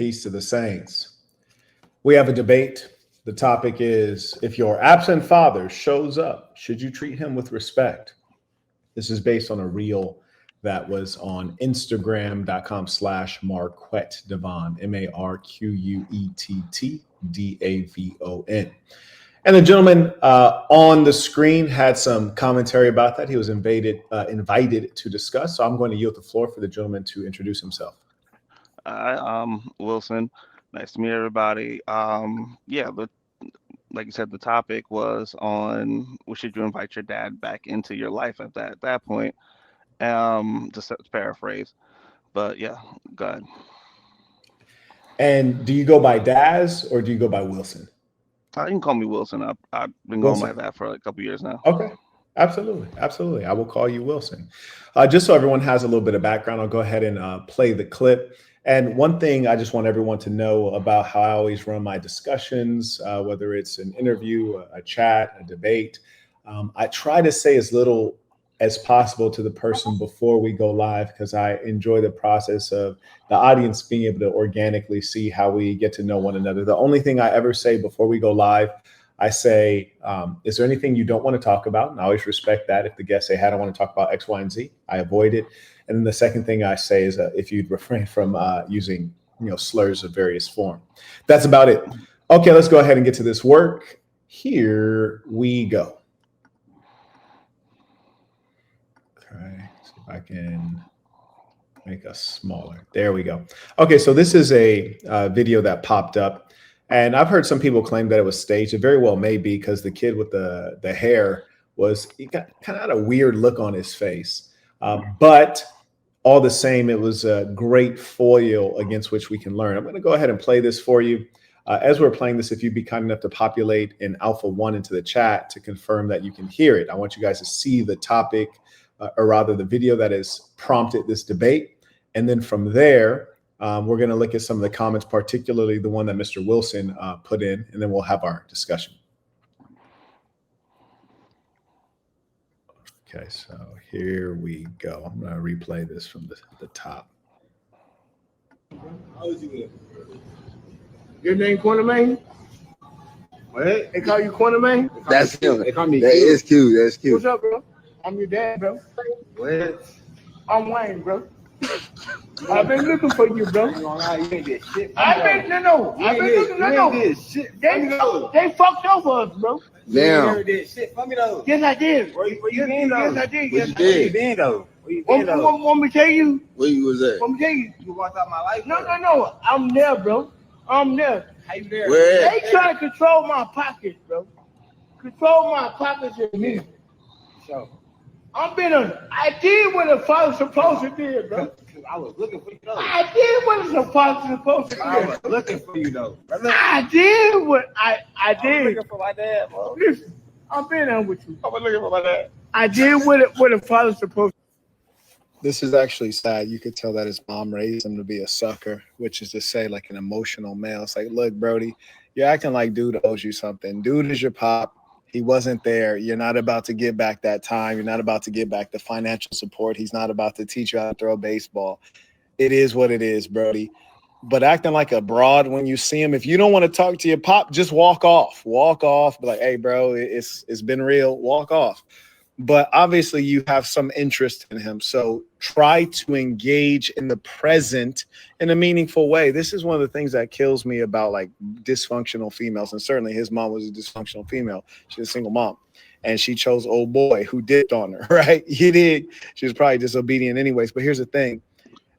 Peace to the saints. We have a debate. The topic is, if your absent father shows up, should you treat him with respect? This is based on a reel that was on Instagram.com/Marquette Devon, MarquettDavon. And the gentleman on the screen had some commentary about that. He was invited to discuss. So I'm going to yield the floor for the gentleman to introduce himself. Wilson. Nice to meet everybody. But like you said, the topic was on, should you invite your dad back into your life at that point? Just to paraphrase, but yeah, go ahead. And do you go by Daz or do you go by Wilson? You can call me Wilson. I've been going by that for a couple years now. Okay, absolutely. I will call you Wilson. Just so everyone has a little bit of background, I'll go ahead and play the clip. And one thing I just want everyone to know about how I always run my discussions, whether it's an interview, a chat, a debate, I try to say as little as possible to the person before we go live, because I enjoy the process of the audience being able to organically see how we get to know one another. The only thing I ever say before we go live, I say, is there anything you don't want to talk about? And I always respect that. If the guests say, hey, I don't want to talk about X, Y, and Z, I avoid it. And then the second thing I say is if you'd refrain from using slurs of various form. That's about it. Okay, let's go ahead and get to this work. Here we go. Okay, see if I can make us smaller. There we go. Okay, so this is a video that popped up, and I've heard some people claim that it was staged. It very well may be, because the kid with the hair he got kind of had a weird look on his face. But all the same, it was a great foil against which we can learn. I'm going to go ahead and play this for you. As we're playing this, if you'd be kind enough to populate an Alpha 1 into the chat to confirm that you can hear it. I want you guys to see the topic, or rather the video that has prompted this debate. And then from there, we're going to look at some of the comments, particularly the one that Mr. Wilson put in, and then we'll have our discussion. Okay, so here we go. I'm going to replay this from the top. How old you? Your name Quantum? What? They call you Quantum? That's him. They call me That is cute. That's cute. What's up, bro? I'm your dad, bro. What? I'm Wayne, bro. I've been looking for you, bro. You ain't did shit. I've been looking. They fucked over us, bro. Damn. You did shit for me though. Yes, I did. Where you been though? Yes, I did. Where you been though? Want me to tell you? Where you was at? Want me to tell you? You walked out my life? No. I'm there, bro. I'm there. How you there? Where? They trying to control my pockets, bro. Control my pockets and me. So I did what a father's supposed to do, bro. I was looking for you though. I did what a father's supposed to do. I was looking for you though. I did what I did. I was looking for my dad, bro. Listen, I've been on with you. I was looking for my dad. I did what a father's supposed to do. This is actually sad. You could tell that his mom raised him to be a sucker, which is to say, like, an emotional male. It's like, look, Brody, you're acting like dude owes you something. Dude is your pop. He wasn't there. You're not about to get back that time. You're not about to get back the financial support. He's not about to teach you how to throw a baseball. It is what it is, Brody. But acting like a broad when you see him, if you don't want to talk to your pop, just walk off. Walk off. Be like, hey, bro, it's been real. Walk off. But obviously you have some interest in him. So try to engage in the present in a meaningful way. This is one of the things that kills me about like dysfunctional females. And certainly his mom was a dysfunctional female. She's a single mom. And she chose old boy who dipped on her, right? He did. She was probably disobedient anyways. But here's the thing.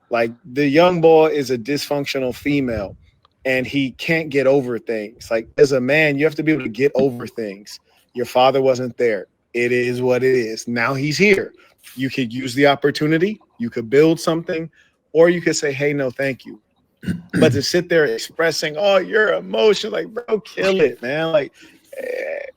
Like, the young boy is a dysfunctional female and he can't get over things. Like, as a man, you have to be able to get over things. Your father wasn't there. It is what it is. Now he's here. You could use the opportunity. You could build something, or you could say, hey, no, thank you. But to sit there expressing, oh, your emotion, like, bro, kill it, man. Like,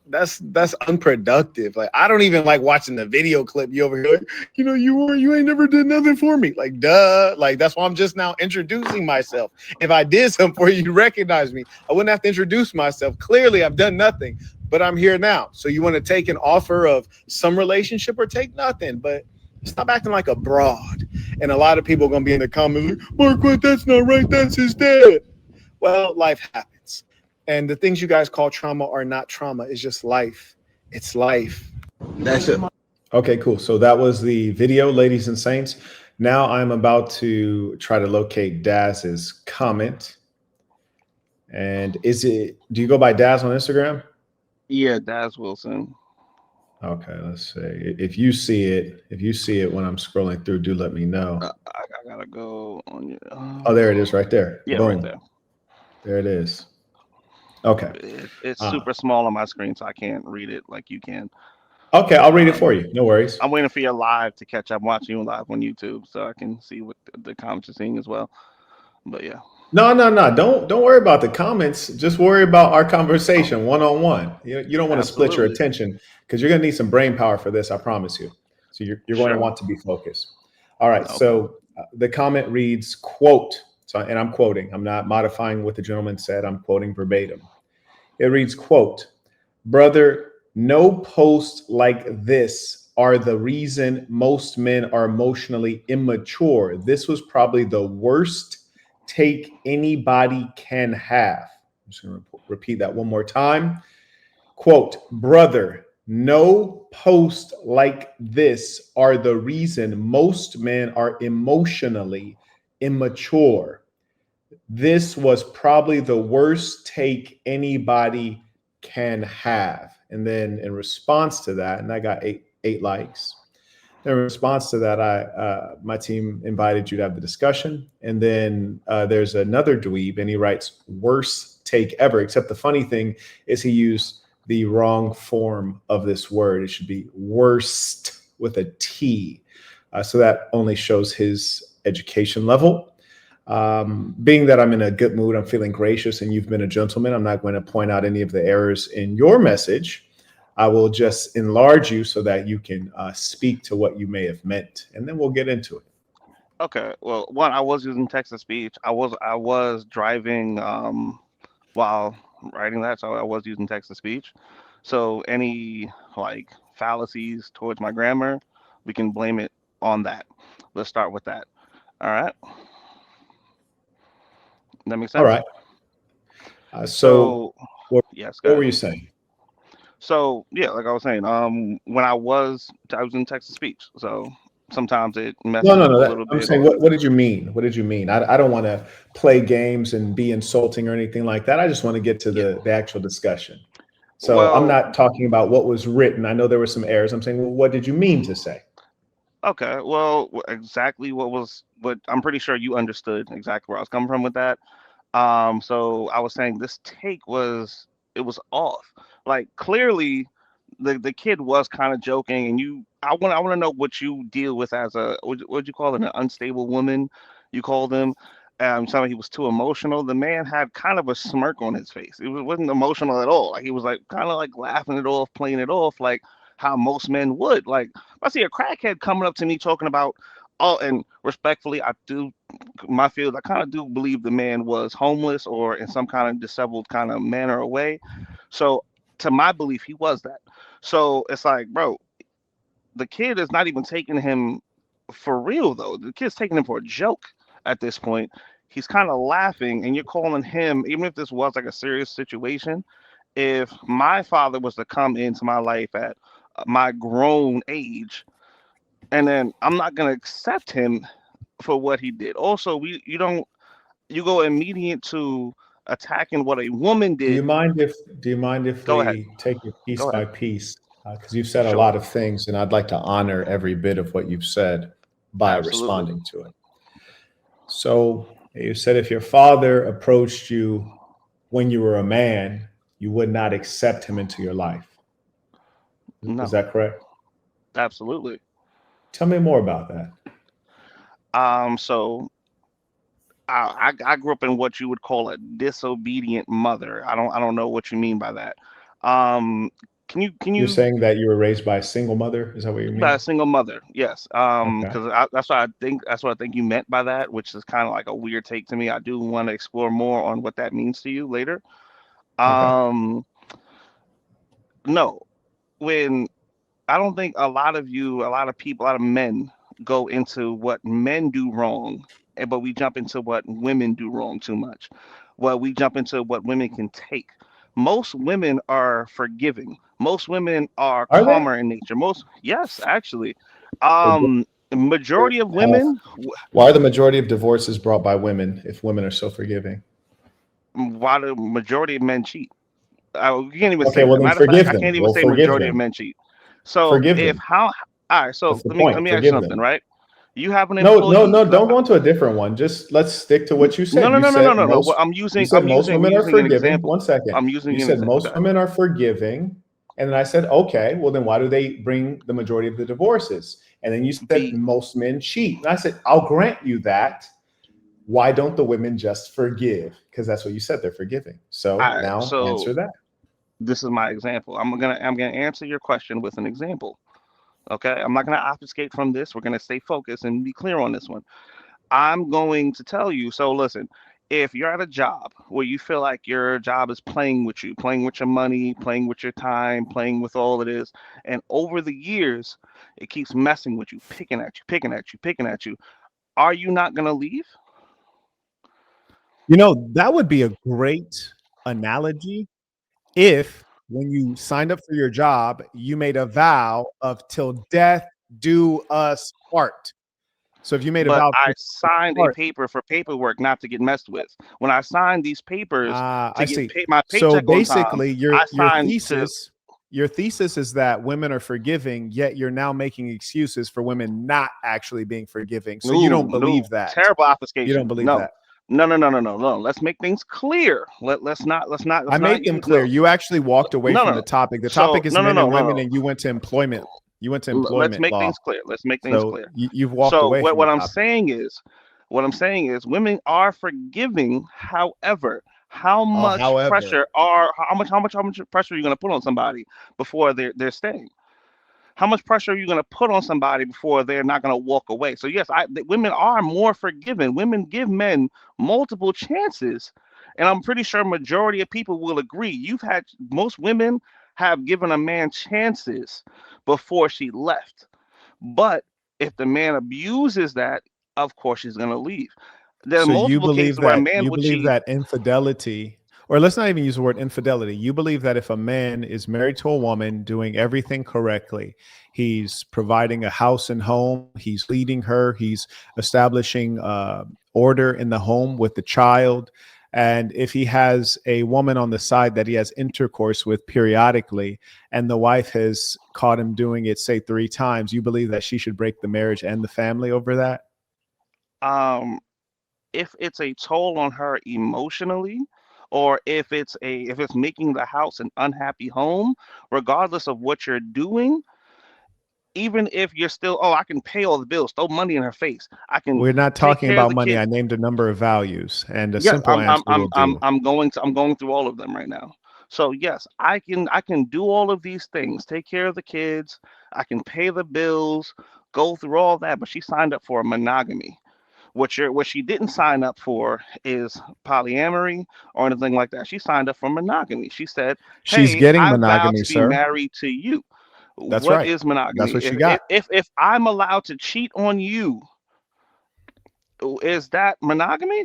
that's unproductive. Like, I don't even like watching the video clip. You over here, like, you ain't never did nothing for me. Like, duh. Like, that's why I'm just now introducing myself. If I did something for you, you'd recognize me. I wouldn't have to introduce myself. Clearly, I've done nothing. But I'm here now. So you want to take an offer of some relationship or take nothing, but stop acting like a broad. And a lot of people are going to be in the comments like, Marquette, that's not right. That's his dad. Well, life happens. And the things you guys call trauma are not trauma. It's just life. It's life. That's it. Okay, cool. So that was the video, ladies and saints. Now I'm about to try to locate Daz's comment. And do you go by Daz on Instagram? Yeah, Daz Wilson. Okay, let's see. If you see it when I'm scrolling through, do let me know. I gotta go on your. Oh, there it is right there. Yeah, Boom. right there. There it is. Okay. It's super small on my screen, so I can't read it like you can. Okay, I'll read it for you. No worries. I'm waiting for your live to catch up. I'm watching you live on YouTube, so I can see what the comments are seeing as well. But yeah. No. Don't worry about the comments. Just worry about our conversation one-on-one. You don't want to split your Absolutely. attention because you're going to need some brain power for this. I promise you. So you're going to Sure. want to be focused. All right. Okay. So the comment reads, quote. So, and I'm quoting. I'm not modifying what the gentleman said. I'm quoting verbatim. It reads, quote, "Brother, no posts like this are the reason most men are emotionally immature. This was probably the worst take anybody can have." I'm just going to repeat that one more time. Quote, "Brother, no post like this are the reason most men are emotionally immature. This was probably the worst take anybody can have." And then in response to that, and I got eight likes. In response to that, my team invited you to have the discussion. And then there's another dweeb, and he writes, "Worst take ever." Except the funny thing is he used the wrong form of this word. It should be worst with a T. So that only shows his education level. Being that I'm in a good mood, I'm feeling gracious, and you've been a gentleman, I'm not going to point out any of the errors in your message. I will just enlarge you so that you can speak to what you may have meant, and then we'll get into it. Okay. Well, one, I was using text to speech. I was driving while writing that, so I was using text to speech. So any like fallacies towards my grammar, we can blame it on that. Let's start with that. All right. That makes sense. All right. So yes, what go were ahead. you saying? So yeah, like I was saying, when I was in text to speech, so sometimes it messes No. up a little I'm bit. saying, what did you mean? What did you mean? I don't want to play games and be insulting or anything like that. I just want to get to the actual discussion. So I'm Well, not talking about what was written. I know there were some errors. I'm saying, well, what did you mean to say? okay. Well, exactly what I'm pretty sure you understood exactly where I was coming from with that. So I was saying this take was it was off. Like clearly, the kid was kind of joking, and I want to know what you deal with as a what'd you call it, an unstable woman? You called him. Something he was too emotional. The man had kind of a smirk on his face. Wasn't emotional at all. Like he was like kind of like laughing it off, playing it off, like how most men would. Like if I see a crackhead coming up to me talking about, oh, and respectfully, I do my field, I kind of do believe the man was homeless or in some kind of disabled kind of manner or way. So, to my belief, he was that. So it's like, bro, the kid is not even taking him for real though. The kid's taking him for a joke at this point. He's kind of laughing, and you're calling him, even if this was like a serious situation. If my father was to come into my life at my grown age, and then I'm not gonna accept him for what he did. Also, you go immediate to attacking what a woman Do you did. mind if Go ahead. we take it piece Go ahead. by piece? Because you've said a Sure. lot of things, and I'd like to honor every bit of what you've said by Absolutely. responding to it. So you said if your father approached you when you were a man, you would not accept him into your life. Is No, that correct? absolutely. Tell me more about that. So I grew up in what you would call a disobedient mother. I don't know what you mean by that. Um, can You're you saying that you were raised by a single mother? Is that what you by a mean? single mother? Yes. Okay. Because that's what I think you meant by that, which is kind of like a weird take to me. I do want to explore more on what that means to you later. Okay. Um, no, when I don't think a lot of people, a lot of men go into what men do wrong, but we jump into what women do wrong too much. Well, we jump into what women can take. Most women are forgiving. Most women are Are they? calmer in nature. Most, yes, actually. Majority of women, Why are the majority of divorces brought by women if women are so forgiving? why the majority of men cheat? You can't even Okay, say well that. then Matter of fact, forgive I them. can't even Well, say forgive majority of them. men cheat. So Forgive if them. how, all right. So That's the let point. me ask you Forgive something, them. right? You have an No, no, employee. no. Don't go into a different one. Just let's stick to what you No, said. no, You no, no, no, said no, no. Well, most. You said most we're women are using an forgiving. example. One second. I'm using You an said example. most women are forgiving, and then I said, okay. Well, then why do they bring the majority of the divorces? And then you said Be most men cheat, and I said, I'll grant you that. Why don't the women just forgive? Because that's what you said. They're forgiving. So all right. now So answer that. this is my example. I'm gonna answer your question with an example. Okay. I'm not gonna obfuscate from this. We're gonna stay focused and be clear on this one. I'm going to tell you. So listen, if you're at a job where you feel like your job is playing with you, playing with your money, playing with your time, playing with all it is, and over the years, it keeps messing with you, picking at you, picking at you, picking at you. Are you not going to leave? You know, that would be a great analogy if when you signed up for your job, you made a vow of till death do us part. So if you made a But vow I till signed a part, paper for paperwork not to get messed with. When I signed these papers to I get see. my So paycheck on time, basically, I signed to your thesis is that women are forgiving, yet you're now making excuses for women not actually being forgiving. So you don't no, believe no, that. terrible You don't obfuscation. believe No, that. no, no, no, no, no, no. Let's make things clear. I Let's not made them use clear. no, You actually walked away no, no, from no. the topic. The So topic is no, no, men no, and no, women, no. and you went to employment. You went to Let's employment make law. things clear. Let's make things So clear. you've walked So away from the what I'm topic. saying is, women are forgiving. However, how Oh, much however, pressure are how much pressure are you going to put on somebody before they're staying? How much pressure are you going to put on somebody before they're not going to walk away? So yes, women are more forgiving. Women give men multiple chances, and I'm pretty sure majority of people will agree. Most women have given a man chances before she left, but if the man abuses that, of course she's going to leave. There are so multiple cases where a man you will believe cheat. that infidelity, or let's not even use the word infidelity. You believe that if a man is married to a woman doing everything correctly, he's providing a house and home, he's leading her, he's establishing order in the home with the child. And if he has a woman on the side that he has intercourse with periodically, and the wife has caught him doing it, say 3 times, you believe that she should break the marriage and the family over that? Um, if it's a toll on her emotionally, or if it's making the house an unhappy home, regardless of what you're doing, even if you're still, oh, I can pay all the bills, throw money in her face, I can We're not take talking care of about the money. kid. I named a number of values, and a Yes, simple answer will do. I'm going through all of them right now. So yes, I can do all of these things, take care of the kids, I can pay the bills, go through all that, but she signed up for a monogamy. What she didn't sign up for is polyamory or anything like that. She signed up for monogamy. She said, She's "Hey, getting I vow monogamy, to be sir. married to you." That's What right. is That's monogamy? what she got. If I'm allowed to cheat on you, is that monogamy?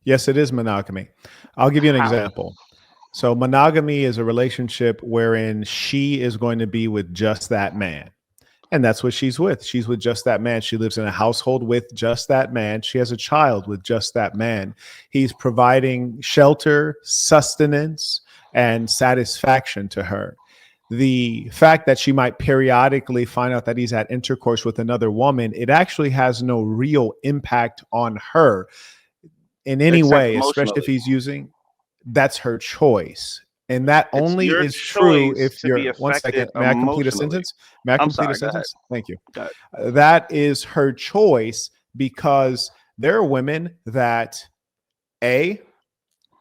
Yes, it is monogamy. I'll give you an How? example. So, monogamy is a relationship wherein she is going to be with just that man. And that's what she's with. She's with just that man. She lives in a household with just that man. She has a child with just that man. He's providing shelter, sustenance, and satisfaction to her. The fact that she might periodically find out that he's had intercourse with another woman, it actually has no real impact on her in any Except way, especially if emotionally. he's using, that's her choice. And that It's only your is true choice if to be you're, one affected second, may I complete a emotionally. sentence? May I I'm complete a sorry. Go ahead. sentence? Thank you. Go ahead. That is her choice because there are women that, A,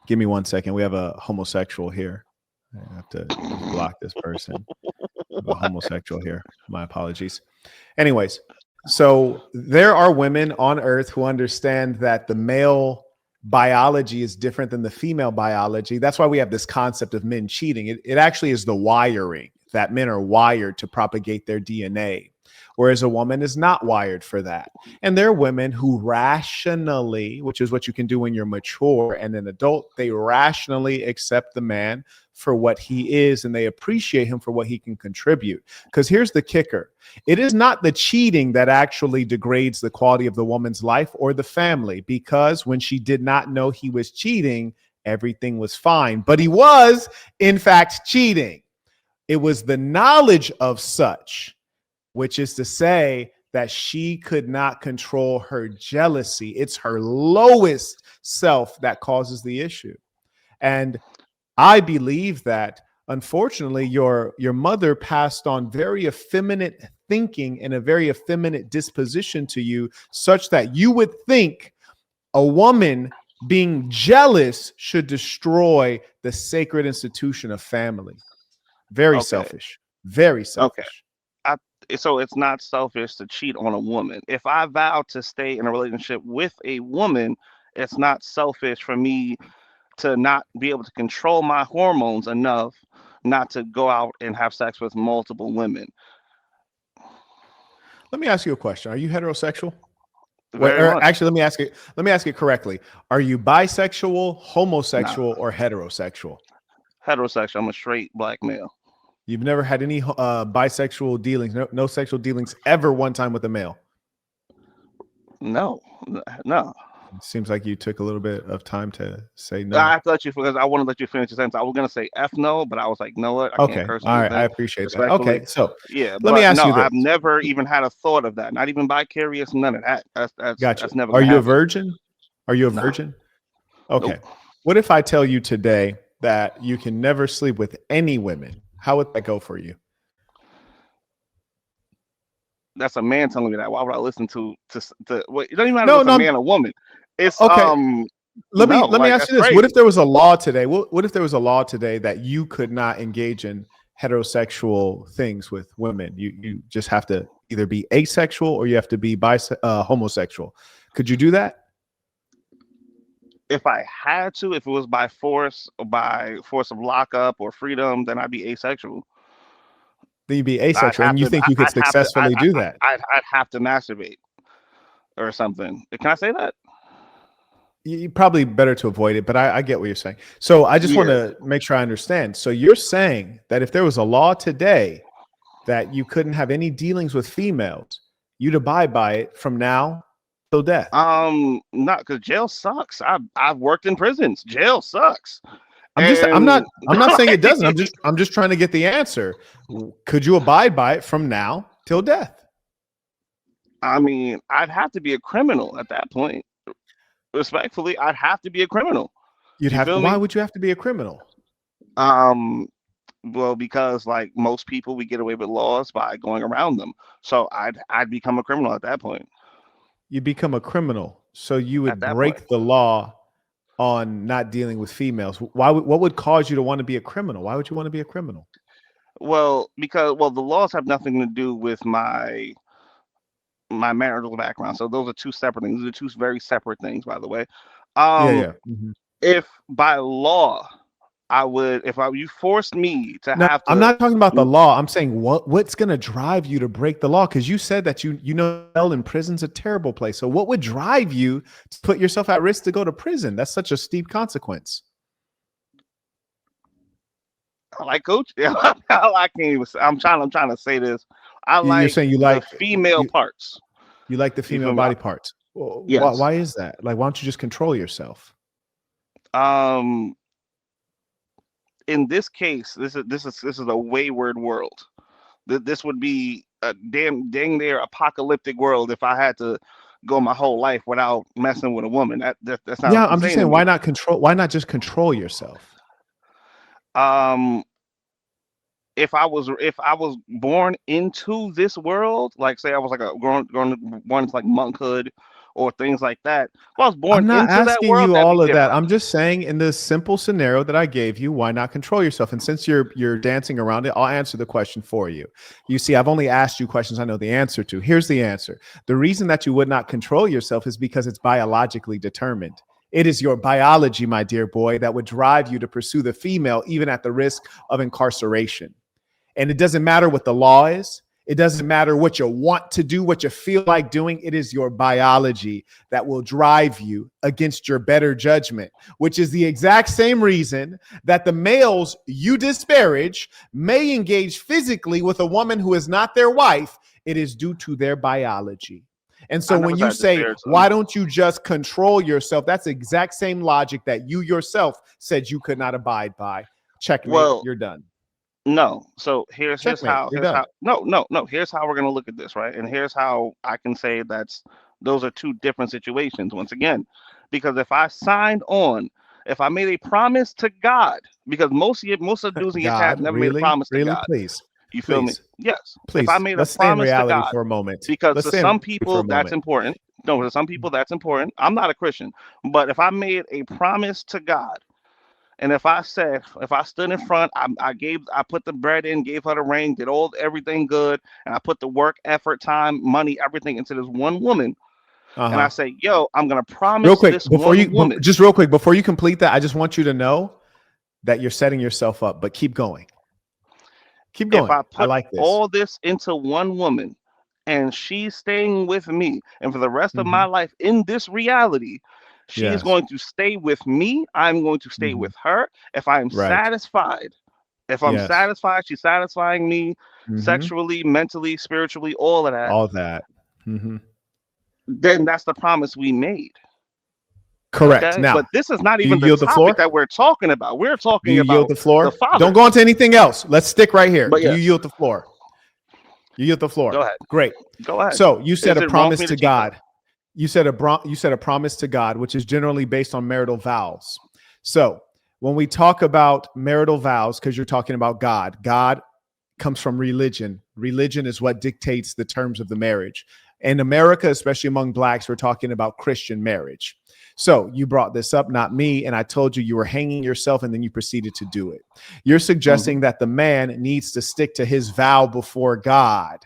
give me one second. We have a homosexual here. I have to just block this person. We have a homosexual here. My apologies. Anyways, so there are women on earth who understand that the male biology is different than the female biology. That's why we have this concept of men cheating. It actually is the wiring that men are wired to propagate their DNA. whereas a woman is not wired for that. And there are women who rationally, which is what you can do when you're mature and an adult, they rationally accept the man for what he is, and they appreciate him for what he can contribute. Because here's the kicker. It is not the cheating that actually degrades the quality of the woman's life or the family, because when she did not know he was cheating, everything was fine. But he was, in fact, cheating. It was the knowledge of such, which is to say that she could not control her jealousy. It's her lowest self that causes the issue. And I believe that, unfortunately, your mother passed on very effeminate thinking and a very effeminate disposition to you, such that you would think a woman being jealous should destroy the sacred institution of family. Very selfish. Very selfish. So it's not selfish to cheat on a woman. If I vow to stay in a relationship with a woman, it's not selfish for me to not be able to control my hormones enough not to go out and have sex with multiple women. Let me ask you a question. Are you heterosexual? Very much. Actually, let me ask it correctly. Are you bisexual, homosexual, or heterosexual? Heterosexual. I'm a straight black male. You've never had any bisexual dealings, no sexual dealings ever one time with a male? No. It seems like you took a little bit of time to say no. I thought because I want to let you finish your sentence. I was gonna say F no, but I was like, no, what? I can't curse. All right, I appreciate that. Okay, so yeah, let me ask you this. I've never even had a thought of that. Not even vicarious, none of that. That's Gotcha. That's never. Are you a happen. virgin? Are you a virgin? Okay. Nope. What if I tell you today that you can never sleep with any women? How would that go for you? That's a man telling me that. Why would I listen to what? It doesn't even matter if it's a man or woman. It's okay. Let me ask you this. Crazy. What if there was a law today? What if there was a law today that you could not engage in heterosexual things with women? You just have to either be asexual or you have to be homosexual. Could you do that? If I had to, if it was by force of lockup or freedom, then I'd be asexual. Then you'd be asexual, and you think you could successfully do that? I'd have to masturbate or something. Can I say that? You probably better to avoid it, but I get what you're saying. So I just want to make sure I understand. So you're saying that if there was a law today that you couldn't have any dealings with females, you'd abide by it from now till death? Not because jail sucks. I've worked in prisons. Jail sucks. I'm not saying it doesn't. I'm just trying to get the answer. Could you abide by it from now till death? I mean, I'd have to be a criminal at that point. Respectfully, I'd have to be a criminal. Why would you have to be a criminal? Well, because like most people, we get away with laws by going around them. So I'd become a criminal at that point. You become a criminal, so you would break the law on not dealing with females. What would cause you to want to be a criminal? Why would you want to be a criminal? Well, because the laws have nothing to do with my marital background. So those are two separate things. Those are two very separate things, by the way. Mm-hmm. If by law you forced me to have to. I'm not talking about the law. I'm saying what's going to drive you to break the law? Because you said that you know in prison's a terrible place. So what would drive you to put yourself at risk to go to prison? That's such a steep consequence. I like coach. I can't even. I'm trying to say this. You're saying you like the female parts. You like the female body parts. Well, yes. Why is that? Like, why don't you just control yourself? In this case, this is a wayward world. This would be a dang near apocalyptic world if I had to go my whole life without messing with a woman. That's not. Yeah, I'm just saying, why not just control yourself? If I was born into this world, like say I was like born into like monkhood or things like that. If I was born I'm not into asking that world, you all of different. that. I'm just saying, in this simple scenario that I gave you, why not control yourself? And since you're dancing around it, I'll answer the question for you. You see, I've only asked you questions I know the answer to. Here's the answer. The reason that you would not control yourself is because it's biologically determined. It is your biology, my dear boy, that would drive you to pursue the female, even at the risk of incarceration. And it doesn't matter what the law is. It doesn't matter what you want to do, what you feel like doing. It is your biology that will drive you against your better judgment, which is the exact same reason that the males you disparage may engage physically with a woman who is not their wife. It is due to their biology. And so when you say, why don't you just control yourself? That's the exact same logic that you yourself said you could not abide by. Checkmate, Well, you're done. No. So here's Checkmate, how you're here's done. how no. Here's how we're gonna look at this, right? And here's how I can say those are two different situations once again. Because if I made a promise to God, because most of the dudes in your chat God, never made a promise to God. please, You feel me? please, Yes. please. If I made a Let's stay in promise to reality God, for a moment. because Let's to stay in some reality for people a that's moment. important. No, to some people that's important. I'm not a Christian, but if I made a promise to God, and if I stood in front, I put the bread in, gave her the ring, did everything good, and I put the work, effort, time, money, everything into this one woman, and I say, yo, I'm gonna promise Real quick, this one woman. just real quick, before you complete that, I just want you to know that you're setting yourself up, but keep going. Keep going. If I put like this. all this into one woman, and she's staying with me, and for the rest of my life in this reality, she's going to stay with me. I'm going to stay with her. If I'm satisfied, she's satisfying me sexually, mentally, spiritually, all of that. All that. Then that's the promise we made. Correct. Okay? Now, but this is not even the yield the floor? topic that we're talking about. We're talking about yield the floor. Father. Don't go on to anything else. Let's stick right here. But Do you yield the floor? You yield the floor. Go ahead. Great. Go ahead. So you said Is a it wrong for promise me to cheat, God. You said a promise to God, which is generally based on marital vows. So when we talk about marital vows, because you're talking about God, God comes from religion. Religion is what dictates the terms of the marriage. In America, especially among blacks, we're talking about Christian marriage. So you brought this up, not me, and I told you you were hanging yourself, and then you proceeded to do it. You're suggesting that the man needs to stick to his vow before God.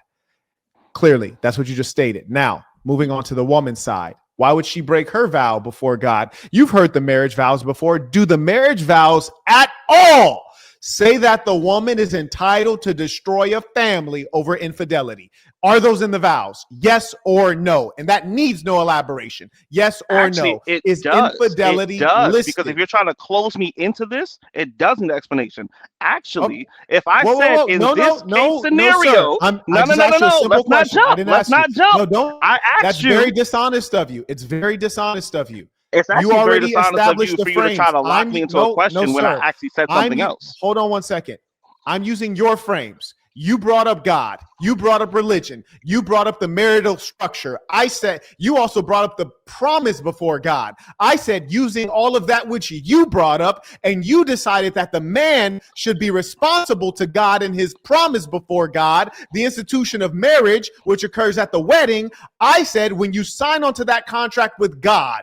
Clearly, that's what you just stated. Now, moving on to the woman's side. Why would she break her vow before God? You've heard the marriage vows before. Do the marriage vows at all say that the woman is entitled to destroy a family over infidelity? Are those in the vows? Yes or no? And that needs no elaboration. Yes or Actually, no? it Is does. infidelity It does, listed? because if you're trying to close me into this, it does need explanation. Actually, if I said in this case scenario, no, let's not jump. Let's not jump. No, don't. I asked That's you. very dishonest of you. It's very dishonest of you. It's actually You very already dishonest of you established the for you to try frames. to lock me into a question when I sir. actually said something else. Hold on one second. I'm using your frames. You brought up God. You brought up religion. You brought up the marital structure. I said you also brought up the promise before God. I said using all of that which you brought up, and you decided that the man should be responsible to God and his promise before God, the institution of marriage, which occurs at the wedding. I said when you sign onto that contract with God,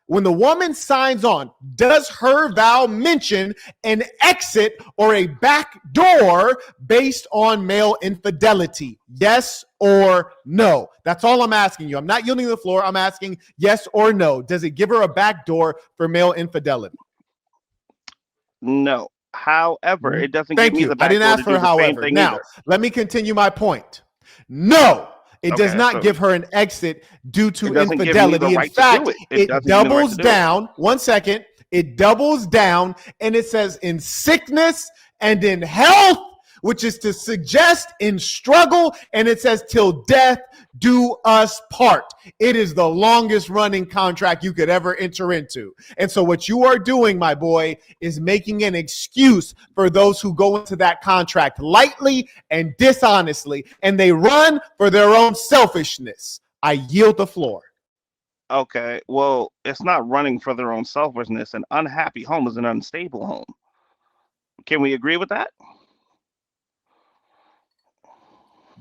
when the woman signs on, does her vow mention an exit or a back door based on male infidelity? Yes or no? That's all I'm asking you. I'm not yielding the floor. I'm asking yes or no. Does it give her a back door for male infidelity? No. However, it doesn't Thank give me you. the I back didn't door ask to do for the same however. thing Now, either. let me continue my point. No. It does Okay, not so give her an exit due to it doesn't give me infidelity. the In right to fact, do it. It it doesn't give me the right doubles to do it. down. One second. It doubles down and it says in sickness and in health, which is to suggest in struggle. And it says till death do us part. It is the longest running contract you could ever enter into. And so what you are doing, my boy, is making an excuse for those who go into that contract lightly and dishonestly, and they run for their own selfishness. I yield the floor. Okay, well, it's not running for their own selfishness. An unhappy home is an unstable home. Can we agree with that?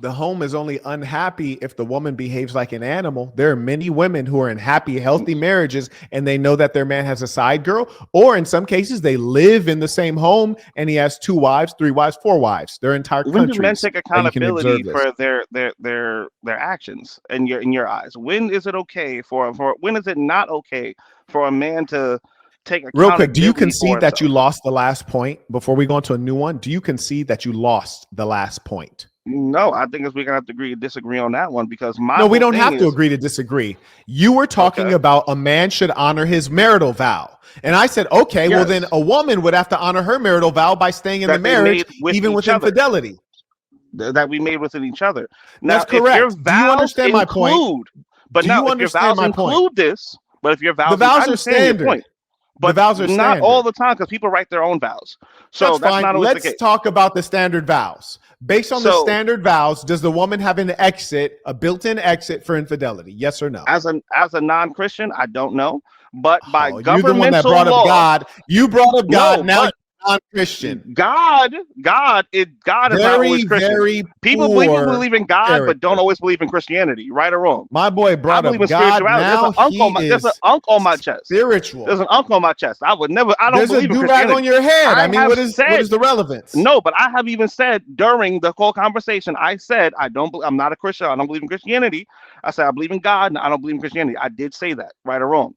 The home is only unhappy if the woman behaves like an animal. There are many women who are in happy, healthy marriages and they know that their man has a side girl, or in some cases they live in the same home and he has 2 wives, 3 wives, 4 wives. Their entire countries. When do men take accountability this. for their actions in your eyes? When is it okay for when is it not okay for a man to take accountability? Real quick, do you concede for that you himself? lost the last point before we go on to a new one? Do you concede that you lost the last point? No, I think we're gonna have to agree to disagree on that one because my No, we whole don't thing have to is- agree to disagree. You were talking Okay. about a man should honor his marital vow. And I said, okay, well, then Yes. a woman would have to honor her marital vow by staying in That the they marriage, made with even with each other. infidelity. That we made within each other. Now, That's if your correct. Do you vows understand my point? include, but Do now you if your understand vows my point? include this, but if your vows, The vows I are understand your standard. point, but The vows are not standard. all the time because people write their own vows. So that's fine. not always the Let's case. talk about the standard vows. Based on the So- standard vows, does the woman have an exit, a built-in exit for infidelity? Yes or no? As a non-Christian, I don't know, but by Oh, you're governmental the one that brought law, up God. You brought up God. No, Now but- you're non-Christian. God is not always Christian. Very People poor believe in God, character. but don't always believe in Christianity. Right or wrong? My boy I brought believe in up God. spirituality. Now There's an unk on my chest. spiritual. There's an unk on my chest. I don't There's a believe in do-rag Christianity. on your head. I I mean, have what is said- the relevance? No, but I have even said during the whole conversation, I said I'm not a Christian. I don't believe in Christianity. I said I believe in God, and I don't believe in Christianity. I did say that, right or wrong.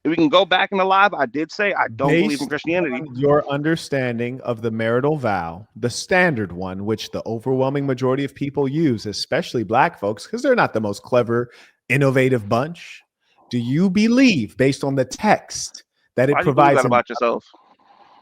If we can go back in the live, I did say I don't believe in Based Christianity. on your understanding of the marital vow, the standard one, which the overwhelming majority of people use, especially black folks, because they're not the most clever, innovative bunch. Do you believe, based on the text, that it Why do you believe provides that about yourself?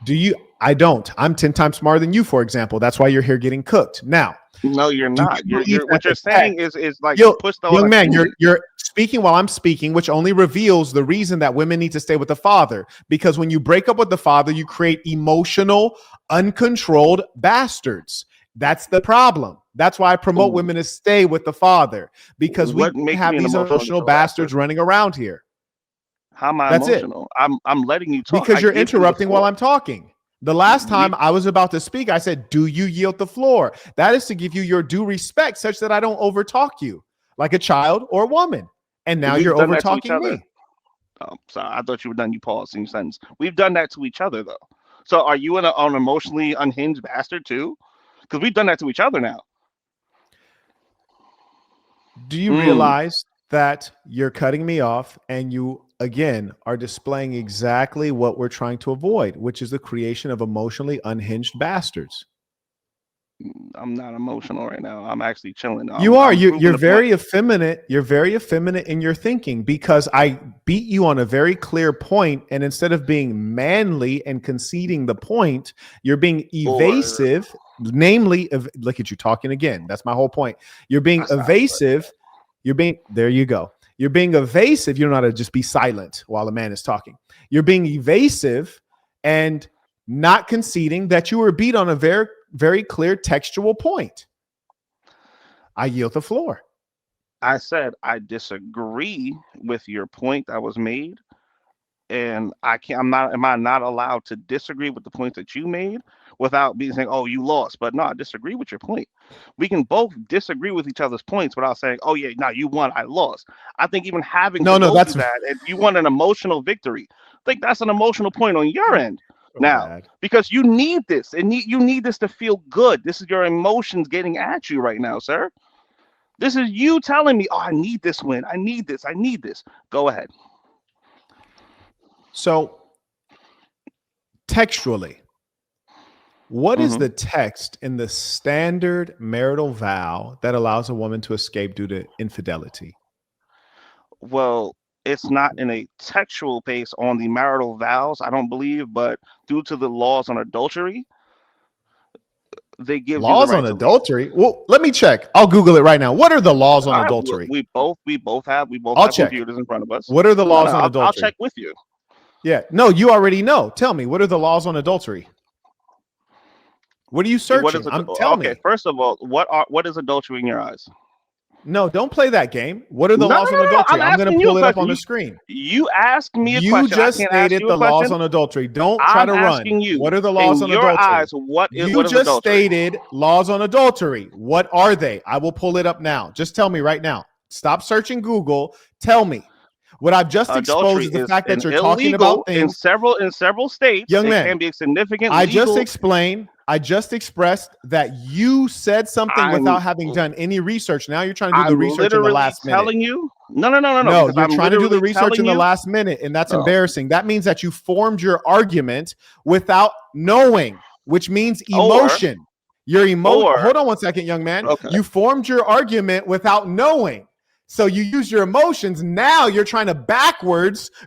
Do you? I don't. I'm 10 times smarter than you, for example. That's why you're here getting cooked. Now, No, you're Do not. you You're, believe what that you're the saying is like Yo, you pushed the young man, opinion. you're speaking while I'm speaking, which only reveals the reason that women need to stay with the father. Because when you break up with the father, you create emotional, uncontrolled bastards. That's the problem. That's why I promote Ooh. women to stay with the father, because we What makes have me an these emotional emotional bastards running around here. How am I That's it. emotional? I'm letting you talk. Because I you're give you the interrupting while floor. I'm talking. The last time I was about to speak, I said, do you yield the floor? That is to give you your due respect such that I don't overtalk you like a child or a woman. And now We've you're done that to each overtalking other. me. Oh, sorry, I thought you were done. You paused in your sentence. We've done that to each other, though. So are you an emotionally unhinged bastard, too? Because we've done that to each other now. Do you realize that you're cutting me off and you, again, are displaying exactly what we're trying to avoid, which is the creation of emotionally unhinged bastards? I'm not emotional right now. I'm actually chilling. You are. I'm You're proving the very point. effeminate. You're very effeminate in your thinking because I beat you on a very clear point, and instead of being manly and conceding the point, you're being evasive. Namely, look at you talking again. That's my whole point. You're being evasive. You're being there. You go. You're being evasive. You don't know how to just be silent while a man is talking. You're being evasive and not conceding that you were beat on a very, very clear textual point. I yield the floor. I said I disagree with your point that was made, and I can't. Am I not allowed to disagree with the point that you made without being saying, "Oh, you lost"? But no, I disagree with your point. We can both disagree with each other's points without saying, "Oh yeah, no, you won, I lost." I think even having No, to go that's through that, and you want an emotional victory. I think that's an emotional point on your end. Now, because you need this, and you need this to feel good. This is your emotions getting at you right now, sir. This is you telling me, "Oh, I need this win. I need this. I need this." Go ahead. So, textually, what is the text in the standard marital vow that allows a woman to escape due to infidelity? Well, it's not in a textual base on the marital vows, I don't believe, but due to the laws on adultery, they give Laws you the on right to adultery? Well, let me check. I'll Google it right now. What are the laws on All right, adultery? We both have I'll check. computers in front of us. What are the laws on adultery? I'll check with you. Yeah. No, you already know. Tell me, what are the laws on adultery? What are you searching? What is Tell me. First of all, what is adultery in your eyes? No, don't play that game. What are the No, laws no, on no, adultery? I'm I'm going asking to you pull a it up question. on the screen. You asked me a You question. just I can't ask stated you the a question. laws on adultery. Don't try I'm to run. asking you. What are the laws in on your adultery? eyes, what is You just adultery? stated laws on adultery. What are they? I will pull it up now. Just tell me right now. Stop searching Google. Tell me. What I've just Adultery exposed is the is fact that an you're talking illegal about things. in several states. Young it man, can be a significant. I legal, just explained. I just expressed that you said something without having done any research. Now you're trying to do the research in the last minute. telling you. No. No, because you're I'm trying to do the literally research in telling the you- last minute, and that's No. embarrassing. That means that you formed your argument without knowing, which means Or- emotion. Or- hold on one second, young man. Okay. You formed your argument without knowing. So you use your emotions. Now you're trying to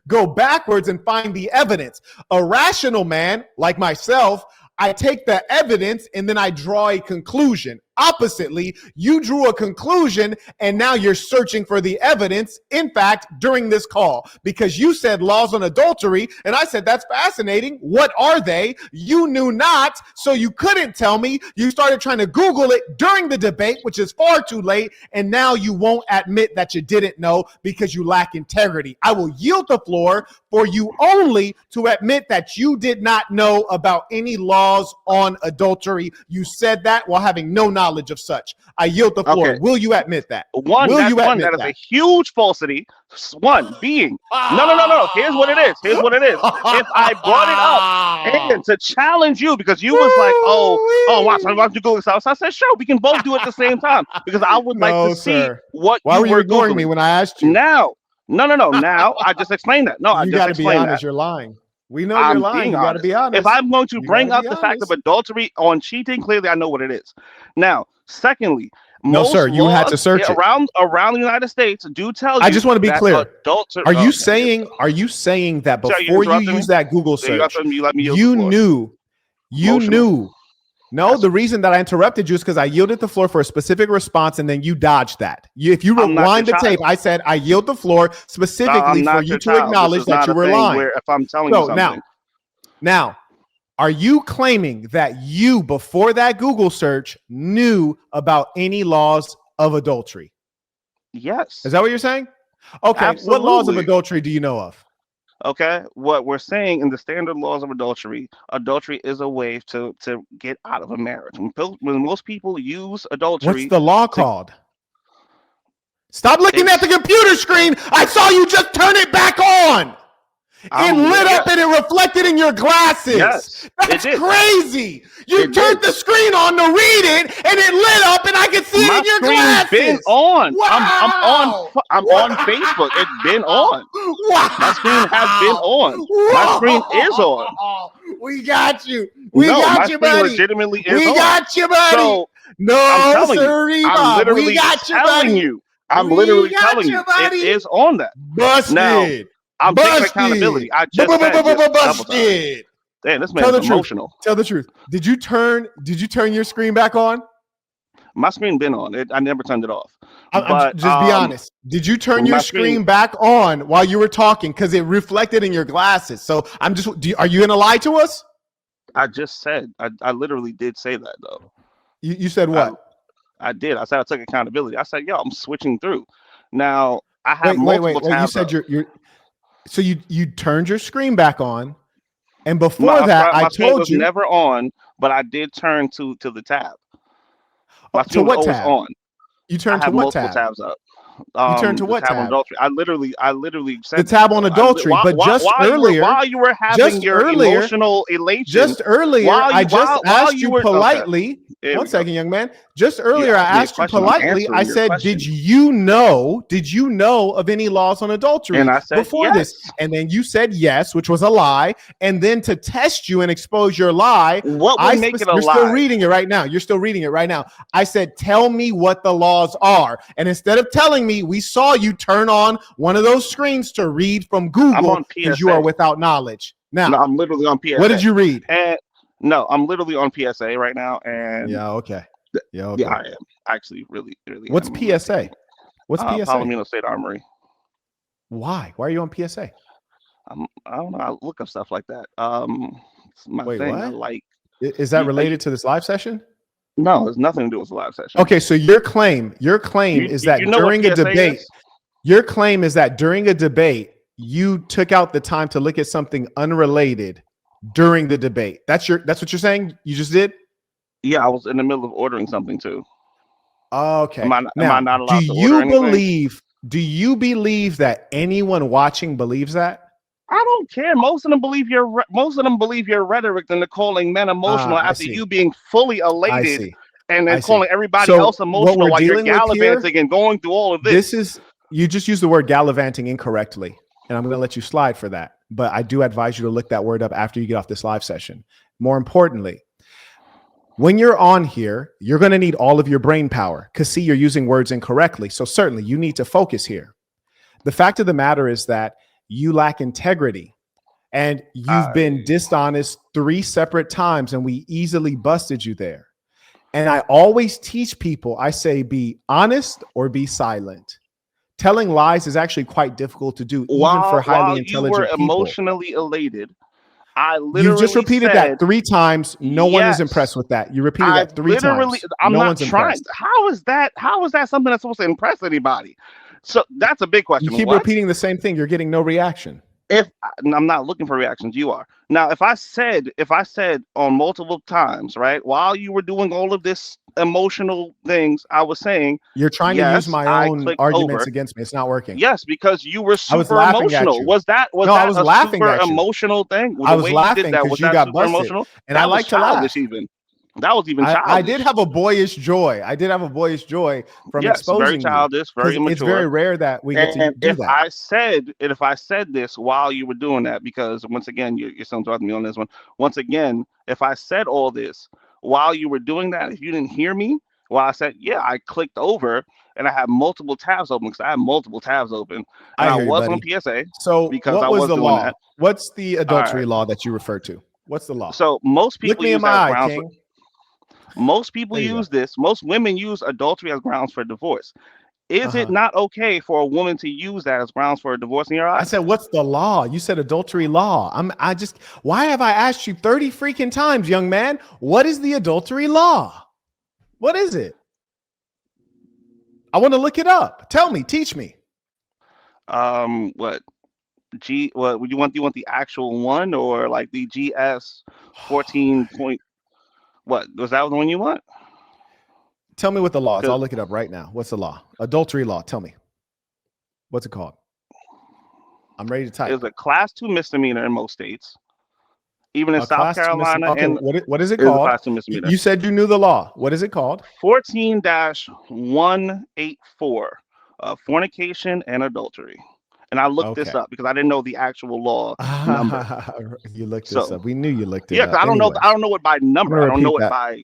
go backwards and find the evidence. A rational man like myself, I take the evidence and then I draw a conclusion. Oppositely, you drew a conclusion and now you're searching for the evidence. In fact, during this call, because you said laws on adultery, and I said, that's fascinating. What are they? You knew not, so you couldn't tell me. You started trying to Google it during the debate, which is far too late. And now you won't admit that you didn't know because you lack integrity. I will yield the floor for you only to admit that you did not know about any laws on adultery. You said that while having no knowledge of such. I yield the floor. Okay. Will you admit that? That is a huge falsity. One being, no. Here's what it is. If I brought it up and to challenge you because you was like, watch you Google this. So I said, sure, we can both do it at the same time because I would like to see what. Why were you ignoring Googling. me when I asked you? Now, no. Now I just explained that. No, I you just got to be explained honest. that. You're lying. We know you're lying. You got to be honest. If I'm going to bring up the fact of adultery on cheating, clearly I know what it is. Now, secondly, no, sir, you had to search it around the United States. Do tell you. I just want to be clear. Are you saying that before you use that Google search, you knew? No, the reason that I interrupted you is because I yielded the floor for a specific response, and then you dodged that. If you rewind the tape, I said I yield the floor specifically for you to acknowledge that you were lying. If I'm telling you something. Now, are you claiming that you, before that Google search, knew about any laws of adultery? Yes. Is that what you're saying? Okay. Absolutely. What laws of adultery do you know of? Okay, what we're saying in the standard laws of adultery is a way to get out of a marriage. When most people use adultery, what's the law called? Stop looking at the computer screen. I saw you just turn it back on. It lit up and it reflected in your glasses. Yes, that's crazy. You turned the screen on to read it, and it lit up, and I could see it in your glasses. Been on. Wow. I'm on Facebook. It's been on. Wow. My screen has been on. My screen is on. We got you. We got you, buddy. Legitimately is we on. got you, buddy. So, no, sir. I'm literally telling you. I'm literally telling you. It is on that. Busted. Now, I'm taking accountability. I just said busted. Damn, this man's emotional. Tell the truth. Did you turn your screen back on? My screen been on. I never turned it off. Just be honest. Did you turn your screen back on while you were talking? Because it reflected in your glasses. So are you gonna lie to us? I just said. I literally did say that though. You said what? I did. I said I took accountability. I said, yo, I'm switching through. Now I have multiple tabs. You said you're. So you turned your screen back on, and before I told was you never on, but I did turn to the tab. To what tab? On. You turned to what tab? Tabs up. You turned to what tab? On adultery. I literally said the tab on adultery. But just earlier, while you were having your emotional elation, just earlier, I just asked you politely. One second, young man. Just earlier, I asked you politely. I said, "Did you know of any laws on adultery?" And I said before this, and then you said yes, which was a lie. And then to test you and expose your lie, what would make it a lie? You're still reading it right now. I said, "Tell me what the laws are." And instead of telling me, we saw you turn on one of those screens to read from Google because you are without knowledge. Now, no, I'm literally on PSA. What did you read? No, I'm literally on PSA right now, and okay. Yeah, I am actually really. What's PSA? What's PSA? Palomino State Armory. Why? Why are you on PSA? I don't know. I look up stuff like that. It's my Wait, thing. what? I like. Is that related to this live session? No, it's nothing to do with the live session. Okay, so your claim is that during a debate. Your claim is that during a debate, you took out the time to look at something unrelated during the debate. That's what you're saying? You just did? Yeah, I was in the middle of ordering something too. Okay. Am I not allowed to order anything? Do you believe that anyone watching believes that? I don't care. Most of them believe your rhetoric than they're calling men emotional after you being fully elated and then calling everybody else emotional while you're gallivanting and going through all of this. You just use the word gallivanting incorrectly, and I'm going to let you slide for that. But I do advise you to look that word up after you get off this live session. More importantly, When you're on here, you're going to need all of your brain power because see, you're using words incorrectly. So certainly you need to focus here. The fact of the matter is that you lack integrity and you've been dishonest 3 separate times and we easily busted you there. And I always teach people, I say, be honest or be silent. Telling lies is actually quite difficult to do, even for highly intelligent you were people. Emotionally elated, I literally You just repeated that 3 times. No one is impressed with that. You repeated that 3 times. I'm no not one's trying. impressed. How is that something that's supposed to impress anybody? So that's a big question. You keep repeating the same thing. You're getting no reaction. If I'm not looking for reactions, you are. Now, if I said on multiple times, right, while you were doing all of this emotional things, I was saying you're trying to use my own arguments against me. It's not working. Yes, because you were super emotional. Was that I was laughing super at you. Emotional thing? I was laughing because you got busted. Emotional? And I like to laugh. Even. That was even childish. I did have a boyish joy. From exposing very childish, very immature. It's very rare that we get to do that. If I said this while you were doing that, because once again, you're still interrupting me on this one. Once again, if I said all this while you were doing that, if you didn't hear me, I said, yeah, I clicked over and I had multiple tabs open because I had multiple tabs open. And I was on PSA. So because what was the law? That. What's the adultery law that you refer to? What's the law? So most people look me in my eye, King. Most people use this. Most women use adultery as grounds for divorce. Is it not okay for a woman to use that as grounds for a divorce in your eyes? I said, what's the law? You said adultery law. Why have I asked you 30 freaking times, young man? What is the adultery law? What is it? I want to look it up. Tell me, teach me. What would you want? Do you want the actual one or like the GS 14 point? What was that the one you want? Tell me what the law is. I'll look it up right now. What's the law? Adultery law. Tell me. What's it called? I'm ready to type. It's a class 2 misdemeanor in most states. Even in South Carolina. Okay, what is it called? Class 2 misdemeanor. You said you knew the law. What is it called? 14-184. Fornication and adultery. And I looked this up because I didn't know the actual law number. You looked this up. We knew you looked it up. Yeah, I don't know it by number. I don't know it by.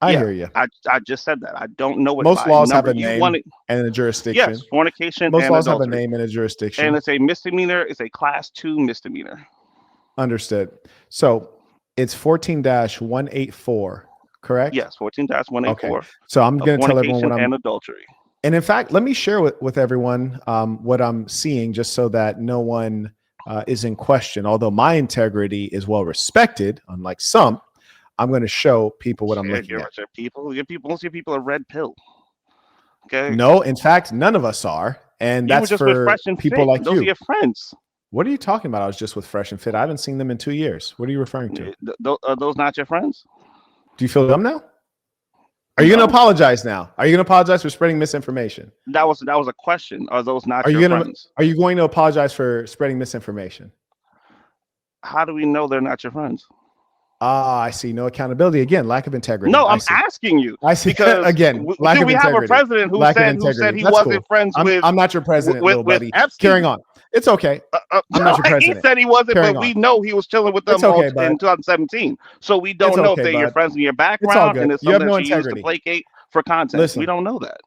I hear you. I just said that. I don't know it. Most by laws number. have a name and a jurisdiction. Yes, fornication. Most and laws adultery. have a name and a jurisdiction. And it's a misdemeanor. It's a class 2 misdemeanor. Understood. So it's 14-184, correct? Yes, 14-184. Okay. So I'm going to tell everyone what and adultery. And in fact, let me share with everyone what I'm seeing, just so that no one is in question. Although my integrity is well respected, unlike some, I'm going to show people what I'm looking at. Most of your people are red pill. Okay. No, in fact, none of us are, and that's for people like you. Those are your friends. What are you talking about? I was just with Fresh and Fit. I haven't seen them in 2 years. What are you referring to? Are those not your friends? Do you feel dumb now? Are you going to apologize now? Are you going to apologize for spreading misinformation? That was a question. Are those not your friends? Are you going to apologize for spreading misinformation? How do we know they're not your friends? I see. No accountability. Again, lack of integrity. No, I'm asking you. I see. Because again, lack of we integrity. have a president who said he wasn't friends with. I'm not your president, little buddy. Carrying on. It's okay. I'm not your president. He said he wasn't, but we know he was chilling with them in 2017. So we don't know if they're your friends in your background and it's something that you use to placate for content. Listen, we don't know that.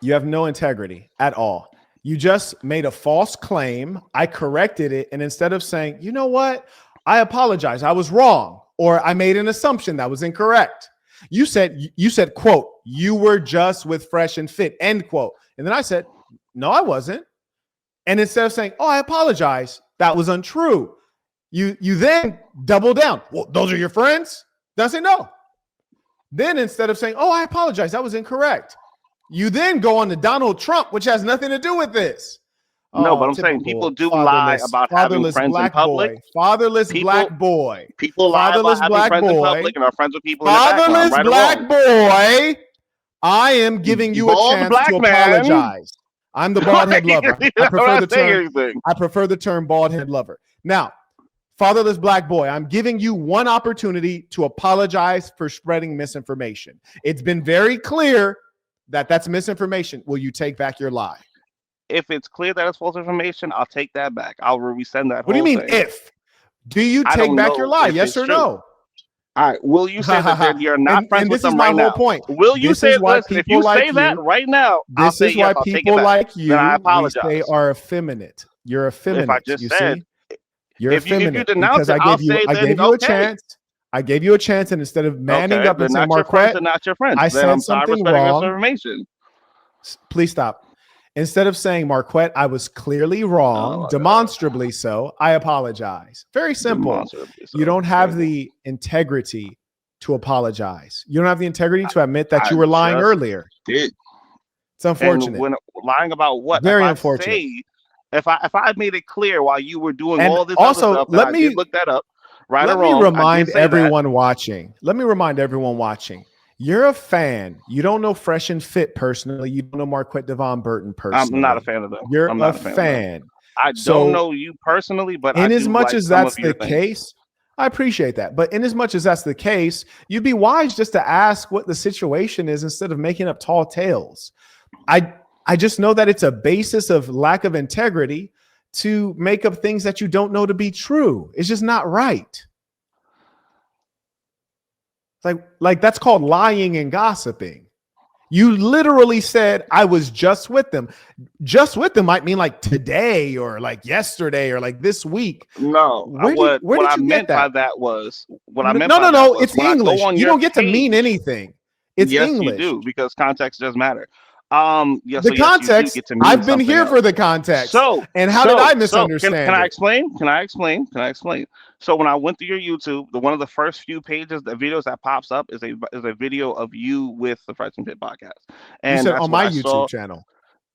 You have no integrity at all. You just made a false claim. I corrected it. And instead of saying, you know what? I apologize. I was wrong. Or I made an assumption that was incorrect. You said, quote, you were just with Fresh and Fit, end quote. And then I said, no, I wasn't. And instead of saying, oh, I apologize, that was untrue. You then double down. Well, those are your friends? Then I say, no. Then instead of saying, oh, I apologize, that was incorrect. You then go on to Donald Trump, which has nothing to do with this. No, but I'm saying people do lie about having friends in public. Fatherless black boy. People lie about having friends in public and are friends with people in the background. Fatherless black boy. I am giving you a chance to apologize. I'm the bald head lover. I prefer the term bald head lover. Now, fatherless black boy, I'm giving you one opportunity to apologize for spreading misinformation. It's been very clear that that's misinformation. Will you take back your lie? If it's clear that it's false information, I'll take that back. I'll resend that. What do you mean if? Do you take back your lie? Yes or no? All right. Will you say that you're not friends and with this is them my right whole now? point. Will you This say is why this? If people you say like that you, right now, I'll this say is why yes. I'll take it people back. like you, Then I we apologize. say are effeminate. You're If I effeminate. just You said, see, you're if you effeminate denounce because it, I'll say I then gave you a okay. chance. I gave you a chance, and instead of manning Okay, up they're and saying not your friends. Marquette, They're not your friends. I Then said I'm sorry for something spreading wrong. misinformation. Please stop. Instead of saying Marquette, I was clearly wrong, Oh, demonstrably so. I apologize. Very simple. demonstrably so. You don't have Crazy. the integrity to apologize. You don't have the integrity to admit that I you were lying just earlier. did. It's unfortunate. And when lying about what? Very if I unfortunate. Say, if I made it clear while you were doing And all this also, other stuff, let I me- did look that up. Right Let or me wrong, I remind did say everyone watching. Let me remind everyone watching. You're a fan. You don't know Fresh and Fit personally. You don't know Marquette Devon Burton that. personally. I'm not a fan of them. You're I'm a not a fan. fan. I So, don't know you personally, but I in do as much like as some that's of your the things. case, I appreciate that. But in as much as that's the case, you'd be wise just to ask what the situation is instead of making up tall tales. I just know that it's a basis of lack of integrity to make up things that you don't know to be true. It's just not right. Like that's called lying and gossiping. You literally said I was just with them. Just with them might mean like today or like yesterday or like this week. No, Where what did I you meant get that? by that was what I meant. No, by no, that no. was It's when I go English. on You your don't get to mean page- anything. It's yes, English. you do, because context does matter. Yeah, The so context. yes, you do get to mean I've been something here else. for the context. So, and how did I can misunderstand I it? explain? Can I explain? So when I went through your YouTube, one of the first few pages, the videos that pops up is a video of you with the Fresh and Fit podcast. And You said that's on what my I YouTube saw. channel.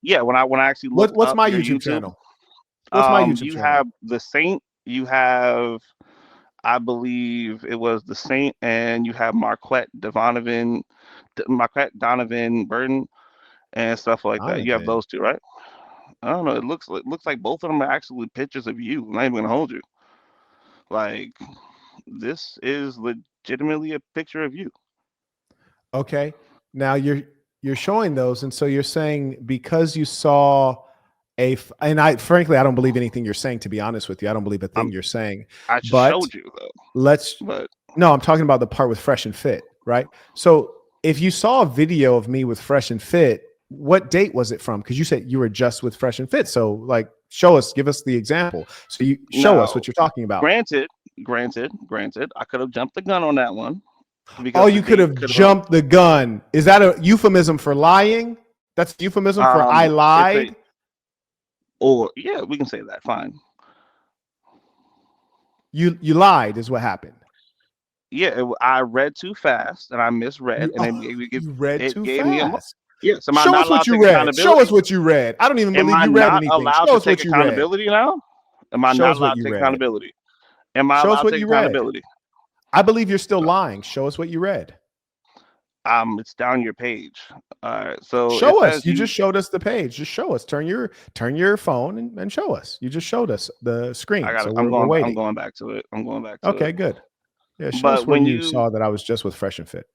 Yeah, when I actually looked What's up my your YouTube channel? What's my YouTube you channel? have the Saint, you have, I believe it was the Saint, and you have Marquette Donovan Burton, and stuff like that. You have Donovan. those two, right? I don't know. It looks like both of them are actually pictures of you. I'm not even gonna hold you. Like, this is legitimately a picture of you. Okay. Now you're showing those, and so you're saying because you saw and I frankly I don't believe anything you're saying, to be honest with you. I don't believe a thing you're saying. I just But showed you though. But no, I'm talking about the part with Fresh and Fit, right? So if you saw a video of me with Fresh and Fit, what date was it from? Because you said you were just with Fresh and Fit. So like show us, give us the example. So you show us what you're talking about. Granted, I could have jumped the gun on that one. Oh, you could have jumped the gun. Is that a euphemism for lying? That's a euphemism for I lied? Or yeah, we can say that. Fine. You lied is what happened. Yeah, I read too fast and I misread, and you read too fast. Yes, am I Show not us what you allowed to take read. accountability? Show us what you read. I don't even believe you read anything. Allowed Show to us take what you accountability now? Am I Show not us what allowed to you take read. accountability? Am I Show us allowed what to take you read. accountability? I believe you're still lying. Show us what you read. It's down your page. All right. So show us. You just showed us the page. Just show us. Turn your phone and show us. You just showed us the screen. I'm going back to it. Okay, good. Yeah, show But us when you saw that I was just with Fresh and Fit.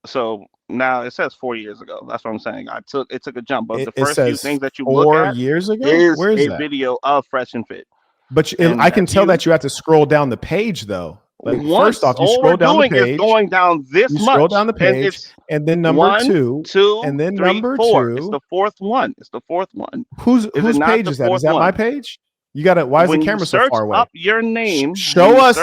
So now it says 4 years ago. That's what I'm saying. It took a jump. But the first few few things that you look at 4 years ago is Where is a that? video of Fresh and Fit. But I can tell that you have to scroll down the page though. Like first off, you scroll down the page. Going down this you much. Scroll down the page, and then number 1, two, and then 3, number 4. 2. It's the fourth one. Whose page is that? Is that my page? You got to. Why is the camera so far away? Up your name. Show us.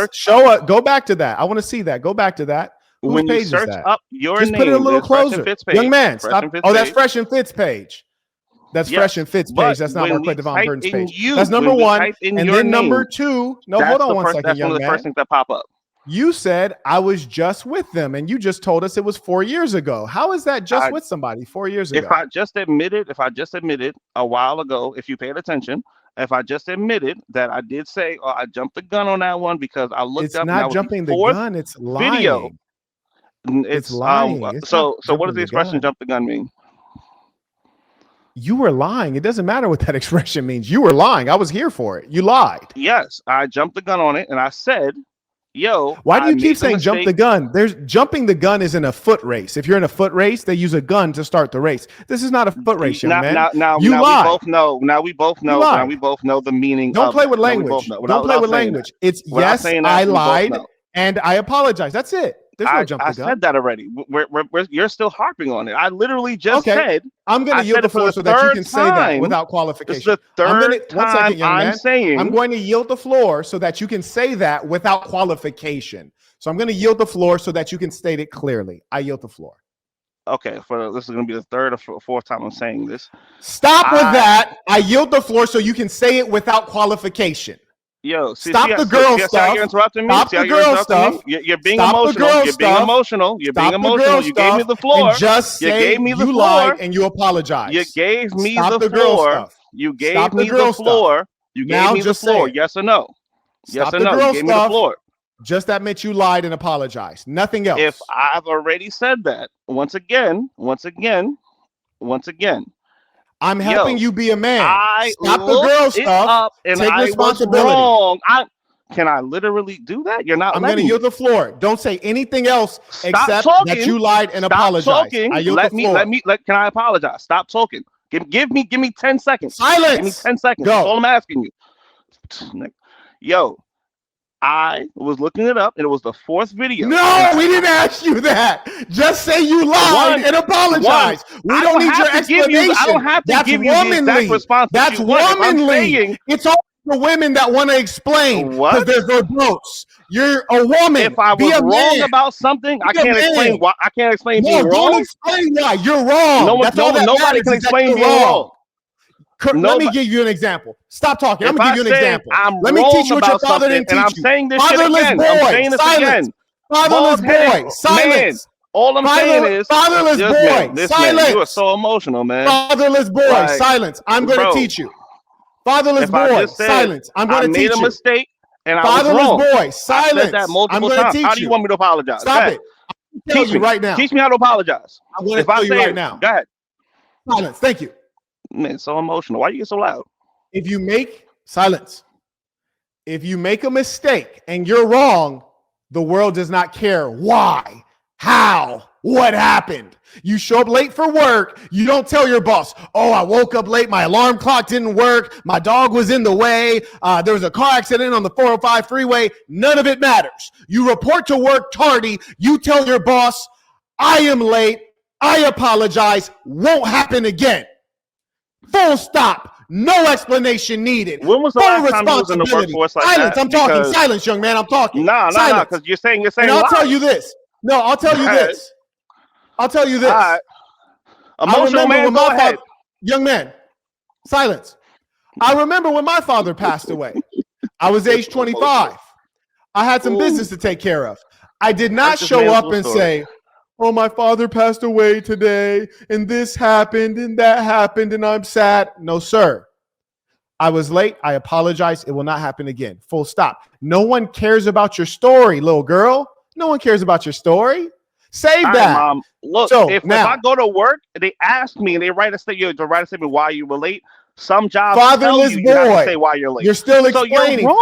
Go back to that. I want to see that. Go back to that. Whose page is that? Up your Just name, put it a little closer, young man. Stop. Oh, that's Fresh and Fit's page. That's Fresh and Fit's page. That's not Marquette Devon Burton's page. That's number 1, and then number 2. No, hold on 1 second, that's young one of the man. first things that pop up. You said I was just with them, and you just told us it was 4 years ago. How is that just with somebody 4 years ago? If I just admitted a while ago, if you paid attention, if I just admitted that I did say, I jumped the gun on that one because I looked up. It's not jumping the gun. It's lying. Video. It's lying. So what does the expression "jump the gun" mean? You were lying. It doesn't matter what that expression means. You were lying. I was here for it. You lied. Yes, I jumped the gun on it, and I said, "Yo." Why do you keep saying jump the gun? Jumping the gun is in a foot race. If you're in a foot race, they use a gun to start the race. This is not a foot race, young man. Now we both know. Now we both know the meaning. Don't play with language. Don't play with language. It's yes, I lied, and I apologize. That's it. There's no jump I the gun. said that already. You're still harping on it. I literally just said. I'm going I to yield said the it for floor the so that you third can say that time. without This is qualification. the third One time second, young I'm man. saying. I'm going to yield the floor so that you can say that without qualification. So I'm going to yield the floor so that you can state it clearly. I yield the floor. Okay, this is going to be the third or fourth time I'm saying this. Stop with that. I yield the floor so you can say it without qualification. Yo, stop the girl stuff. How you're interrupting me? Stop the girl stuff. You're being Stop the emotional. girl You're being stuff. emotional. You're being Stop the emotional. girl You gave me stuff the floor. and just You say gave me the you floor. lied and you apologize. You gave me Stop the girl floor. stuff. You gave Stop me the girl the floor. stuff. You Now gave me the just say floor. it. Yes or no? Stop Yes or the no? girl You gave me the stuff. floor. Just admit you lied and apologize. Nothing else. If I've already said that, once again, I'm helping you be a man. I Stop the girl stuff. and Take I responsibility. Was wrong. Can I literally do that? You're not. I'm going to yield the floor. Don't say anything else except that you lied and apologize. Talking. I yield the floor. Can I apologize? Stop talking. Give me 10 seconds. Silence. Give me 10 seconds. Go. That's all I'm asking you. Yo, I was looking it up, and it was the fourth video. No, we didn't ask you that. Just say you lied and apologize. We don't need your explanation. I don't have to give you the exact response. That's womanly. It's all the women that want to explain because they're gross. You're a woman. If I was wrong about something, I can't explain why. I can't explain being wrong. Don't explain why. You're wrong. Nobody can explain being wrong. Let me give you an example. Stop talking. I'm going to give you an example. Let me teach you what your father didn't teach you. I'm saying this Fatherless again. boy. I'm saying this Silence. again. Fatherless boy. Silence. All I'm saying is fatherless boy. Silence. Man, you are so emotional, man. Fatherless boy. Silence. I'm going to teach you. Fatherless boy. Silence. I'm going to teach you. I made a mistake and fatherless I was wrong. Boy. Silence. I said that multiple times. How do you want me to apologize? Stop it. Teach me right now. Teach me how to apologize. I'm going to tell you right now. Go ahead. Silence. Thank you. Man, so emotional. Why you get so loud? If you make a mistake and you're wrong, the world does not care why, how, what happened. You show up late for work. You don't tell your boss, oh, I woke up late. My alarm clock didn't work. My dog was in the way. There was a car accident on the 405 freeway. None of it matters. You report to work tardy. You tell your boss, I am late. I apologize. Won't happen again. Full stop. No explanation needed. When was the last time you was in the workforce like Silence. that? I'm talking. Silence, young man. I'm talking. No, because you're saying and I'll tell you this. No, I'll tell you this. I'll tell you this. Right. Emotional man, go ahead. Young man, silence. I remember when my father passed away. I was age 25. I had some business to take care of. I did not show up and say, oh, my father passed away today, and this happened, and that happened, and I'm sad. No, sir. I was late. I apologize. It will not happen again. Full stop. No one cares about your story, little girl. No one cares about your story. Save that. Mom. Look, if I go to work, they ask me and they write a statement why you were late. Some jobs fatherless tell you, boy. you have to say why you're late. You're still explaining. So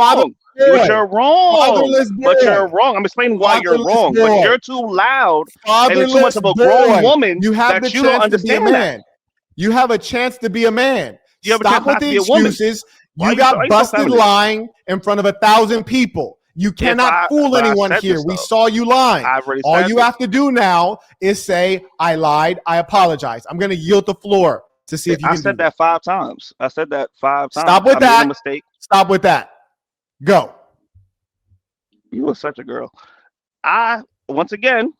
you're wrong. But you're wrong. I'm explaining why you're wrong. Boy. But you're too loud fatherless and too much of a grown woman. You have the chance to be a man. You have a chance to be a man. Stop with the excuses. You got busted lying in front of 1,000 people. You cannot fool anyone here. We saw you lying. All you have to do now is say, I lied. I apologize. I'm going to yield the floor to see if you can. I said that 5 times. I said that 5 times. Stop with that. Mistake. Stop with that. Go. You were such a girl. Once again,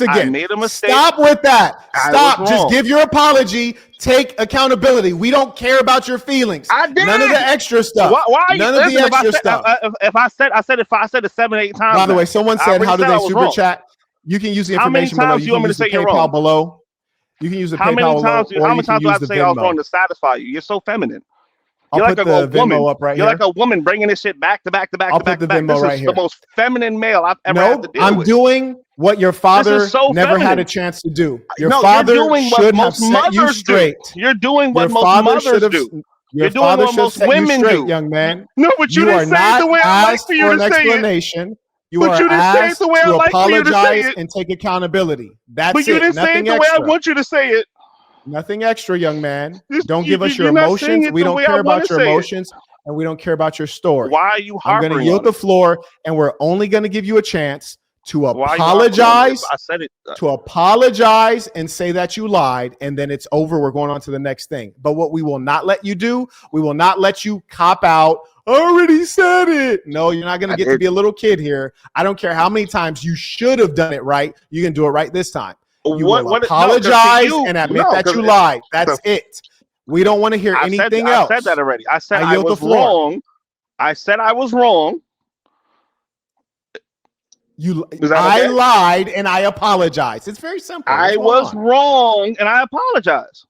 I made a mistake. Stop with that. Stop. Just give your apology. Take accountability. We don't care about your feelings. I did. None of the extra stuff. Why are you None of the extra stuff. If I said it 7, 8 times. By the way, someone said, how do they super chat? You can use the information below. You can use the PayPal below. You can use the PayPal below. How many times do I have to say I was wrong to satisfy you? You're so feminine. You're like a woman. You're like a woman bringing this shit back to back to back to back to back. This is the most feminine male I've ever had to deal with. I'm doing what your father never had a chance to do. Your father should have set you straight. You're doing what most mothers do. You're doing what most women do, young man. No, but you didn't say it the way I like for you to say it. You are asked to apologize and take accountability. That's it. But you didn't say it the way I want you to say it. Nothing extra, young man. Don't give us your emotions. We don't care about your emotions, and we don't care about your story. Why are you harping? I'm going to yield the floor, and we're only going to give you a chance to Why are you off apologize, I said it. to apologize and say that you lied, and then it's over. We're going on to the next thing. But what we will not let you do, we will not let you cop out. I already said it. No, you're not going to get to be a little kid here. I don't care how many times you should have done it right. You can do it right this time. You will apologize and admit that you lied. That's it. We don't want to hear anything else. I said that already. I said I was wrong. I said I was wrong. I lied and I apologize. It's very simple. I was wrong and I apologize.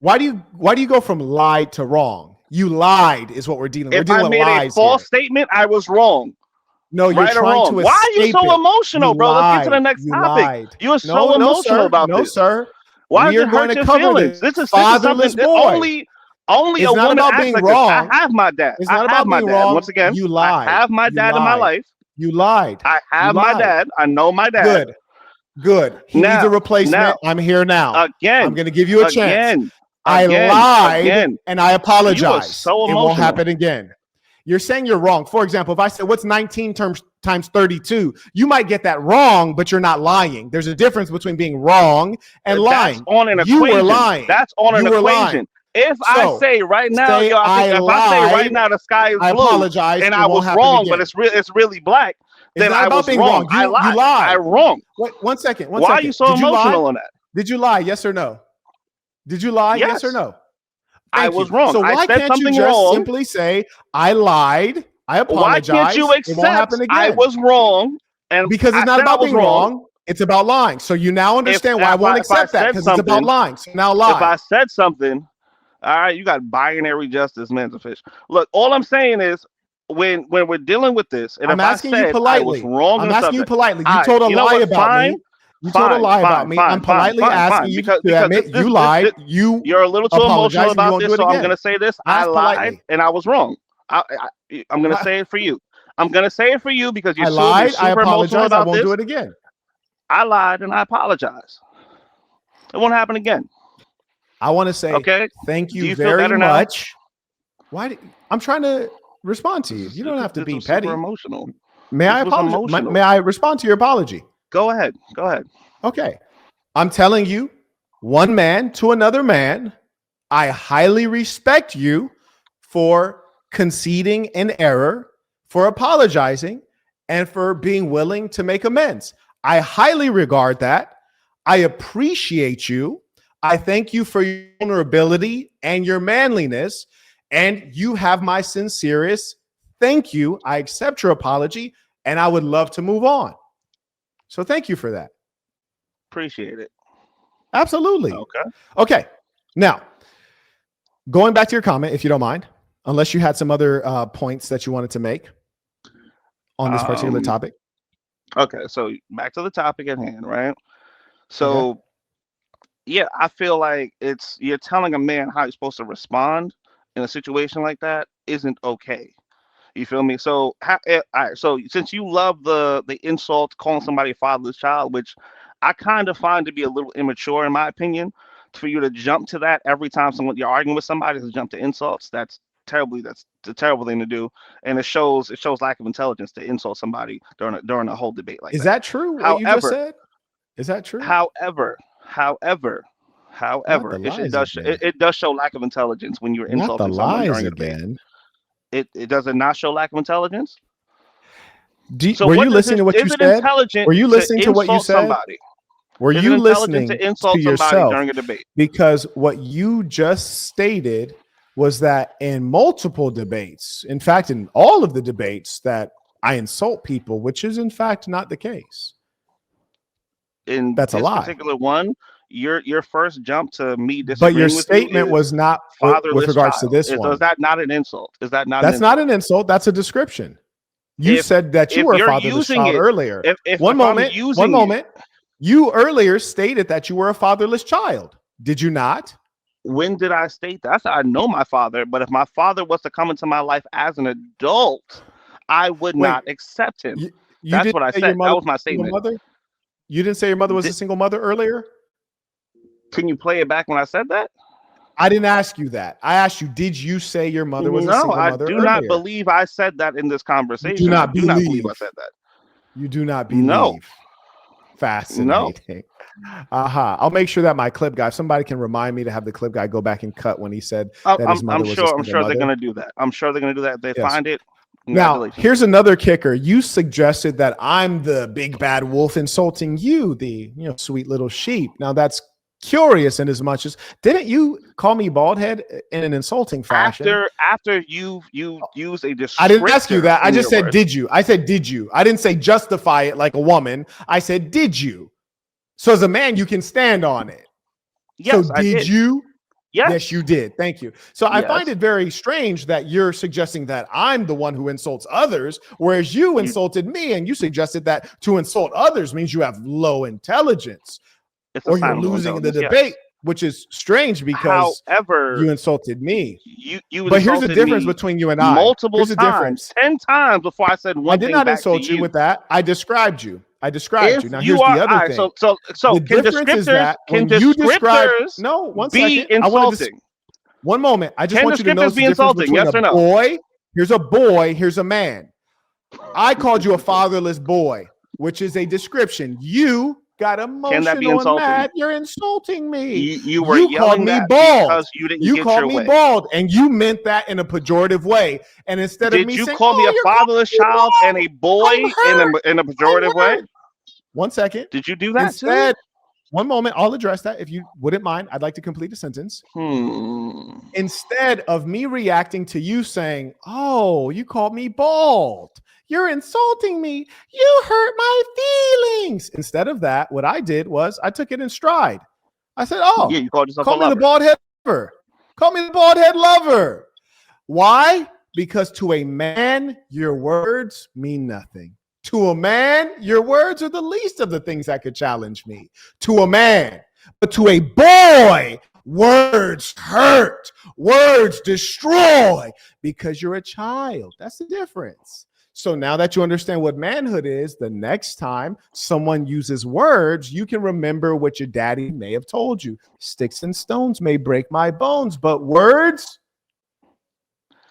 Why do you go from lied to wrong? You lied is what we're dealing with. If I made a false statement, I was wrong. No, you're trying to escape. Why are you so emotional, bro? Let's get to the next topic. You're so emotional about this. No, sir. Why does it hurt your feelings? This is something only a woman acts like this. I have my dad. It's not about being wrong. Once again, you lied. I have my dad in my life. You lied. I have my dad. I know my dad. Good. He needs a replacement. I'm here now. Again. I'm going to give you a chance. I lied and I apologize. You are so emotional. It won't happen again. You're saying you're wrong. For example, if I said, what's 19 times 32? You might get that wrong, but you're not lying. There's a difference between being wrong and lying. That's on an equation. You were lying. That's on an equation. If I say right now, if I say right now the sky is blue, apologize, and I was wrong, but it's really black, then I was wrong. You lied. I wrong. Wait, one second. Why are you so emotional on that? Did you lie? Yes or no? Did you lie? Yes or no? I was wrong. So why can't you just simply say, I lied, I apologize? Why can't you accept I was wrong? And because it's not about being wrong, it's about lying. So you now understand why I won't accept that, because it's about lying. So now lie. If I said something, all right, you got binary justice, man's a fish. Look, all I'm saying is when we're dealing with this, and I'm asking you politely. I was wrong. I'm asking you politely. You told a lie about me. You told a lie about me. I'm politely asking you to admit you lied. You're a little too emotional about this, so I'm going to say this. I lied and I was wrong. I'm going to say it for you. I'm going to say it for you because you're super emotional about this. I won't do it again. I lied and I apologize. It won't happen again. I want to say thank you very much. Why? I'm trying to respond to you. You don't have to be petty. Emotional. May I apologize? May I respond to your apology? Go ahead. Okay. I'm telling you, one man to another man, I highly respect you for conceding an error, for apologizing, and for being willing to make amends. I highly regard that. I appreciate you. I thank you for your vulnerability and your manliness, and you have my sincerest thank you. I accept your apology, and I would love to move on. So thank you for that. Appreciate it. Absolutely. Okay. Now, going back to your comment, if you don't mind, unless you had some other points that you wanted to make on this particular topic. Okay. So back to the topic at hand, right? So, yeah, I feel like you're telling a man how he's supposed to respond in a situation like that isn't okay. You feel me? So, so since you love the insult, calling somebody a fatherless child, which I kind of find to be a little immature in my opinion, for you to jump to that every time you're arguing with somebody, to jump to insults, that's a terrible thing to do, and it shows lack of intelligence to insult somebody during a whole debate like that. Is that true? What you just said? Is that true? However, it does show lack of intelligence when you're insulting someone during a debate. It does it not show lack of intelligence? Were you listening to what you said? Were you listening to what you said? Were you listening to insult yourself during a debate? Because what you just stated was that in multiple debates, in fact, in all of the debates, that I insult people, which is in fact not the case. That's a lie. Particular one, your first jump to me disagreeing but your statement was not with regards to this one. Is that not an insult? Is that not? That's not an insult. That's a description. You said that you were a fatherless child earlier. One moment. You earlier stated that you were a fatherless child. Did you not? When did I state that? I know my father, but if my father was to come into my life as an adult, I would not accept him. That's what I said. That was my statement. You didn't say your mother was a single mother earlier? Can you play it back when I said that? I didn't ask you that. I asked you, did you say your mother was a single mother? No, I do not believe I said that in this conversation. Do not believe I said that. You do not No. believe. Fascinating. I'll make sure that my clip guy, if somebody can remind me to have the clip guy go back and cut when he said that his mother was a single I'm sure they're mother. gonna do that. I'm sure they're gonna do that. If they Yes. find it. Now, Congratulations. here's another kicker. You suggested that I'm the big bad wolf insulting you, the sweet little sheep. Now that's curious in as much as didn't you call me bald head in an insulting fashion? After you use a descriptor. I didn't ask you that. I in just your said, words. did you? I said, did you? I didn't say justify it like a woman. I said, did you? So as a man, you can stand on it. Yes, so I did did. you? Yes. You did. Thank you. So I find Yes. it very strange that you're suggesting that I'm the one who insults others, whereas you insulted me and you suggested that to insult others means you have low intelligence It's a or sign you're of low losing the intelligence, debate, which is strange because however, you insulted me. you But here's the insulted difference me between you and I. multiple Here's the times, difference. 10 times before I said I one did thing not back insult to you with that. I described you. Now If here's are the other all right, thing. so The can difference is descriptors that can when you describe descriptors one be second. I wanted to insulting? one moment. I just Can want you to descriptors notice be the difference insulting? between Yes a or no? boy. Here's a boy. Here's a man. I called you a fatherless boy, which is a description. You got Can that be emotional and insulting? mad. You're insulting me. You were You called yelling me that bald. because you didn't You get called your me way. bald, and you meant that in a pejorative way. And instead of Did me you saying, call me a you're calling fatherless me child and a boy I'm hurt. in a pejorative I'm way? hurt. 1 second. Did you do that too? Instead, one moment, I'll address that. If you wouldn't mind, I'd like to complete a sentence. Instead of me reacting to you saying, oh, you called me bald. You're insulting me. You hurt my feelings. Instead of that, what I did was I took it in stride. I said, oh, Yeah, you called yourself call a me the lover. bald head lover. Call me the bald head lover. Why? Because to a man, your words mean nothing. To a man, your words are the least of the things that could challenge me. To a man. But to a boy, words hurt. Words destroy because you're a child. That's the difference. So now that you understand what manhood is, the next time someone uses words, you can remember what your daddy may have told you. Sticks and stones may break my bones, but words,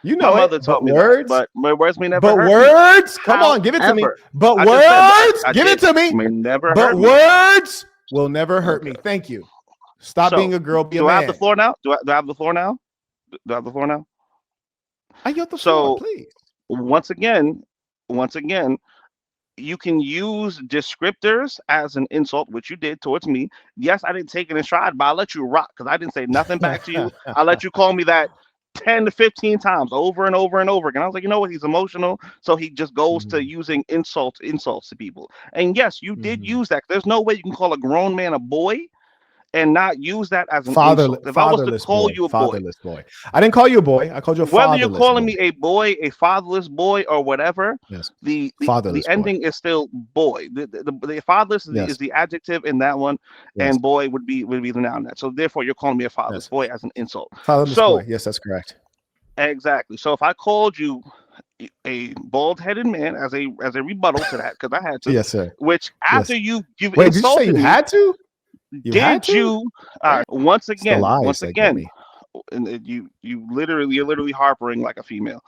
you know My mother it. taught But me words, that, but words may never but hurt words, me. come on, give it to me. However, But I just said that. words, I give it did. to me. May never But hurt me. words will never hurt me. Okay. Thank you. Stop So, being a girl, be a do I man. have the floor now? Do I have the floor now? Do I have the floor now? I yield the So, floor, please. once again, you can use descriptors as an insult, which you did towards me. Yes, I didn't take it in stride, but I let you rock because I didn't say nothing back to you. I let you call me that 10 to 15 times over and over and over again. I was like, you know what? He's emotional. So he just goes to using insults to people. And yes, you did use that. There's no way you can call a grown man a boy and not use that as an insult. If I was to call you a boy, fatherless boy. I didn't call you a boy. I called you a whether fatherless you're calling boy. me a boy, a fatherless boy, or whatever, Yes. the Fatherless ending is still boy. The fatherless is the adjective in that one, and boy would be the noun. That so therefore you're calling me a fatherless boy as an insult. Fatherless So boy. Yes, that's correct. exactly. So if I called you a bald-headed man as a rebuttal to that, because I had to, Yes, sir. Which after you've Wait, did you say insulted you me, had to? did you? Once again, and you're literally harping like a female.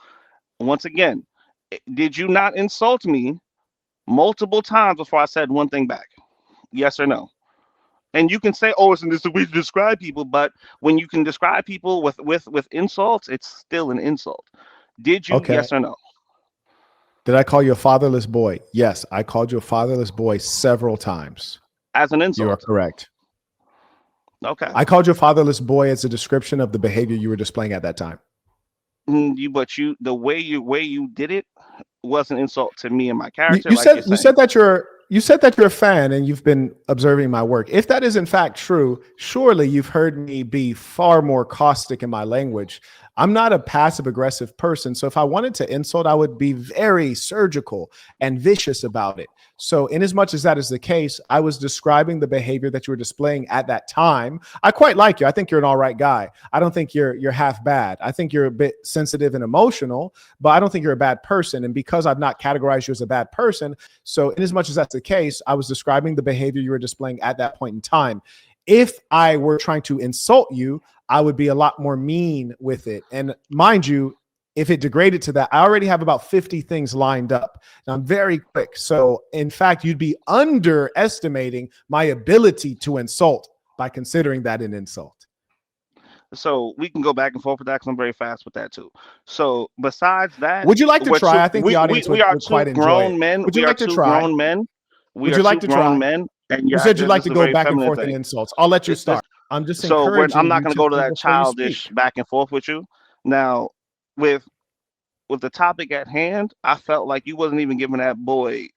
Once again, did you not insult me multiple times before I said one thing back? Yes or no? And you can say, "Oh, isn't this the way to describe people?" But when you can describe people with insults, it's still an insult. Did you? Okay. Yes or no? Did I call you a fatherless boy? Yes, I called you a fatherless boy several times. As an insult. You are correct. Okay. I called you a fatherless boy as a description of the behavior you were displaying at that time. The way you did it was an insult to me and my character. You said that you're a fan and you've been observing my work. If that is in fact true, surely you've heard me be far more caustic in my language. I'm not a passive aggressive person. So if I wanted to insult, I would be very surgical and vicious about it. So in as much as that is the case, I was describing the behavior that you were displaying at that time. I quite like you. I think you're an all right guy. I don't think you're half bad. I think you're a bit sensitive and emotional, but I don't think you're a bad person. And because I've not categorized you as a bad person, so in as much as that's the case, I was describing the behavior you were displaying at that point in time. If I were trying to insult you, I would be a lot more mean with it. And mind you, if it degraded to that, I already have about 50 things lined up. And I'm very quick. So in fact, you'd be underestimating my ability to insult by considering that an insult. So we can go back and forth with that because I'm very fast with that too. So besides that, Would you like to we're try? two, I think the audience we are would two quite enjoy grown it. men. Would you We are like to two try? grown men. We Would are you like two to grown try? men, and You you're said you'd acting like as to a go very back and feminine forth in thing. insults. I'll let you This, start. I'm just so I'm encouraging not you going to to go to think that before you childish speak. back and forth with you. Now, with the topic at hand, I felt like you wasn't even giving that boy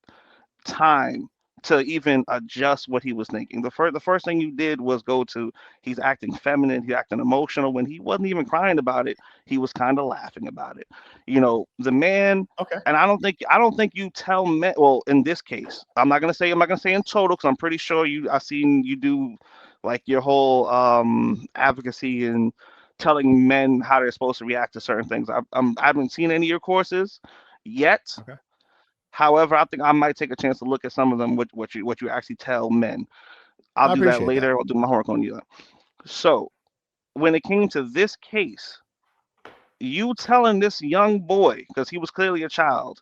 time to even adjust what he was thinking. The first thing you did was go to, he's acting feminine, he's acting emotional, when he wasn't even crying about it. He was kind of laughing about it. The man, Okay. and I don't think you tell men, well, in this case, I'm not gonna say in total, because I'm pretty sure I've seen you do like your whole advocacy and telling men how they're supposed to react to certain things. I haven't seen any of your courses yet. Okay. However, I think I might take a chance to look at some of them, what you actually tell men. I'll I do that appreciate that. later. I'll do my homework on you. So when it came to this case, you telling this young boy, because he was clearly a child,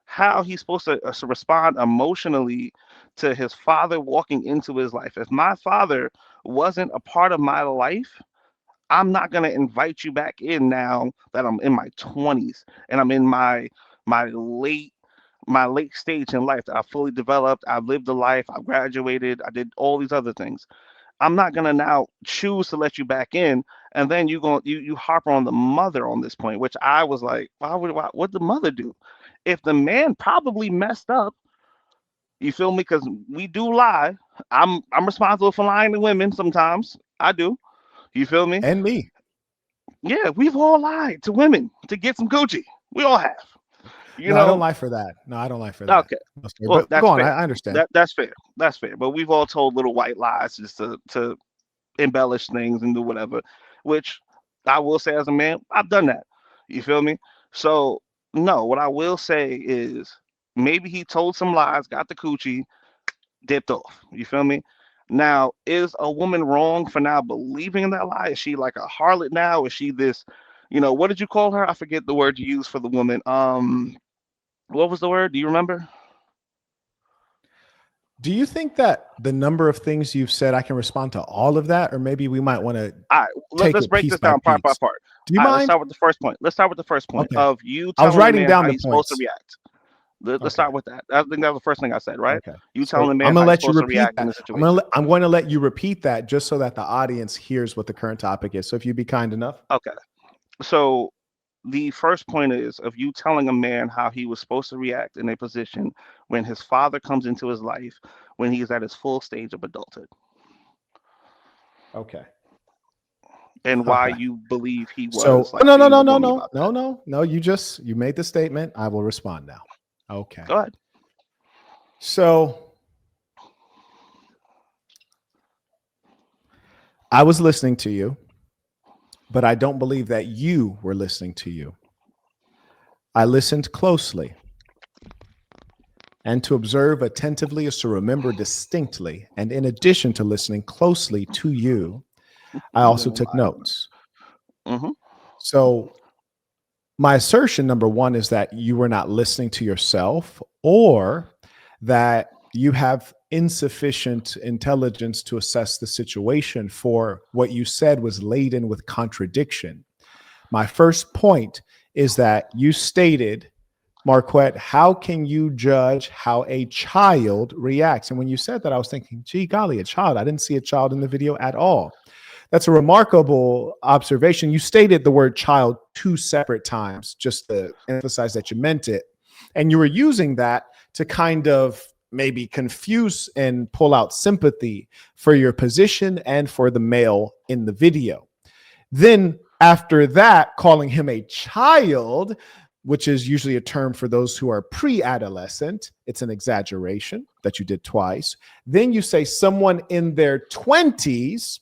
how he's supposed to respond emotionally to his father walking into his life. If my father wasn't a part of my life, I'm not gonna invite you back in now that I'm in my 20s and I'm in my late my late stage in life that I fully developed. I've lived a life. I graduated. I did all these other things. I'm not gonna now choose to let you back in, and then you harp on the mother on this point, which I was like, what'd the mother do? If the man probably messed up, you feel me? Because we do lie. I'm responsible for lying to women sometimes. I do. You feel me? And me. Yeah, we've all lied to women to get some Gucci. We all have. You No, I don't know. lie for that. No, I don't lie for that. Okay. No, sorry. Well, But that's go on. fair. I understand. That's fair. That's fair. But we've all told little white lies just to embellish things and do whatever, which I will say as a man, I've done that. You feel me? So no, what I will say is maybe he told some lies, got the coochie, dipped off. You feel me? Now, is a woman wrong for now believing in that lie? Is she like a harlot now? Is she this, what did you call her? I forget the word you used for the woman. What was the word? Do you remember? Do you think that the number of things you've said, I can respond to all of that, or maybe we might want to All right, take let's it break piece this by down part by piece? part. Do you All right, let's mind? start with the first point. Let's start with the first point Okay. of you I was telling the writing man down how the he's supposed to points. react. Let's Okay. start with that. I think that was the first thing I said, right? Okay. You telling So the I'm man gonna how he's let you supposed to repeat react in that. the situation. I'm going to let you repeat that just so that the audience hears what the current topic is. So if you'd be kind enough. Okay. So the first point is of you telling a man how he was supposed to react in a position when his father comes into his life when he's at his full stage of adulthood, Okay. and why Okay. you believe he So was like no, being a no. woman about that. No. You made the statement. I will respond now. Okay. Go ahead. So I was listening to you, but I don't believe that you were listening to you. I listened closely. And to observe attentively is to remember distinctly. And in addition to listening closely to you, I also took notes. Mm-hmm. So my assertion, number one, is that you were not listening to yourself, or that you have insufficient intelligence to assess the situation, for what you said was laden with contradiction. My first point is that you stated, Marquette, how can you judge how a child reacts? And when you said that, I was thinking, gee, golly, a child. I didn't see a child in the video at all. That's a remarkable observation. You stated the word child 2 separate times, just to emphasize that you meant it. And you were using that to kind of maybe confuse and pull out sympathy for your position and for the male in the video. Then after that, calling him a child, which is usually a term for those who are pre-adolescent. It's an exaggeration that you did twice. Then you say someone in their 20s,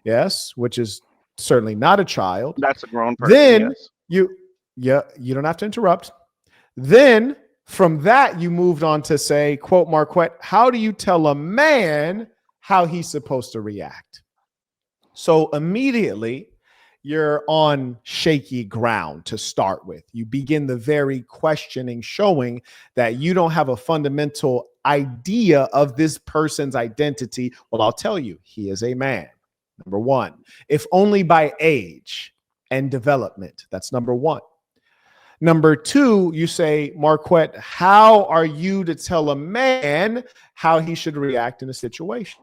yes, which is certainly not a child. That's a grown person. Then Yes. you don't have to interrupt. Then from that, you moved on to say, quote, Marquette, how do you tell a man how he's supposed to react? So immediately you're on shaky ground to start with. You begin the very questioning, showing that you don't have a fundamental idea of this person's identity. Well, I'll tell you, he is a man. Number one, if only by age and development. That's number one. Number two, you say, Marquette, how are you to tell a man how he should react in a situation?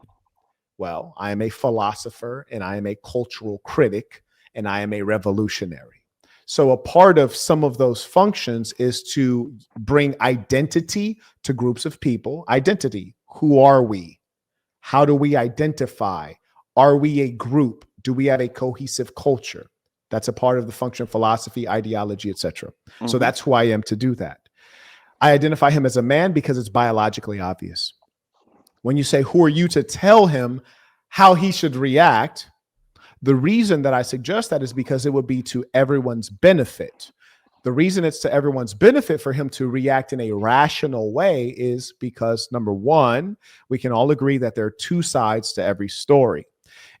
Well, I am a philosopher and I am a cultural critic and I am a revolutionary. So a part of some of those functions is to bring identity to groups of people. Identity. Who are we? How do we identify? Are we a group? Do we have a cohesive culture? That's a part of the function of philosophy, ideology, etc. So that's who I am to do that. I identify him as a man because it's biologically obvious. When you say, who are you to tell him how he should react? The reason that I suggest that is because it would be to everyone's benefit. The reason it's to everyone's benefit for him to react in a rational way is because, number one, we can all agree that there are two sides to every story.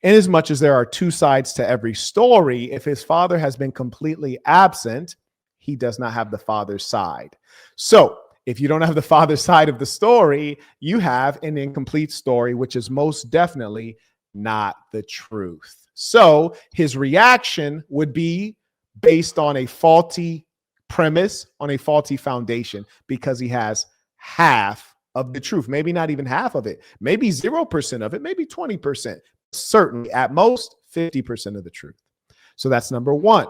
In as much as there are two sides to every story, if his father has been completely absent, he does not have the father's side. So if you don't have the father's side of the story, you have an incomplete story, which is most definitely not the truth. So his reaction would be based on a faulty premise, on a faulty foundation, because he has half of the truth. Maybe not even half of it, maybe 0% of it, maybe 20%. Certainly at most 50% of the truth. So that's number one.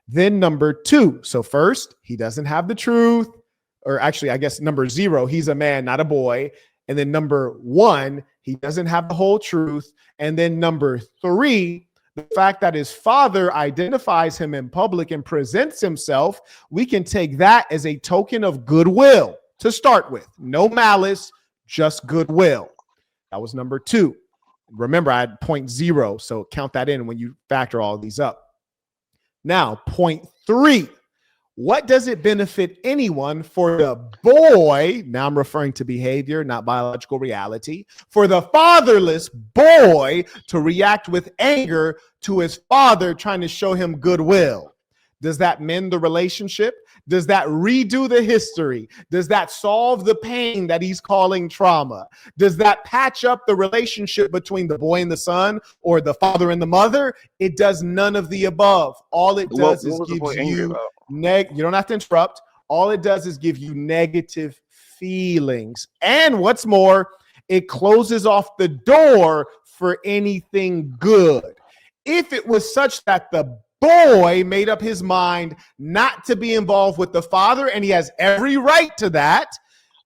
Then number two. So first, he doesn't have the truth, or actually, I guess number zero, he's a man, not a boy. And then number one, he doesn't have the whole truth. And then number three, the fact that his father identifies him in public and presents himself, we can take that as a token of goodwill to start with. No malice, just goodwill. That was number two. Remember, I had 0.0, so count that in when you factor all these up. Now, 0.3. What does it benefit anyone for the boy? Now I'm referring to behavior, not biological reality. For the fatherless boy to react with anger to his father trying to show him goodwill. Does that mend the relationship? Does that redo the history? Does that solve the pain that he's calling trauma? Does that patch up the relationship between the boy and the son or the father and the mother? It does none of the above. All it does is gives you you don't have to interrupt. All it does is give you negative feelings. And what's more, it closes off the door for anything good. If it was such that the boy made up his mind not to be involved with the father, and he has every right to that,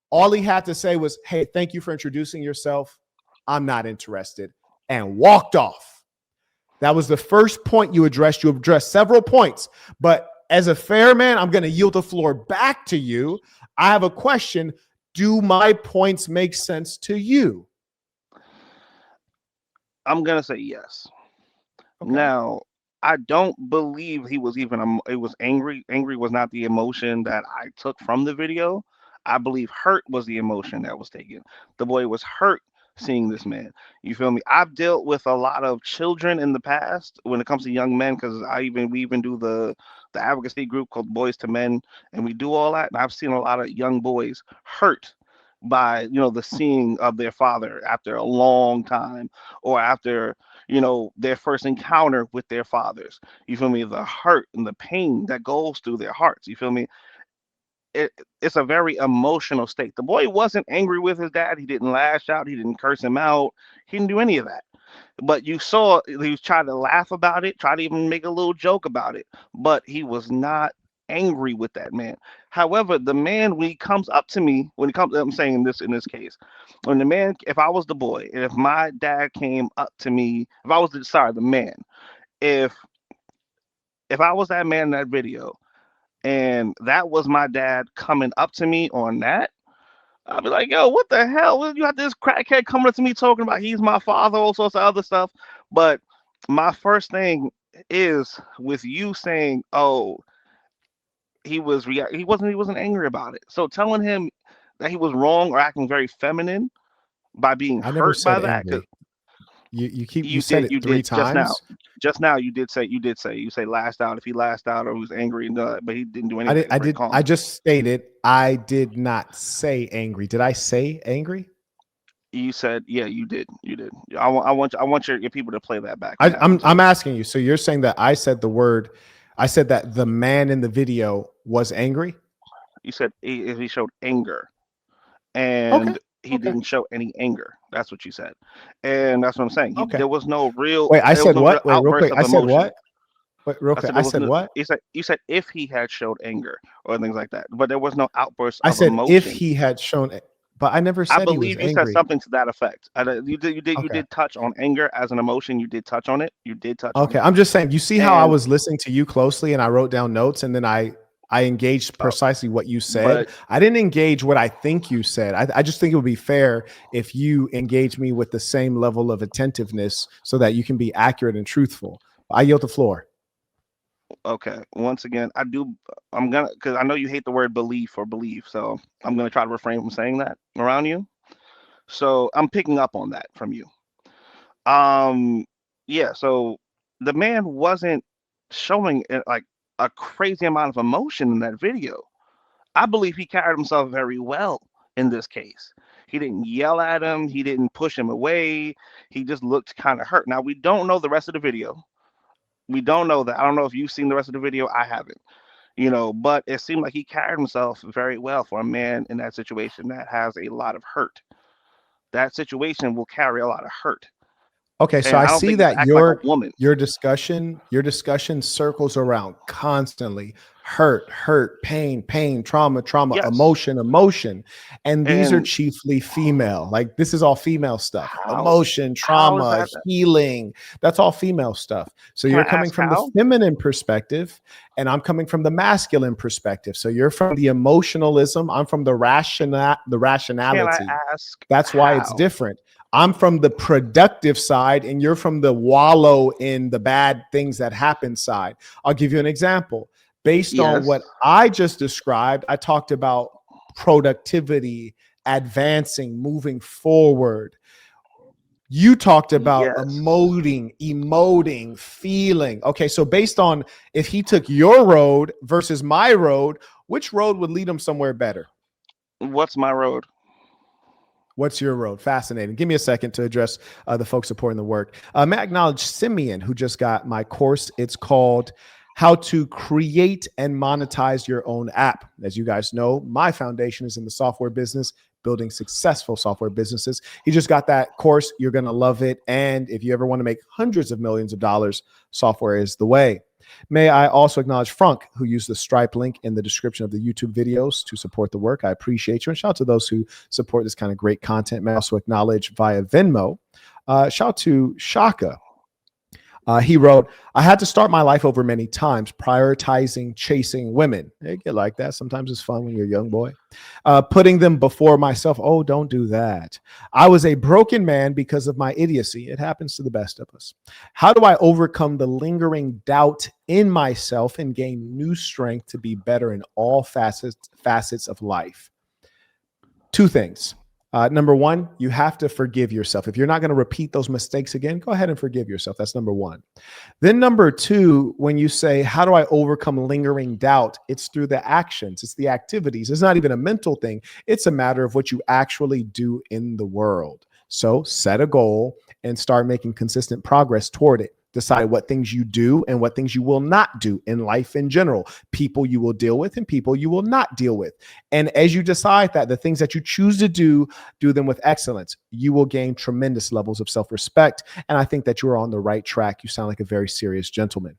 all he had to say was, hey, thank you for introducing yourself. I'm not interested, and walked off. That was the first point you addressed. You addressed several points, but as a fair man, I'm going to yield the floor back to you. I have a question. Do my points make sense to you? I'm going to say yes. Okay. Now, I don't believe he was even, it was angry. Angry was not the emotion that I took from the video. I believe hurt was the emotion that was taken. The boy was hurt seeing this man. You feel me? I've dealt with a lot of children in the past when it comes to young men, because we even do the advocacy group called Boys to Men, and we do all that. And I've seen a lot of young boys hurt by the seeing of their father after a long time, or after their first encounter with their fathers. You feel me? The hurt and the pain that goes through their hearts. You feel me? It's a very emotional state. The boy wasn't angry with his dad. He didn't lash out. He didn't curse him out. He didn't do any of that. But you saw he was trying to laugh about it, try to even make a little joke about it. But he was not angry with that man. However, the man, when he comes up to me, I'm saying in this case, when the man, if I was the boy, and if my dad came up to me, if I was the man, if I was that man in that video, and that was my dad coming up to me on that, I'd be like, yo, what the hell? You got this crackhead coming up to me talking about he's my father, all sorts of other stuff. But my first thing is with you saying, oh, he wasn't angry about it. So telling him that he was wrong or acting very feminine by being I never hurt by said that. angry. You said it You three did just now. times. Just now you say last out if he last out or was angry, but he didn't do anything. Very calm. I just stated I did not say angry. Did I say angry? You said, yeah, you did. You did. I want your people to play that back. I'm asking you. So you're saying that I said that the man in the video was angry? You said if he showed anger, and Okay. he didn't show any anger. That's what you said, and that's what I'm saying. Okay. There was no real. Wait, I there said was no what? real Wait, real outburst quick. of I said emotion. what? Wait, real quick. I said what? You said if he had showed anger or things like that, but there was no outburst I of said emotion. if he had shown it, but I never I said he was believe you said angry. something to that effect. You Okay. did touch on anger as an emotion. You did touch on it. You did touch on Okay. it. I'm just saying, you see how I And was listening to you closely and I wrote down notes and then I engaged precisely what you said. but I didn't engage what I think you said. I just think it would be fair if you engage me with the same level of attentiveness so that you can be accurate and truthful. I yield the floor. okay, once again, I'm gonna, because I know you hate the word belief or believe, so I'm gonna try to refrain from saying that around you. So I'm picking up on that from you. Yeah, so the man wasn't showing like a crazy amount of emotion in that video. I believe he carried himself very well in this case. He didn't yell at him, he didn't push him away. He just looked kind of hurt. Now we don't know the rest of the video. We don't know that. I don't know if you've seen the rest of the video. I haven't. But it seemed like he carried himself very well for a man in that situation that has a lot of hurt. That situation will carry a lot of hurt. Okay, so And I I don't see think he's that acting like a woman. your discussion circles around constantly hurt, pain, trauma, Yes. emotion, and these are And chiefly female. Like this is all female stuff. how? Emotion, How is trauma, that? healing. That's all female stuff. So Can you're I coming ask from how? the feminine perspective, and I'm coming from the masculine perspective. So you're from the emotionalism. I'm from the Can I rationality. ask That's why it's how? different. I'm from the productive side and you're from the wallow in the bad things that happen side. I'll give you an example. Based on Yes. what I just described, I talked about productivity, advancing, moving forward. You talked about Yes. emoting, feeling. Okay, so based on if he took your road versus my road, which road would lead him somewhere better? What's my road? What's your road? Fascinating. Give me a second to address the folks supporting the work. May I acknowledge Simeon, who just got my course. It's called How to Create and Monetize Your Own App. As you guys know, my foundation is in the software business, building successful software businesses. He just got that course. You're going to love it. And if you ever want to make hundreds of millions of dollars, software is the way. May I also acknowledge Frank, who used the Stripe link in the description of the YouTube videos to support the work. I appreciate you. And shout out to those who support this kind of great content. May I also acknowledge via Venmo. Shout out to Shaka. He wrote, I had to start my life over many times, prioritizing chasing women. They get like that. Sometimes it's fun when you're a young boy. Putting them before myself. Oh, don't do that. I was a broken man because of my idiocy. It happens to the best of us. How do I overcome the lingering doubt in myself and gain new strength to be better in all facets of life? Two things. Number one, you have to forgive yourself. If you're not going to repeat those mistakes again, go ahead and forgive yourself. That's number one. Then number two, when you say, how do I overcome lingering doubt? It's through the actions. It's the activities. It's not even a mental thing. It's a matter of what you actually do in the world. So set a goal and start making consistent progress toward it. Decide what things you do and what things you will not do in life in general. People you will deal with and people you will not deal with. And as you decide that, the things that you choose to do them with excellence. You will gain tremendous levels of self-respect. And I think that you are on the right track. You sound like a very serious gentleman.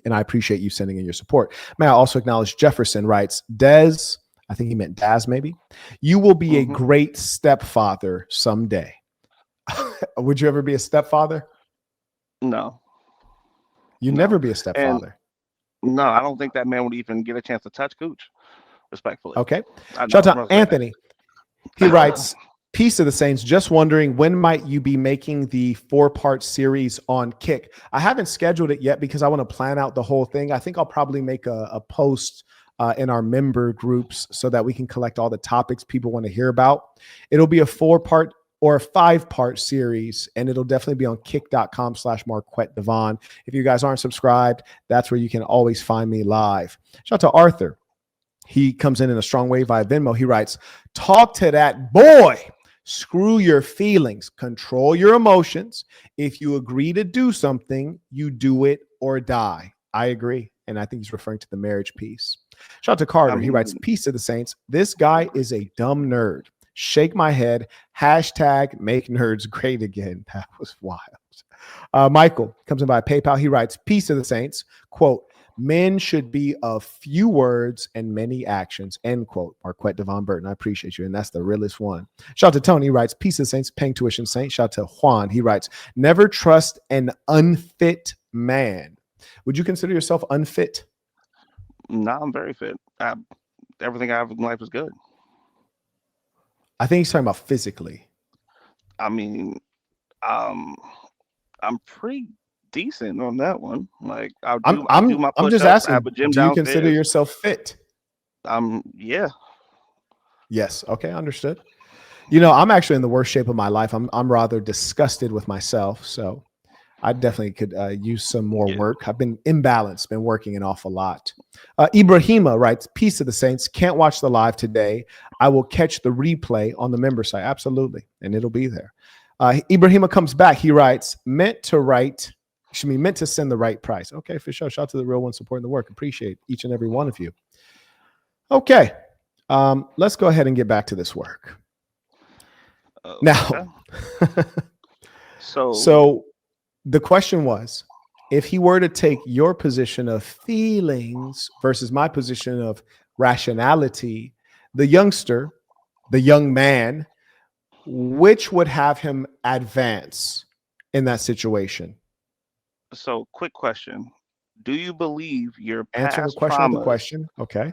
And I appreciate you sending in your support. May I also acknowledge Jefferson writes, Des, I think he meant Daz maybe, you will be a great stepfather someday. Would you ever be a stepfather? No. You'd never be a stepfather. And no, I don't think that man would even get a chance to touch Cooch, respectfully. Okay. Shout out to Anthony. He writes, Peace to the Saints. Just wondering, when might you be making the 4-part series on Kick? I haven't scheduled it yet because I want to plan out the whole thing. I think I'll probably make a post in our member groups so that we can collect all the topics people want to hear about. It'll be a 4-part or a 5-part series, and it'll definitely be on kick.com/Marquette Devon. If you guys aren't subscribed, that's where you can always find me live. Shout out to Arthur. He comes in a strong way via Venmo. He writes, talk to that boy. Screw your feelings. Control your emotions. If you agree to do something, you do it or die. I agree. And I think he's referring to the marriage piece. Shout out to Carter. He writes, peace to the saints. This guy is a dumb nerd. Shake my head. Hashtag make nerds great again. That was wild. Michael comes in by PayPal. He writes, peace to the saints. Quote, men should be of few words and many actions. End quote. Marquette Devon Burton. I appreciate you. And that's the realest one. Shout out to Tony. He writes, peace to the saints, paying tuition saints. Shout out to Juan. He writes, never trust an unfit man. Would you consider yourself unfit? No, I'm very fit. Everything I have in life is good. I think he's talking about physically. I mean, I'm pretty decent on that one. Like I do my push-ups. I'm just asking, I have a gym do you downstairs. consider yourself fit? Yeah. Yes. Okay, understood. You know, I'm actually in the worst shape of my life. I'm rather disgusted with myself. So I definitely could use some more work. I've been imbalanced, been working an awful lot. Ibrahima writes, peace to the saints. Can't watch the live today. I will catch the replay on the member site. Absolutely. And it'll be there. Ibrahima comes back. He writes, meant to send the right price. Okay, for sure. Shout out to the real one supporting the work. Appreciate each and every one of you. Okay. Let's go ahead and get back to this work. Now, so the question was, if he were to take your position of feelings versus my position of rationality, the young man, which would have him advance in that situation? So, quick question: do you believe your Answer the past question with the traumas? question. Okay.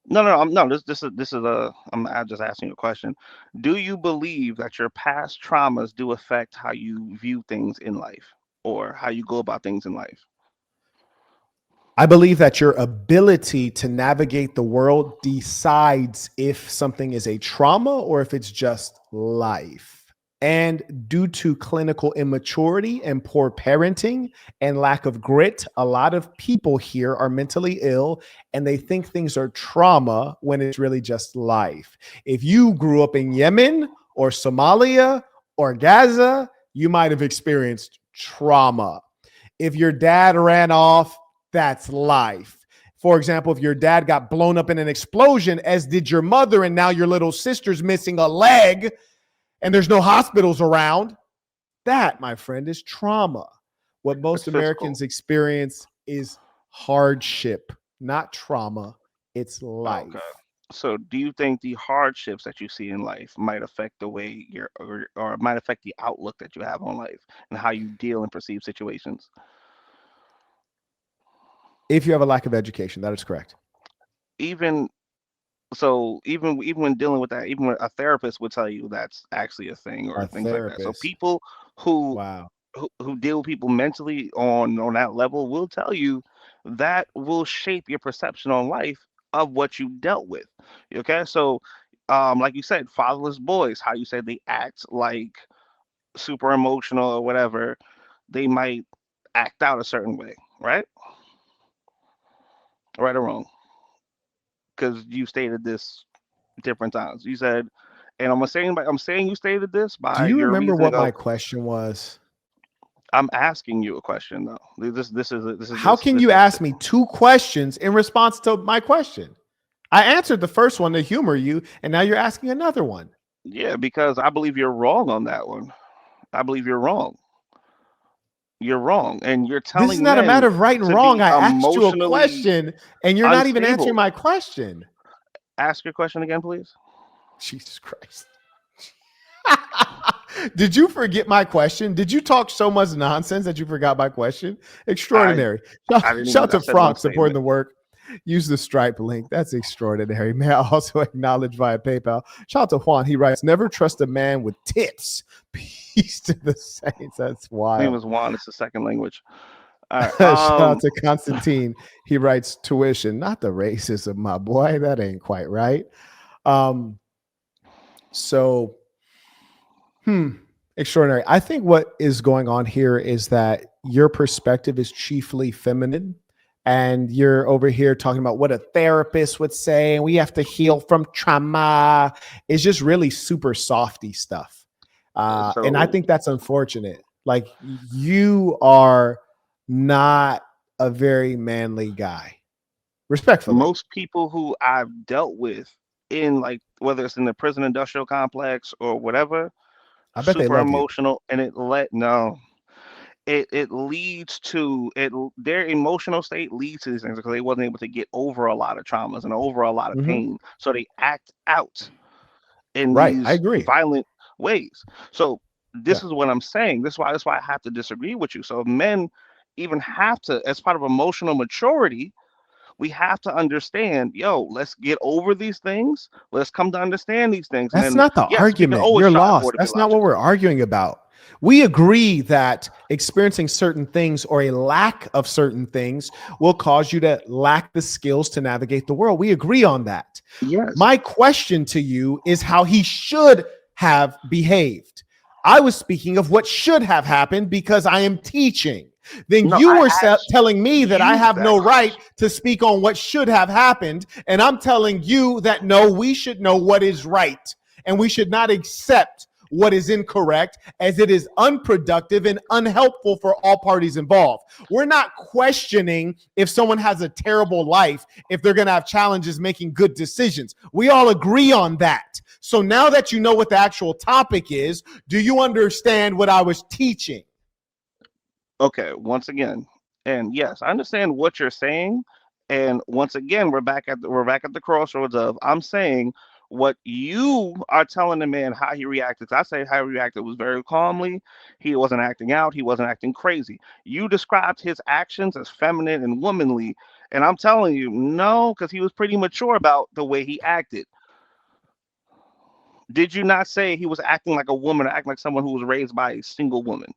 No. This is I'm just asking you a question. Do you believe that your past traumas do affect how you view things in life or how you go about things in life? I believe that your ability to navigate the world decides if something is a trauma or if it's just life. And due to clinical immaturity and poor parenting and lack of grit, a lot of people here are mentally ill and they think things are trauma when it's really just life. If you grew up in Yemen or Somalia or Gaza, you might have experienced trauma. If your dad ran off, that's life. For example, if your dad got blown up in an explosion, as did your mother, and now your little sister's missing a leg and there's no hospitals around, that, my friend, is trauma. What most Americans experience is hardship, not trauma. It's life. Okay. So, do you think the hardships that you see in life might affect the way or might affect the outlook that you have on life and how you deal and perceive situations? If you have a lack of education, that is correct. Even when dealing with that, even a therapist would tell you that's actually a thing or things like that. So people who deal with people mentally on that level will tell you that will shape your perception on life of what you dealt with. Okay, so like you said, fatherless boys, how you said they act like super emotional or whatever, they might act out a certain way, right? Right or wrong? Because you stated this different times. You said, and I'm saying you stated this by Do you your remember reasoning what my of, question was? I'm asking you a question though. How can you ask me two questions in response to my question? I answered the first one to humor you, and now you're asking another one. Yeah, because I believe you're wrong on that one. I believe you're wrong. You're wrong, and you're telling this is not a men matter of right and to wrong. be I asked you a emotionally question, and you're not even answering unstable. my question. Ask your question again, please. Jesus Christ. Did you forget my question? Did you talk so much nonsense that you forgot my question? Extraordinary. Shout to Frank supporting the work. Use the Stripe link. That's extraordinary. May I also acknowledge via PayPal. Shout out to Juan. He writes, never trust a man with tits. Peace to the saints. That's wild. His name is Juan. It's the second language. Right, Shout out to Constantine. He writes tuition, not the racism, my boy. That ain't quite right. So Extraordinary. I think what is going on here is that your perspective is chiefly feminine, and you're over here talking about what a therapist would say, and we have to heal from trauma. It's just really super softy stuff. And I think that's unfortunate. Like, you are not a very manly guy, respectfully. Most people who I've dealt with in, like, whether it's in the prison industrial complex or whatever, I bet they super love you. emotional, and it leads to it. Their emotional state leads to these things because they wasn't able to get over a lot of traumas and over a lot of Mhm. pain, so they act out in Right. I these agree. violent ways. So this Yeah. is what I'm saying. That's why I have to disagree with you. So men even have to, as part of emotional maturity, we have to understand, yo, let's get over these things. Let's come to understand these things. And That's then, not the yes, we can argument. always You're strive lost. for it to be That's not what logical. we're arguing about. We agree that experiencing certain things or a lack of certain things will cause you to lack the skills to navigate the world. We agree on that. Yes. My question to you is how he should have behaved. I was speaking of what should have happened because I am teaching. Then No, you I were asked telling me that I you have that no right question. to speak on what should have happened. And I'm telling you that no, we should know what is right. And we should not accept what is incorrect, as it is unproductive and unhelpful for all parties involved. We're not questioning if someone has a terrible life, if they're going to have challenges making good decisions. We all agree on that. So now that you know what the actual topic is, do you understand what I was teaching? Okay, once again, and yes, I understand what you're saying. And once again, we're back at the crossroads of, I'm saying what you are telling the man how he reacted. I say how he reacted was very calmly. He wasn't acting out. He wasn't acting crazy. You described his actions as feminine and womanly, and I'm telling you, no, because he was pretty mature about the way he acted. Did you not say he was acting like a woman, or acting like someone who was raised by a single woman?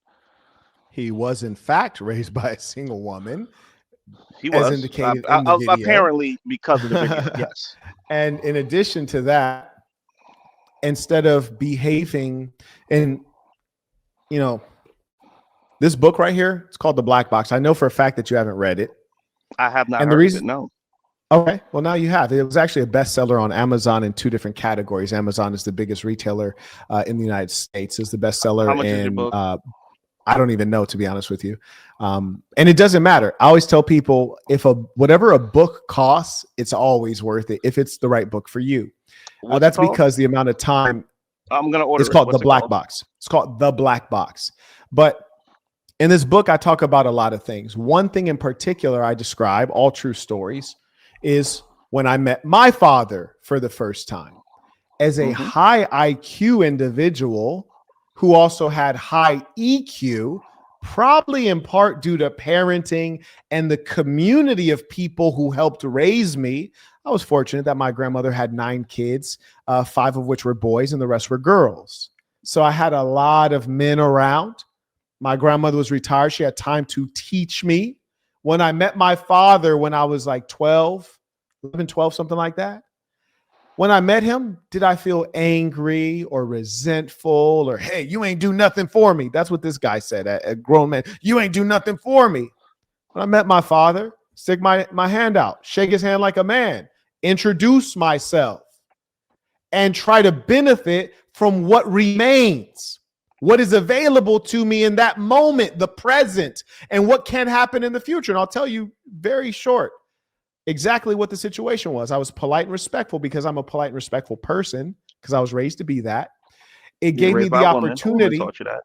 He was, in fact, raised by a single woman, He as was, indicated in the video. apparently, because of the video. Yes. And in addition to that, instead of behaving in, this book right here, it's called The Black Box. I know for a fact that you haven't read it. I have not And the heard of it. reason, No. okay, well, now you have. It was actually a bestseller on Amazon in 2 different categories. Amazon is the biggest retailer in the United States. Is the bestseller. How much is your in book? I don't even know, to be honest with you. And it doesn't matter. I always tell people, if whatever a book costs, it's always worth it if it's the right book for you. What's it That's called? because the amount of time. I'm gonna order It's it. called What's The it Black called? Box. It's called The Black Box. But in this book, I talk about a lot of things. One thing in particular I describe, all true stories, is when I met my father for the first time as a Mhm. high IQ individual who also had high EQ, probably in part due to parenting and the community of people who helped raise me. I was fortunate that my grandmother had 9 kids, 5 of which were boys and the rest were girls. So I had a lot of men around. My grandmother was retired. She had time to teach me. When I met my father when I was like 12, 11, 12, something like that. When I met him, did I feel angry or resentful or, hey, you ain't do nothing for me? That's what this guy said, a grown man. You ain't do nothing for me. When I met my father, stick my hand out, shake his hand like a man, introduce myself, and try to benefit from what remains, what is available to me in that moment, the present, and what can happen in the future. And I'll tell you very short exactly what the situation was. I was polite and respectful because I'm a polite and respectful person, because I was raised to be that. It You were gave me raised by the a woman. A woman opportunity. taught you that.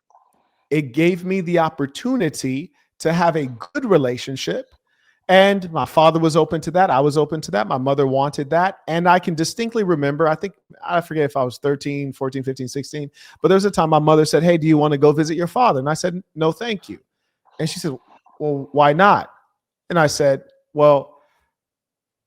It gave me the opportunity to have a good relationship. And my father was open to that. I was open to that. My mother wanted that. And I can distinctly remember, I forget if I was 13, 14, 15, 16, but there was a time my mother said, hey, do you want to go visit your father? And I said, no, thank you. And she said, well, why not? And I said, well,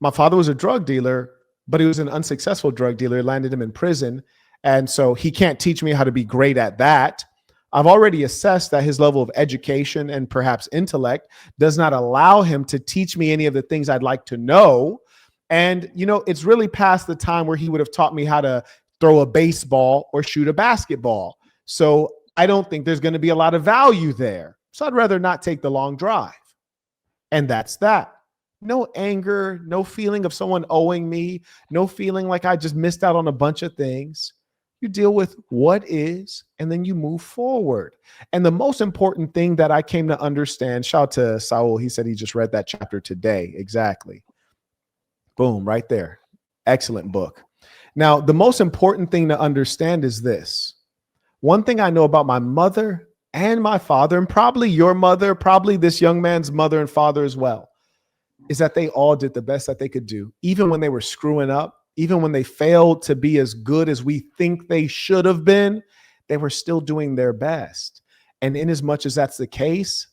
my father was a drug dealer, but he was an unsuccessful drug dealer. It landed him in prison. And so he can't teach me how to be great at that. I've already assessed that his level of education and perhaps intellect does not allow him to teach me any of the things I'd like to know. And, it's really past the time where he would have taught me how to throw a baseball or shoot a basketball. So I don't think there's going to be a lot of value there. So I'd rather not take the long drive. And that's that. No anger, no feeling of someone owing me, no feeling like I just missed out on a bunch of things. You deal with what is, and then you move forward. And the most important thing that I came to understand, shout out to Saul, he said he just read that chapter today. Exactly. Boom, right there. Excellent book. Now, the most important thing to understand is this. One thing I know about my mother and my father, and probably your mother, probably this young man's mother and father as well, is that they all did the best that they could do, even when they were screwing up, even when they failed to be as good as we think they should have been, they were still doing their best. And in as much as that's the case,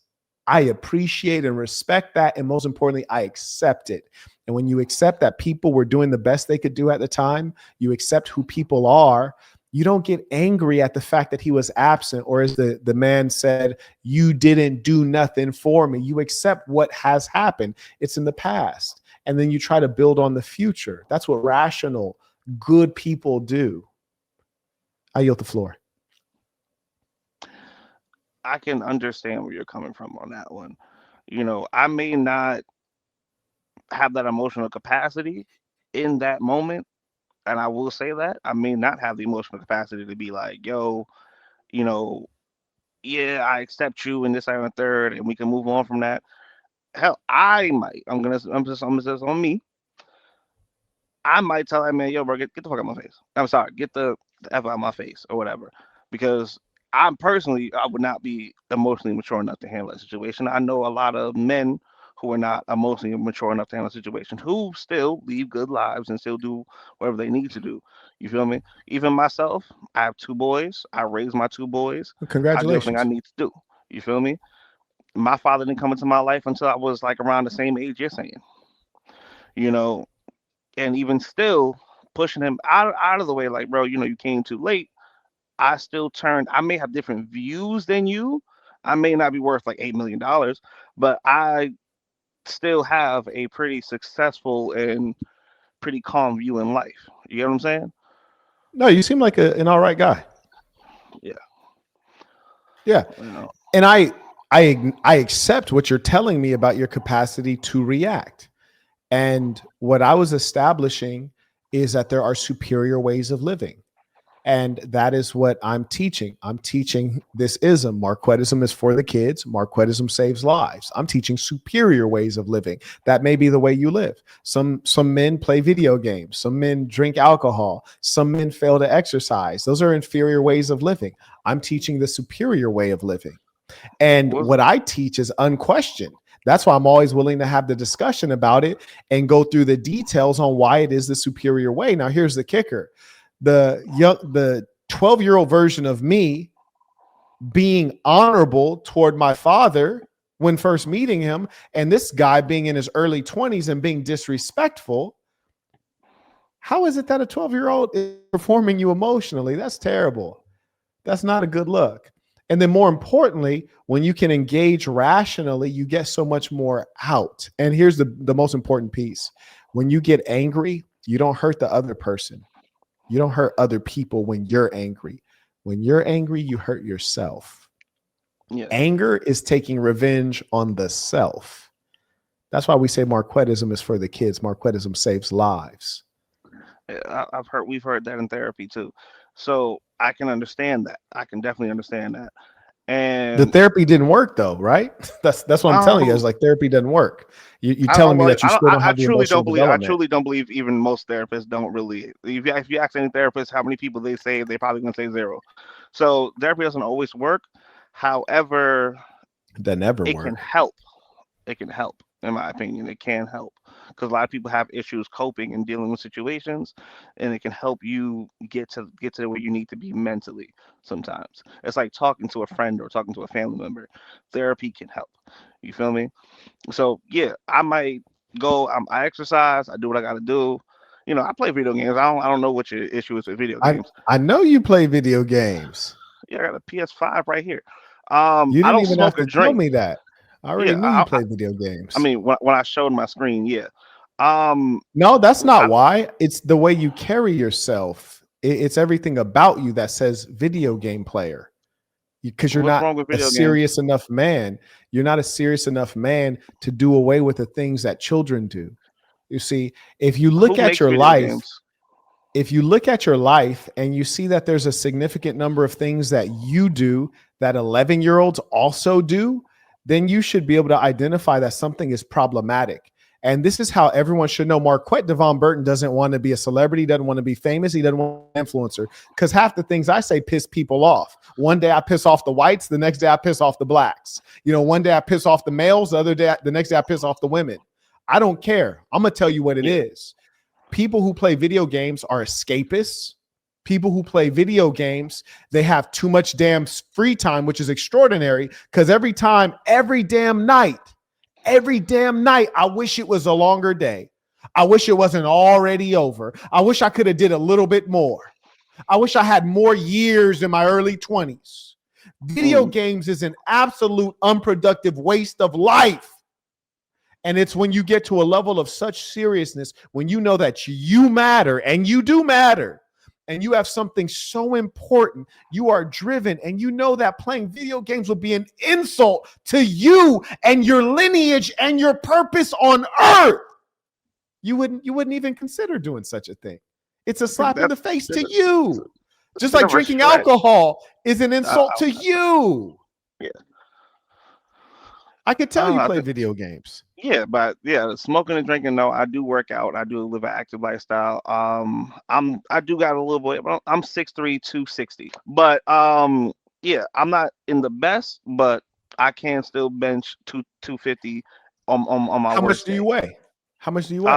I appreciate and respect that. And most importantly, I accept it. And when you accept that people were doing the best they could do at the time, you accept who people are, you don't get angry at the fact that he was absent, or as the man said, you didn't do nothing for me. You accept what has happened. It's in the past. And then you try to build on the future. That's what rational, good people do. I yield the floor. I can understand where you're coming from on that one. You know, I may not have that emotional capacity in that moment. And I will say that I may not have the emotional capacity to be like, yo, you know, yeah, I accept you in this, I, and the third, and we can move on from that. Hell, I might. I'm just on me. I might tell that man, yo, bro, get the fuck out of my face. I'm sorry, get the F out of my face or whatever. Because I'm personally, I would not be emotionally mature enough to handle that situation. I know a lot of men who are not emotionally mature enough to handle a situation, who still lead good lives and still do whatever they need to do. You feel me? Even myself, I have 2 boys. I raised my 2 boys. I do everything I Congratulations. need to do. You feel me? My father didn't come into my life until I was like around the same age you're saying. You know, and even still pushing him out of the way, like, bro, you know, you came too late. I still turned. I may have different views than you. I may not be worth like $8 million, but I still have a pretty successful and pretty calm view in life. You get what I'm saying? No, you seem like an all right guy. Yeah. Yeah. You know. And I accept what you're telling me about your capacity to react. And what I was establishing is that there are superior ways of living. And that is what I'm teaching. I'm teaching this ism. Marquettism is for the kids. Marquettism saves lives. I'm teaching superior ways of living. That may be the way you live. Some men play video games. Some men drink alcohol. Some men fail to exercise. Those are inferior ways of living. I'm teaching the superior way of living. And what I teach is unquestioned. That's why I'm always willing to have the discussion about it and go through the details on why it is the superior way. Now, here's the kicker. The 12-year-old version of me being honorable toward my father when first meeting him, and this guy being in his early 20s and being disrespectful. How is it that a 12-year-old is performing you emotionally? That's terrible. That's not a good look. And then more importantly, when you can engage rationally, you get so much more out. And here's the most important piece. When you get angry, you don't hurt the other person. You don't hurt other people when you're angry. When you're angry, you hurt yourself. Yeah. Anger is taking revenge on the self. That's why we say Marquettism is for the kids. Marquettism saves lives. We've heard that in therapy too. So I can understand that. I can definitely understand that. And the therapy didn't work though, right? That's what I'm telling you. Is like therapy doesn't work. You're telling me that you still don't have the emotional development. I truly don't believe even most therapists don't really. If you ask any therapist how many people they say, they're probably gonna say 0. So therapy doesn't always work. However, that never it work. can help. It can help, in my opinion. It can help because a lot of people have issues coping and dealing with situations, and it can help you get to where you need to be mentally. Sometimes it's like talking to a friend or talking to a family member. Therapy can help. You feel me? So yeah, I might go. I exercise. I do what I got to do. You know, I play video games. I don't know what your issue is with video games. I know you play video games. Yeah, I got a PS5 right here. You I didn't don't even have smoke or to tell drink. me that. I already knew you played video games. I mean, when I showed my screen, yeah. No, that's not why. It's the way you carry yourself It's everything about you that says video game player, because you're What's not wrong with a video games? serious enough man. You're not a serious enough man to do away with the things that children do. You see, if you look Who at makes your video life, games? if you look at your life and you see that there's a significant number of things that you do that 11-year-olds also do, then you should be able to identify that something is problematic. And this is how everyone should know. Marquette Devon Burton doesn't want to be a celebrity, doesn't want to be famous, he doesn't want to be an influencer, because half the things I say piss people off. One day I piss off the whites, the next day I piss off the blacks. You know, one day I piss off the males, the next day I piss off the women. I don't care. I'm gonna tell you what it is. People who play video games are escapists. People who play video games, they have too much damn free time, which is extraordinary, because every damn night, I wish it was a longer day. I wish it wasn't already over. I wish I could have did a little bit more. I wish I had more years in my early 20s. Video games is an absolute unproductive waste of life. And it's when you get to a level of such seriousness, when you know that you matter, and you do matter, and you have something so important, you are driven, and you know that playing video games will be an insult to you and your lineage and your purpose on earth, you wouldn't even consider doing such a thing. It's a slap in the face to you. Just like drinking alcohol is an insult to you. Yeah. I could tell you play video games. Yeah, but yeah, smoking and drinking. No, I do work out. I do live an active lifestyle. I do got a little bit. I'm 6'3", 260. But yeah, I'm not in the best, but I can still bench 250 on my. How much do you weigh? How much do you weigh?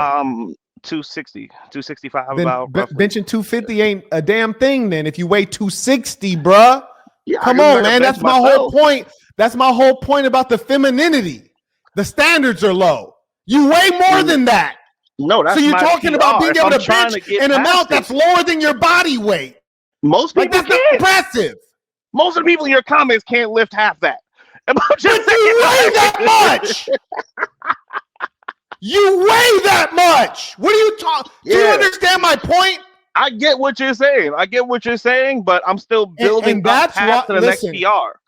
260, 265 then about. Benching 250 ain't a damn thing. Then if you weigh 260, bruh. Yeah, come on, man. That's my whole point. That's my whole point about the femininity. The standards are low. You weigh more than that. No, that's so you're talking about being able to bench an amount that's lower than your body weight. Most people that's not impressive. Most of the people in your comments can't lift half that. But you weigh that much. You weigh that much. What are you talking? Do you understand my point? I get what you're saying. But I'm still building up past to the next PR.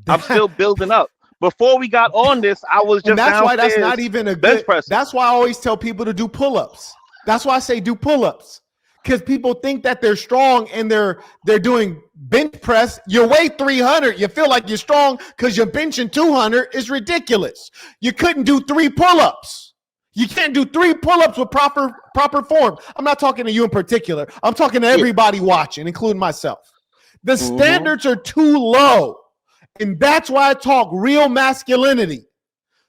I'm still building up. Before we got on this, I was just. And that's why that's not even a good. That's why I always tell people to do pull-ups. That's why I say do pull-ups, because people think that they're strong and they're doing bench press. You weigh 300, you feel like you're strong because you're benching 200 is ridiculous. You couldn't do 3 pull-ups. You can't do 3 pull-ups with proper form. I'm not talking to you in particular. I'm talking to everybody watching, including myself. The standards are too low. And that's why I talk real masculinity.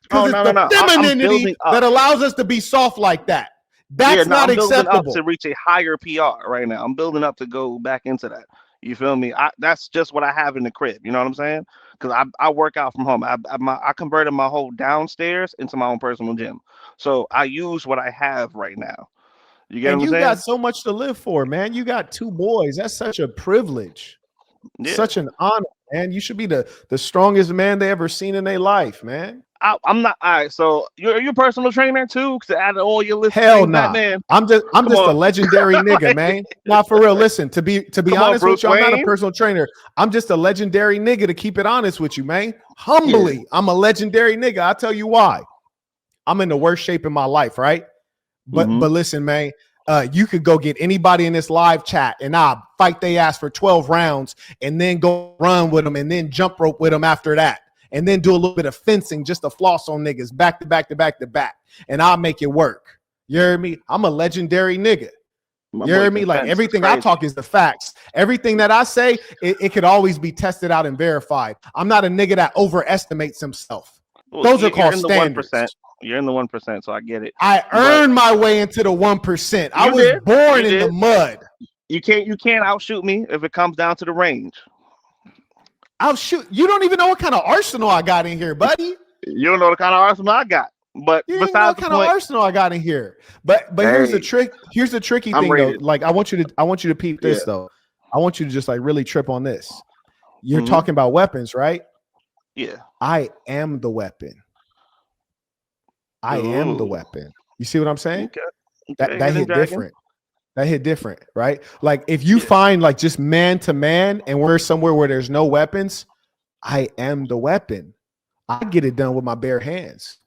Because it's the femininity that allows us to be soft like that. That's not acceptable. I'm building up to reach a higher PR right now. I'm building up to go back into that. You feel me? That's just what I have in the crib. You know what I'm saying? Because I work out from home. I converted my whole downstairs into my own personal gym. So I use what I have right now. You get what I'm saying? You got so much to live for, man. You got 2 boys. That's such a privilege. Yeah. Such an honor, man. You should be the strongest man they ever seen in their life, man. I'm not. All right, so you're a personal trainer too? Because out of all your lists, hell no. Nah. I'm just a legendary nigga, man. Not for real. Listen, to be honest with you, I'm not a personal trainer. I'm just a legendary nigga. To keep it honest with you, man. Humbly, I'm a legendary nigga. I'll tell you why. I'm in the worst shape in my life, right? But listen, man. You could go get anybody in this live chat and I'll fight they ass for 12 rounds and then go run with them and then jump rope with them after that. And then do a little bit of fencing just to floss on niggas back to back to back to back. And I'll make it work. You hear me? I'm a legendary nigga. You hear me? Like everything I talk is the facts. Everything that I say, it could always be tested out and verified. I'm not a nigga that overestimates himself. Those are called standards. You're in the 1%, so I get it. I earned my way into the 1%. I was born in the mud. You can't outshoot me if it comes down to the range. Outshoot. You don't even know what kind of arsenal I got in here, buddy. You don't know the kind of arsenal I got. But you don't know what kind of arsenal I got in here. But here's the trick. Here's the tricky thing though. Like I want you to peep this though. I want you to just like really trip on this. You're talking about weapons, right? Yeah. I am the weapon. I am the weapon. You see what I'm saying? Okay. That hit different. That hit different, right? Like if you find like just man to man and we're somewhere where there's no weapons, I am the weapon. I get it done with my bare hands.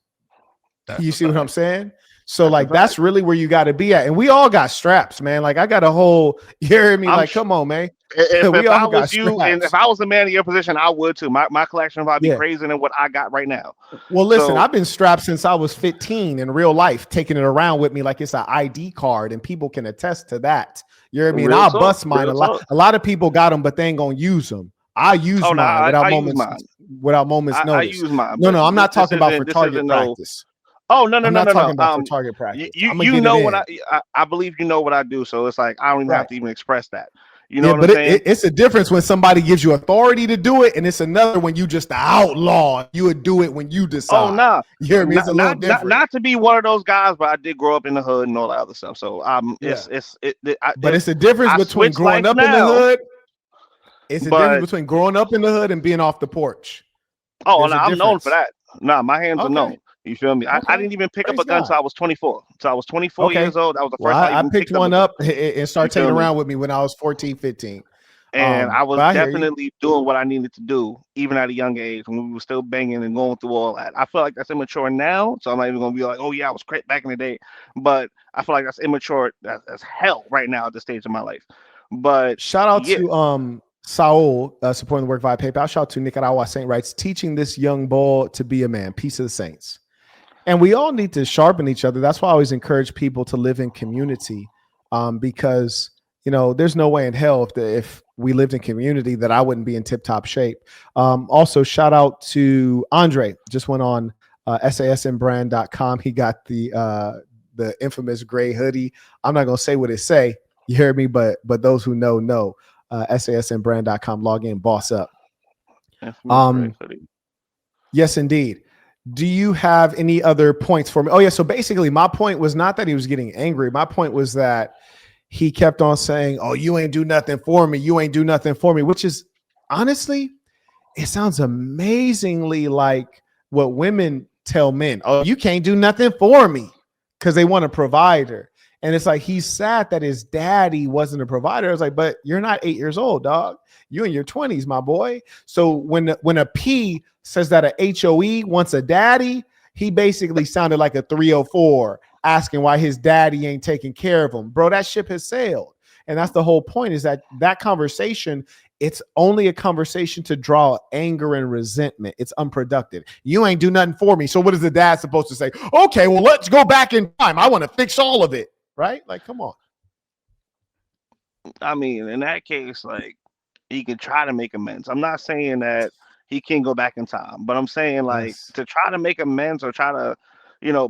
That's You a see what I'm fact. saying? So That's a like that's fact. really where you got to be at. And we all got straps, man. Like I got a whole, you hear me? I'm Like, sh- come on, man. If We I all got was you and if straps. I was a man in your position, I would too. My collection would probably be Yeah. crazier than what I got right now. Well, listen, So I've been strapped since I was 15 in real life, taking it around with me like it's an ID card, and people can attest to that. You hear me? And real I'll talk, bust mine real a lot. talk. A lot of people got them, but they ain't gonna use them. I use Oh no, mine I use mine. without moments I notice. use mine, No, but no, I'm not talking about for this target isn't no. practice. Oh no I'm not talking about for no. target practice. You I'm gonna you get it know what in. I believe you know what I do, so it's like I don't even have Right. to even express that. You know Yeah, what but I'm saying? it's a difference when somebody gives you authority to do it, and it's another when you just the outlaw. You would do it when you decide. Oh nah, You hear me? It's a little different. not to be one of those guys, but I did grow up in the hood and all that other stuff. So Yeah. But if it's a difference I between switch growing life up in the now, hood. It's a difference but between growing up in the hood and being off the porch. oh There's no, a I'm known for difference. that. Nah, my hands are Okay. known. You feel me? I Okay. didn't even pick up Praise a gun God. until I was 24. So I was 24 Okay. years old. That was the Well, first time I I even picked picked up a one gun. up and You started feel taking me? around with me when I was 14, 15. And I was But I hear you. definitely doing what I needed to do, even at a young age when we were still banging and going through all that. I feel like that's immature now, so I'm not even gonna be like, oh yeah, I was great back in the day. But I feel like that's immature as hell right now at this stage of my life. But Shout out yeah, to Saul supporting the work via PayPal. Shout out to Nicaragua Saint Rights teaching this young boy to be a man. Peace of the saints. And we all need to sharpen each other. That's why I always encourage people to live in community, because there's no way in hell if we lived in community that I wouldn't be in tip-top shape. Also, shout out to Andre. Just went on sasmbrand.com. He got the infamous gray hoodie. I'm not gonna say what it say. You hear me? But those who know. sasmbrand.com. Log in, boss up. Yes, indeed. Do you have any other points for me? Oh yeah. So basically, my point was not that he was getting angry. My point was that he kept on saying, "Oh, you ain't do nothing for me. You ain't do nothing for me," which is honestly, it sounds amazingly like what women tell men. "Oh, you can't do nothing for me," because they want a provider. And it's like he's sad that his daddy wasn't a provider. I was like, but you're not 8 years old, dog. You in your 20s, my boy. So when a P says that a HOE wants a daddy, he basically sounded like a 304 asking why his daddy ain't taking care of him. Bro, that ship has sailed. And that's the whole point, is that conversation, it's only a conversation to draw anger and resentment. It's unproductive. You ain't do nothing for me. So what is the dad supposed to say? Okay, well, let's go back in time. I want to fix all of it. Right? Like, come on. I mean, in that case, like he can try to make amends. I'm not saying that he can go back in time, but I'm saying like Yes. to try to make amends or try to,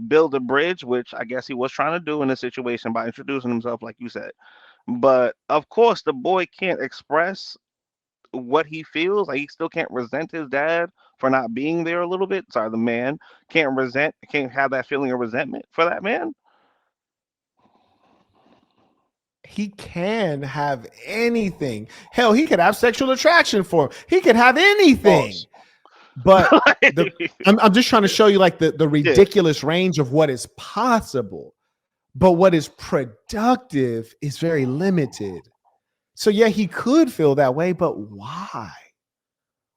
build a bridge, which I guess he was trying to do in this situation by introducing himself, like you said. But of course, the boy can't express what he feels. Like he still can't resent his dad for not being there a little bit. Sorry, the man can't have that feeling of resentment for that man. He can have anything. Hell, he could have sexual attraction for him. He could have anything. Pause. But I'm just trying to show you like the ridiculous range of what is possible. But what is productive is very limited. So yeah, he could feel that way, but why?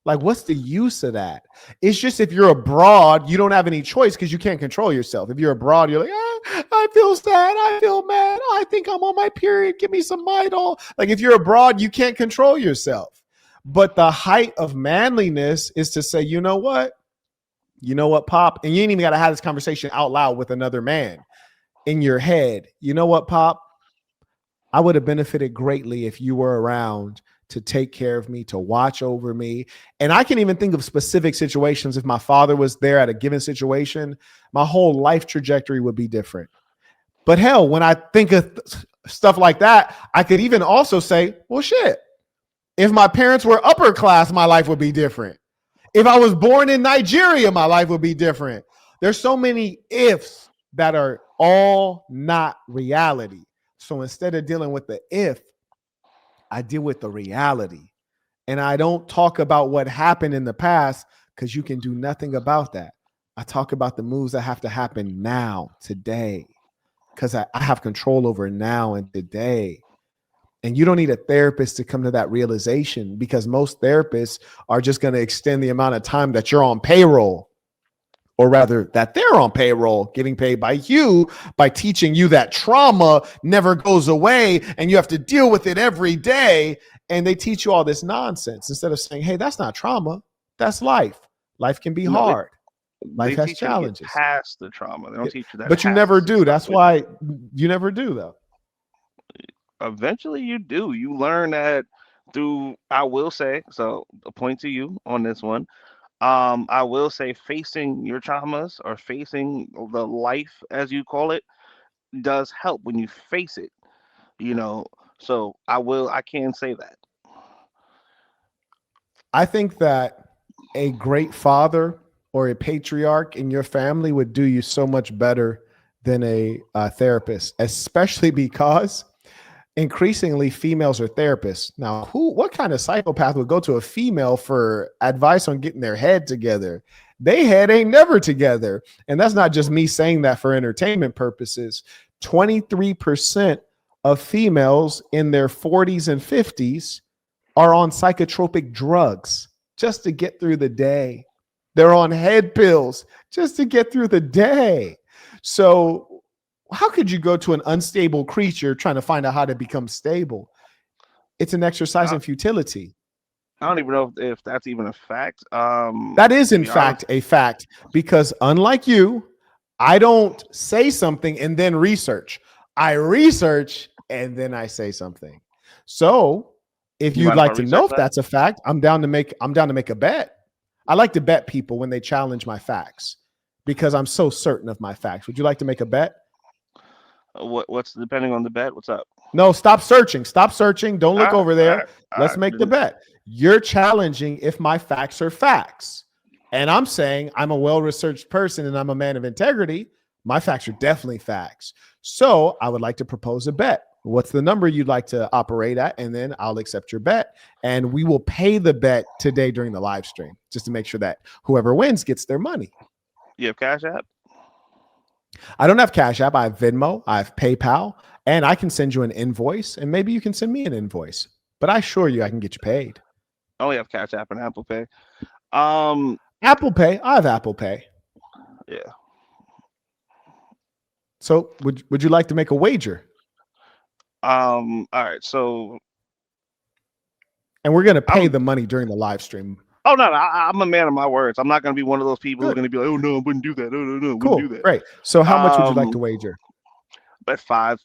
Like, what's the use of that? It's just if you're abroad, you don't have any choice because you can't control yourself. If you're abroad, you're like, I feel sad. I feel mad. I think I'm on my period. Give me some Midol. Like, if you're abroad, you can't control yourself. But the height of manliness is to say, you know what? You know what, Pop? And you ain't even got to have this conversation out loud with another man in your head. You know what, Pop? I would have benefited greatly if you were around to take care of me, to watch over me. And I can even think of specific situations. If my father was there at a given situation, my whole life trajectory would be different. But hell, when I think of stuff like that, I could even also say, well, shit, if my parents were upper class, my life would be different. If I was born in Nigeria, my life would be different. There's so many ifs that are all not reality. So instead of dealing with the if, I deal with the reality. And I don't talk about what happened in the past because you can do nothing about that. I talk about the moves that have to happen now, today. because I have control over now and today. And you don't need a therapist to come to that realization, because most therapists are just going to extend the amount of time that you're on payroll, or rather that they're on payroll, getting paid by you, by teaching you that trauma never goes away and you have to deal with it every day. And they teach you all this nonsense instead of saying, hey, that's not trauma. That's life. Life can be No, hard. Life they has teach you to get challenges. past the trauma. They don't teach you that. But you it has never to do. stop That's with why you never do, though. eventually you do. You learn that through, I will say, so a point to you on this one. I will say facing your traumas or facing the life, as you call it, does help when you face it, you know. So I can say that. I think that a great father or a patriarch in your family would do you so much better than a therapist, especially because increasingly females are therapists. Now, what kind of psychopath would go to a female for advice on getting their head together? They head ain't never together. And that's not just me saying that for entertainment purposes. 23% of females in their 40s and 50s are on psychotropic drugs just to get through the day. They're on head pills just to get through the day. So how could you go to an unstable creature trying to find out how to become stable? It's an exercise in futility. I don't even know if that's even a fact. That is, in fact, a fact, because unlike you, I don't say something and then research. I research and then I say something. So if you'd like to know if that's a fact, I'm down to make a bet. I like to bet people when they challenge my facts because I'm so certain of my facts. Would you like to make a bet? What's depending on the bet? What's up? No, stop searching. Stop searching. Don't look over there. Let's make the bet. bet. You're challenging if my facts are facts. And I'm saying I'm a well-researched person and I'm a man of integrity. My facts are definitely facts. So I would like to propose a bet. What's the number you'd like to operate at? And then I'll accept your bet. And we will pay the bet today during the live stream just to make sure that whoever wins gets their money. You have Cash App? I don't have Cash App. I have Venmo. I have PayPal. And I can send you an invoice. And maybe you can send me an invoice. But I assure you I can get you paid. I only have Cash App and Apple Pay. Apple Pay. I have Apple Pay. Yeah. So would you like to make a wager? All right. So. And we're going to pay the money during the live stream. Oh, no, I'm a man of my words. I'm not going to be one of those people who are going to be like, oh, no, I wouldn't do that. No, cool. Wouldn't do that. Great. So how much would you like to wager? Bet $5.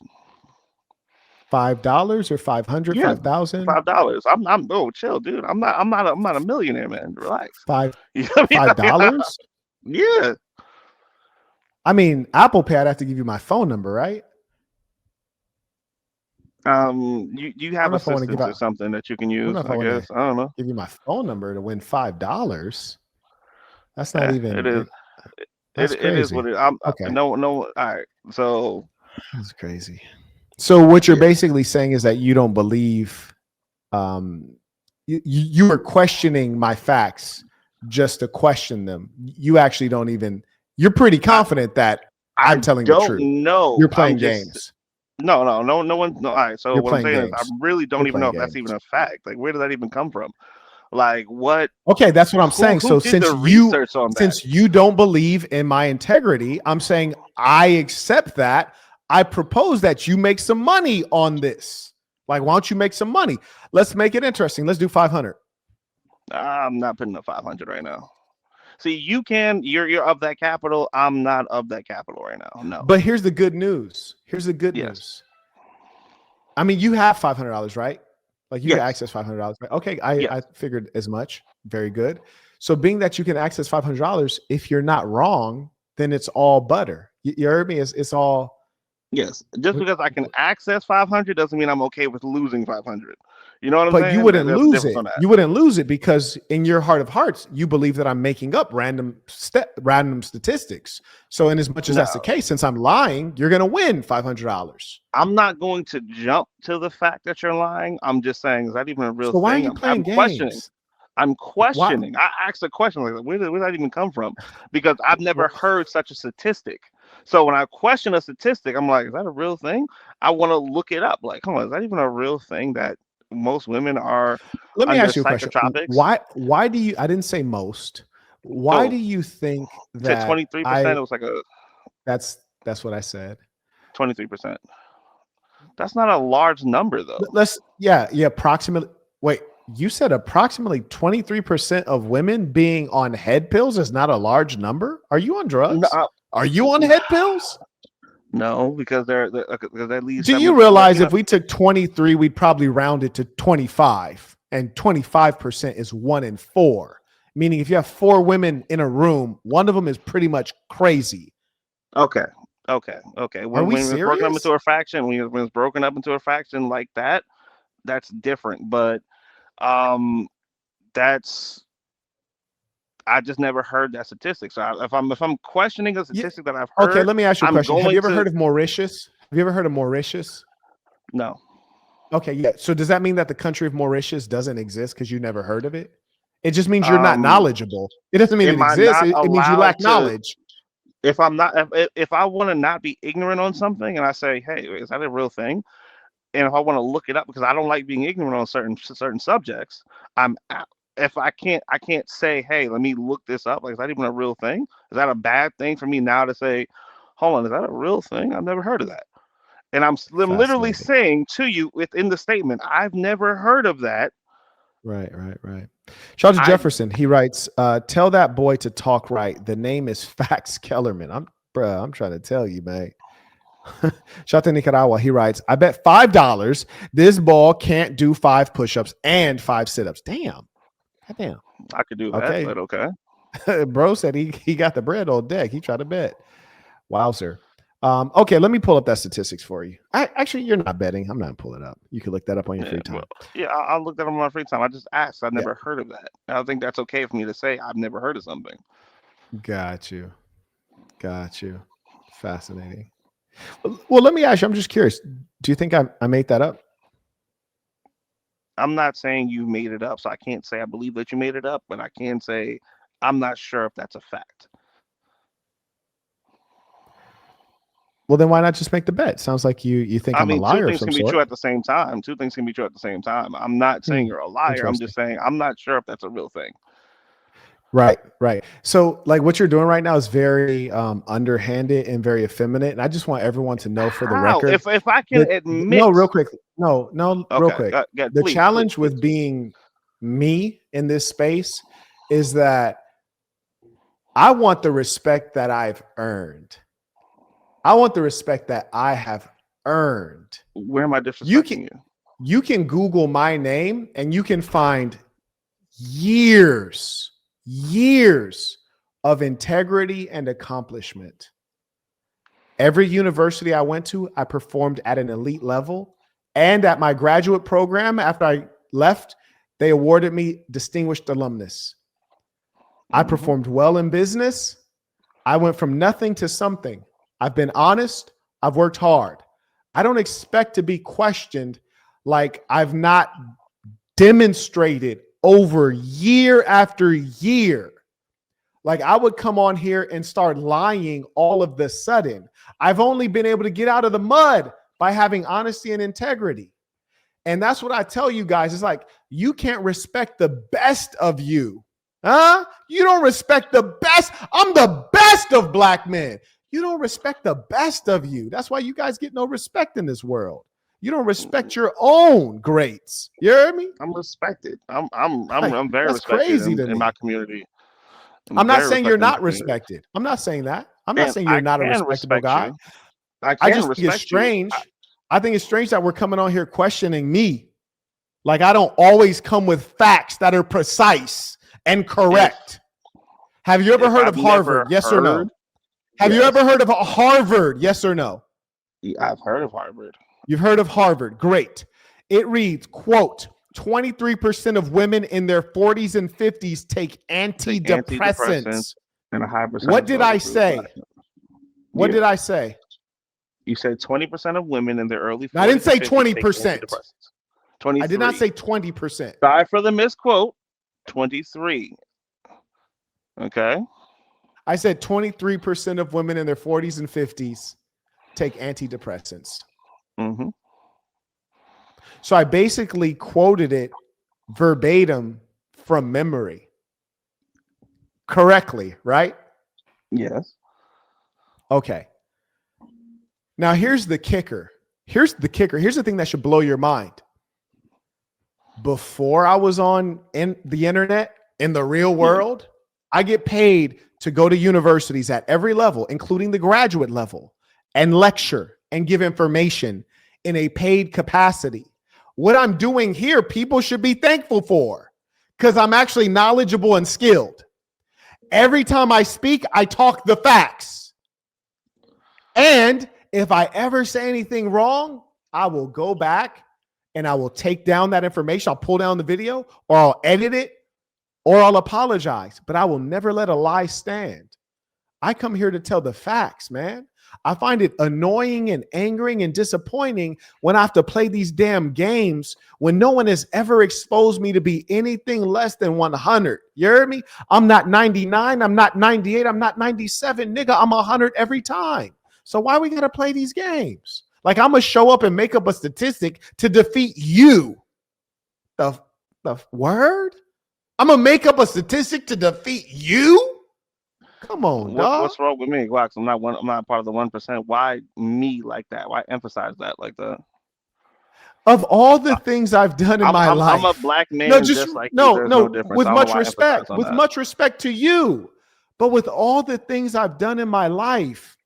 $5 or 500, Yeah, 5,000? $5. I'm oh, chill, dude. I'm not a millionaire, man. Relax. $5? Yeah. I mean, Apple Pay, I'd have to give you my phone number, right? You have assistants or something that you can use, I guess. I don't know. Give you my phone number to win $5. That's not even. It is. It is what it. Okay. No. All right. So that's crazy. So what you're basically saying is that you don't believe. You are questioning my facts just to question them. You actually don't even. You're pretty confident that I'm telling the truth. No, you're playing games. No one. No. All right. So what I'm saying is, I really don't even know if that's even a fact. Like, where did that even come from? Like, what? Okay, that's what I'm saying. So since you don't believe in my integrity, I'm saying I accept that. I propose that you make some money on this. Like, why don't you make some money? Let's make it interesting. Let's do 500. I'm not putting up 500 right now. See, you can. You're of that capital. I'm not of that capital right now. No. But here's the good news. News. I mean, you have $500, right? Like you can access $500. Right? Okay, I figured as much. Very good. So being that you can access $500, if you're not wrong, then it's all butter. You heard me? It's all. Yes. Just because I can access 500 doesn't mean I'm okay with losing 500. You know what I'm saying? But you wouldn't lose it. You wouldn't lose it because in your heart of hearts, you believe that I'm making up random statistics. So in as much as that's the case, since I'm lying, you're going to win $500. I'm not going to jump to the fact that you're lying. I'm just saying, is that even a real thing? Why are you playing games? I'm questioning. I asked a question like, where did that even come from? Because I've never heard such a statistic. So when I question a statistic, I'm like, is that a real thing? I want to look it up. Like, come on, is that even a real thing that most women are Let me under ask you a question. psychotropics? Why do you, I didn't say most. Why Oh, do you think said that 23%. It was like a that's what I said. 23%. That's not a large number though. Yeah, approximately. Wait, you said approximately 23% of women being on head pills is not a large number? Are you on drugs? No, Are you on head pills? no, because because at least Do 70%, you realize if we took 23, we'd probably round it to 25, and 25% is 1 in 4. Meaning if you have 4 women in a room, one of them is pretty much crazy. Okay. Are we When it's broken up serious? into a fraction, when it's broken up into a fraction like that, that's different. But um, that's I just never heard that statistic. So if I'm questioning a statistic that I've heard, Okay, let me ask you a I'm question. Have you ever going heard to of Mauritius? Have you ever heard of Mauritius? no. Okay, yeah. So does that mean that the country of Mauritius doesn't exist because you never heard of it? It just means you're not Um, knowledgeable. It doesn't mean it am I exists. not It means you lack allowed to? knowledge. If I'm not, if I want to not be ignorant on something, and I say, hey, is that a real thing? And if I want to look it up because I don't like being ignorant on certain subjects, I'm if I can't say, hey, let me look this up. Like, is that even a real thing? Is that a bad thing for me now to say, hold on, is that a real thing? I've never heard of that. And I'm literally Fascinating. saying to you within the statement, I've never heard of that. Right. Shout out to I Jefferson. He writes, tell that boy to talk right. The name is Fax Kellerman. I'm trying to tell you, man. Shout out to Nicaragua. He writes, I bet $5 this ball can't do 5 push-ups and 5 sit-ups. Damn. Goddamn. I could do that, Okay. but okay. Bro said he got the bread on deck. He tried to bet. Wowzer. Okay, let me pull up that statistics for you. Actually, you're not betting. I'm not gonna pull it up. You can look that up on your free time. Well, yeah, I'll look that up on my free time. I just asked. I've Yeah. never heard of that. I don't think that's okay for me to say I've never heard of something. Got you. Fascinating. Well, let me ask you. I'm just curious. Do you think I made that up? I'm not saying you made it up, so I can't say I believe that you made it up, but I can say I'm not sure if that's a fact. Well, then why not just make the bet? Sounds like you think I'm a Two liar of things some can be sort. true at the same time. Two things can be true at the same time. I'm not saying you're a liar. I'm just saying I'm not sure if that's a real thing. Right. So, like, what you're doing right now is very underhanded and very effeminate. And I just want everyone to know for the record. If I can admit, no, real quick. No, okay, real quick. The please, challenge please. with being me in this space is that I want the respect that I've earned. I want the respect that I have earned. Where am I disrespecting you? You can Google my name and you can find years of integrity and accomplishment. Every university I went to, I performed at an elite level. And at my graduate program, after I left, they awarded me distinguished alumnus. I performed well in business. I went from nothing to something. I've been honest. I've worked hard. I don't expect to be questioned like I've not demonstrated over year after year. Like I would come on here and start lying all of the sudden. I've only been able to get out of the mud by having honesty and integrity. And that's what I tell you guys. It's like, you can't respect the best of you. Huh? You don't respect the best. I'm the best of black men. You don't respect the best of you. That's why you guys get no respect in this world. You don't respect your own greats. You hear me? I'm respected. I'm very That's respected crazy in my community. I'm not saying you're not respected. I'm not saying that. I'm not saying you're not a respectable guy. I just think it's strange. I think it's strange that we're coming on here questioning me. Like I don't always come with facts that are precise and correct. Have you ever heard of Harvard? Yes or no? Have you ever heard of Harvard? Yes or no? I've heard of Harvard. You've heard of Harvard. Great. It reads, quote, 23% of women in their 40s and 50s take antidepressants. And a high percentage. What did I say? What did I say? You said 20% of women in their early 40s. I didn't say 20%. 23. I did not say 20%. Sorry for the misquote. 23. Okay. I said 23% of women in their 40s and 50s take antidepressants. Mm-hmm. So I basically quoted it verbatim from memory. Correctly, right? Yes. Okay. Now here's the kicker. Here's the kicker. Here's the thing that should blow your mind. Before I was on the internet, in the real world, I get paid to go to universities at every level, including the graduate level, and lecture and give information in a paid capacity. What I'm doing here, people should be thankful for, because I'm actually knowledgeable and skilled. Every time I speak, I talk the facts. And if I ever say anything wrong, I will go back and I will take down that information. I'll pull down the video, or I'll edit it, or I'll apologize. But I will never let a lie stand. I come here to tell the facts, man. I find it annoying and angering and disappointing when I have to play these damn games when no one has ever exposed me to be anything less than 100. You heard me? I'm not 99. I'm not 98. I'm not 97. Nigga, I'm 100 every time. So why we got to play these games? Like I'm going to show up and make up a statistic to defeat you. The word? I'm going to make up a statistic to defeat you? Come on, dog. What's wrong with me, Glocks? I'm not part of the 1%. Why me like that? Why emphasize that like that? Of all the things I've done in my life, I'm a black man. no, just like you. There's no difference. With much respect, much respect to you, but with all the things I've done in my life,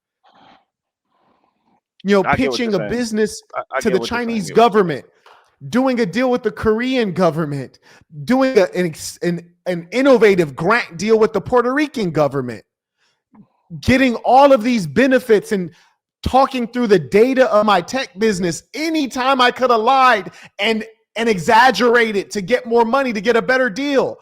you know, pitching a business to the Chinese government, doing a deal with the Korean government, doing an innovative grant deal with the Puerto Rican government, getting all of these benefits and talking through the data of my tech business. Anytime I could have lied and exaggerated to get more money, to get a better deal,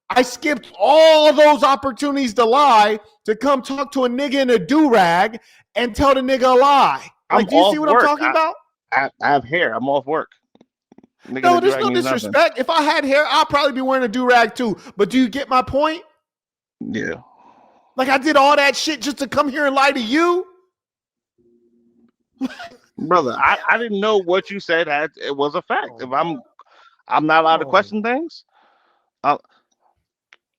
I skipped all those opportunities to lie to come talk to a nigga in a do-rag and tell the nigga a lie. Like, do you see what I'm talking about? I have hair. I'm off work. Nigga, no, there's no disrespect. If I had hair, I'd probably be wearing a do-rag too. But do you get my point? Yeah. Like I did all that shit just to come here and lie to you? Brother, I didn't know what you said it was a fact. If I'm not allowed to question things.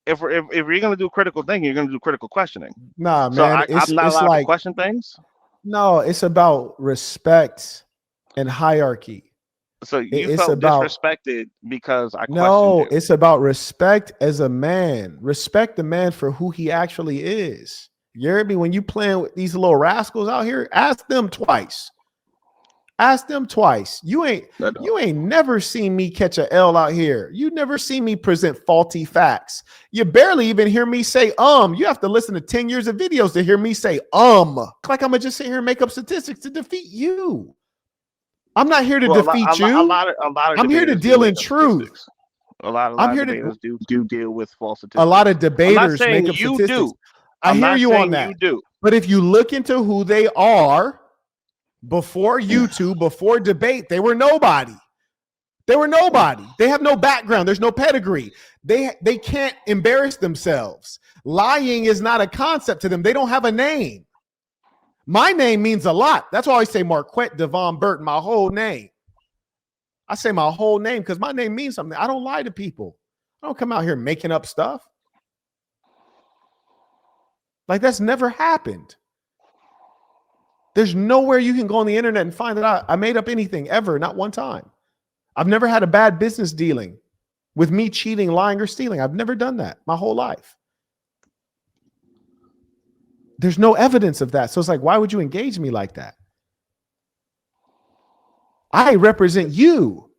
If you're gonna do critical thinking, you're gonna do critical questioning. Nah, so man, I'm not allowed to question things. No, it's about respect and hierarchy. So you felt disrespected because I questioned you. No, it's about respect as a man. Respect the man for who he actually is. You hear me? When you playing with these little rascals out here, ask them twice. Ask them twice. You ain't never seen me catch a L out here. You never seen me present faulty facts. You barely even hear me say You have to listen to 10 years of videos to hear me say Like I'm gonna just sit here and make up statistics to defeat you. I'm not here to defeat you. A lot of I'm here to deal in truth. A lot of debaters do deal with false statistics. A lot of debaters make up statistics. Do. I hear you on that. You do. But if you look into who they are before YouTube, before debate, they were nobody. They were nobody. They have no background. There's no pedigree. They can't embarrass themselves. Lying is not a concept to them. They don't have a name. My name means a lot. That's why I always say Marquette Devon Burton, my whole name. I say my whole name because my name means something. I don't lie to people. I don't come out here making up stuff. Like that's never happened. There's nowhere you can go on the internet and find that I made up anything ever, not one time. I've never had a bad business dealing with me cheating, lying, or stealing. I've never done that my whole life. There's no evidence of that. So it's like, why would you engage me like that? I represent you.